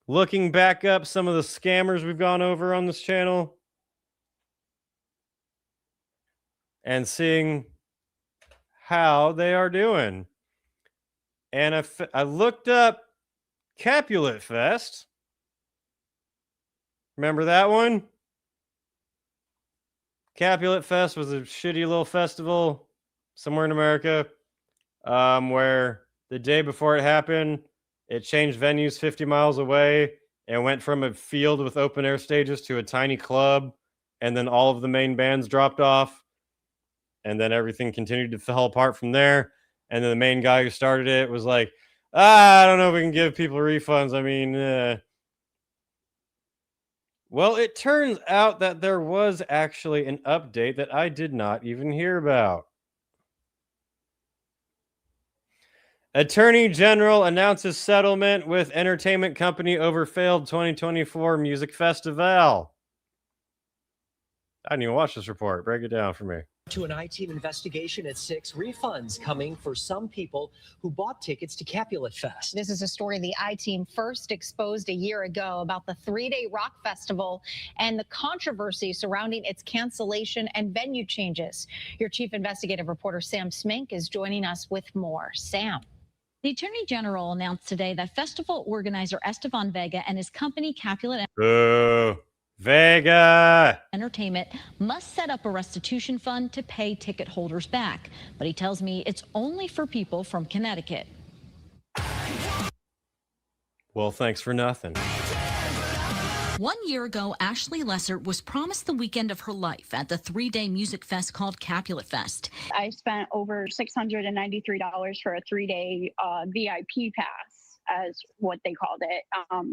looking back up some of the scammers we've gone over on this channel and seeing how they are doing. And I looked up Capulet Fest. Remember that one? Capulet Fest was a shitty little festival somewhere in America where the day before it happened, it changed venues 50 miles away and went from a field with open air stages to a tiny club. And then all of the main bands dropped off. And then everything continued to fall apart from there. And then the main guy who started it was like, I don't know if we can give people refunds. I mean, Well, it turns out that there was actually an update that I did not even hear about. Attorney General announces settlement with entertainment company over failed 2024 music festival. I didn't even watch this report. Break it down for me. To an I-Team investigation at 6, refunds coming for some people who bought tickets to Capulet Fest. This is a story the I-Team first exposed a year ago about the 3-day rock festival and the controversy surrounding its cancellation and venue changes. Your chief investigative reporter Sam Smink is joining us with more. Sam. The Attorney General announced today that festival organizer Esteban Vega and his company Capulet Vega Entertainment must set up a restitution fund to pay ticket holders back. But he tells me it's only for people from Connecticut. Well, thanks for nothing. 1 year ago, Ashley Lesser was promised the weekend of her life at the 3-day music fest called Capulet Fest. I spent over $693 for a 3-day VIP pass, as what they called it.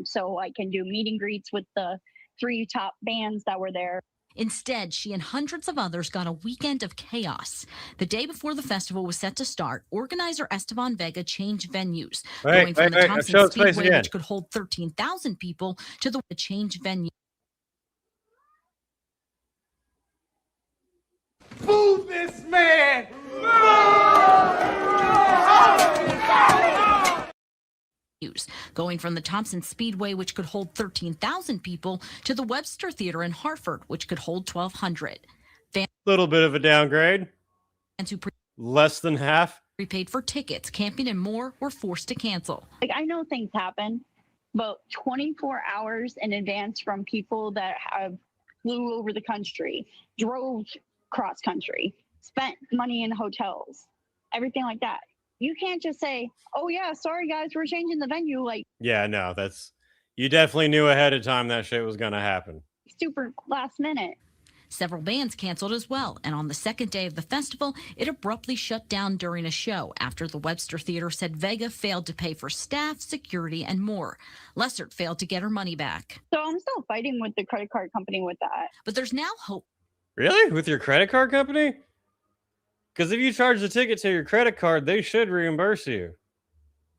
So I can do meet and greets with the 3 top bands that were there. Instead, she and hundreds of others got a weekend of chaos. The day before the festival was set to start, organizer Esteban Vega changed venues, going from the Thompson Speedway, which could hold 13,000 people, to the change venue. going from the Thompson Speedway, which could hold 13,000 people, to the Webster Theater in Hartford, which could hold 1,200. Little bit of a downgrade. Fans who less than half prepaid for tickets, camping, and more were forced to cancel. Like, I know things happen, but 24 hours in advance from people that have flew over the country, drove cross country, spent money in hotels, everything like that. You can't just say, oh yeah, sorry guys, we're changing the venue. Like, yeah, no, you definitely knew ahead of time that shit was gonna happen. Super last minute. Several bands canceled as well, and on the second day of the festival, it abruptly shut down during a show after the Webster Theater said Vega failed to pay for staff, security, and more. Lessert failed to get her money back. So I'm still fighting with the credit card company with that. But there's now hope. Really? With your credit card company? Because if you charge the ticket to your credit card, they should reimburse you.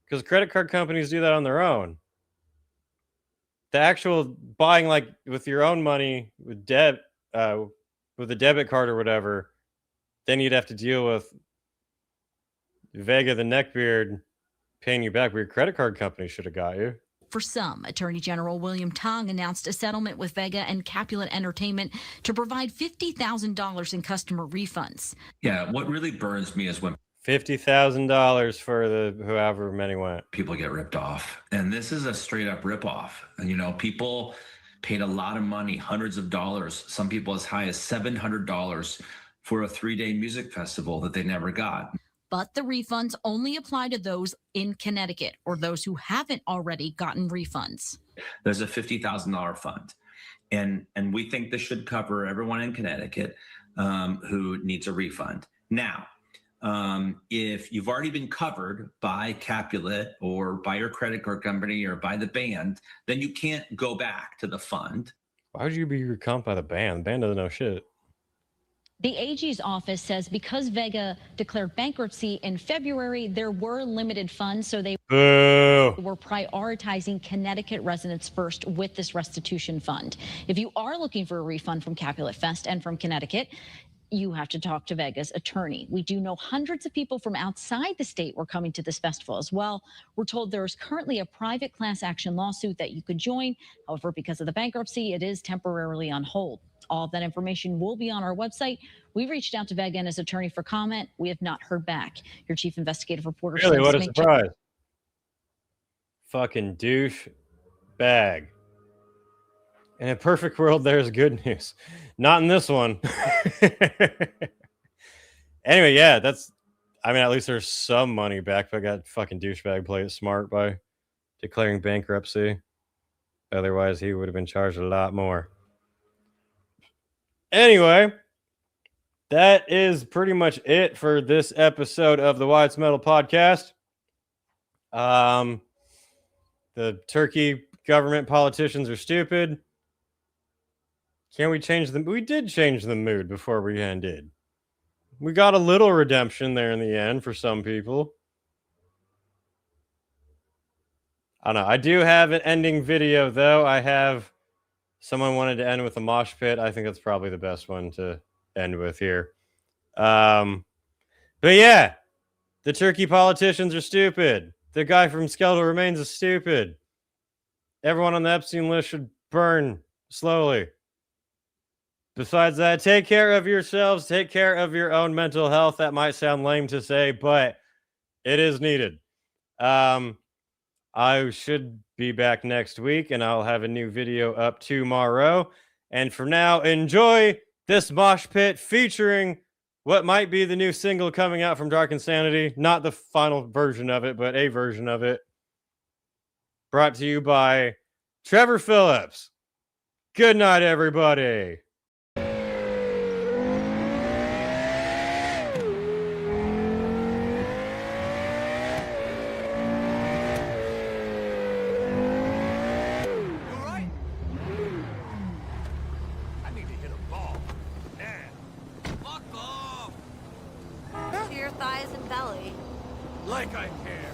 Because credit card companies do that on their own. The actual buying, like, with your own money, with a debit card or whatever, then you'd have to deal with Vega the neckbeard paying you back, but your credit card company should have got you. For some, Attorney General William Tong announced a settlement with Vega and Capulet Entertainment to provide $50,000 in customer refunds. Yeah, what really burns me is when $50,000 for the however many went. People get ripped off, and this is a straight up rip off. You know, people paid a lot of money, hundreds of dollars, some people as high as $700 for a 3-day music festival that they never got. But the refunds only apply to those in Connecticut or those who haven't already gotten refunds. There's a $50,000 fund, and we think this should cover everyone in Connecticut who needs a refund. Now, if you've already been covered by Capulet or by your credit card company or by the band, then you can't go back to the fund. Why would you be recomped by the band? The band doesn't know shit. The AG's office says because Vega declared bankruptcy in February, there were limited funds, so they were prioritizing Connecticut residents first with this restitution fund. If you are looking for a refund from Capulet Fest and from Connecticut, you have to talk to Vega's attorney. We do know hundreds of people from outside the state were coming to this festival as well. We're told there is currently a private class action lawsuit that you could join. However, because of the bankruptcy, it is temporarily on hold. All of that information will be on our website. We reached out to Vega and his attorney for comment. We have not heard back. Your chief investigative reporter. Really, what a surprise. Fucking douche bag. In a perfect world, there's good news. Not in this one. Anyway, yeah, at least there's some money back, but I got fucking douchebag played it smart by declaring bankruptcy. Otherwise, he would have been charged a lot more. Anyway, that is pretty much it for this episode of the Wyatt's Metal Podcast. The Turkey government politicians are stupid. Can we change them? We did change the mood before we ended. We got a little redemption there in the end for some people. I don't know. I do have an ending video, though. Someone wanted to end with a mosh pit. I think that's probably the best one to end with here. But yeah, the Turkey politicians are stupid. The guy from Skeletal Remains is stupid. Everyone on the Epstein list should burn slowly. Besides that, take care of yourselves. Take care of your own mental health. That might sound lame to say, but it is needed. I should be back next week, and I'll have a new video up tomorrow. And for now, enjoy this mosh pit featuring what might be the new single coming out from Dark Insanity. Not the final version of it, but a version of it. Brought to you by Trevor Phillips. Good night, everybody. Like I care.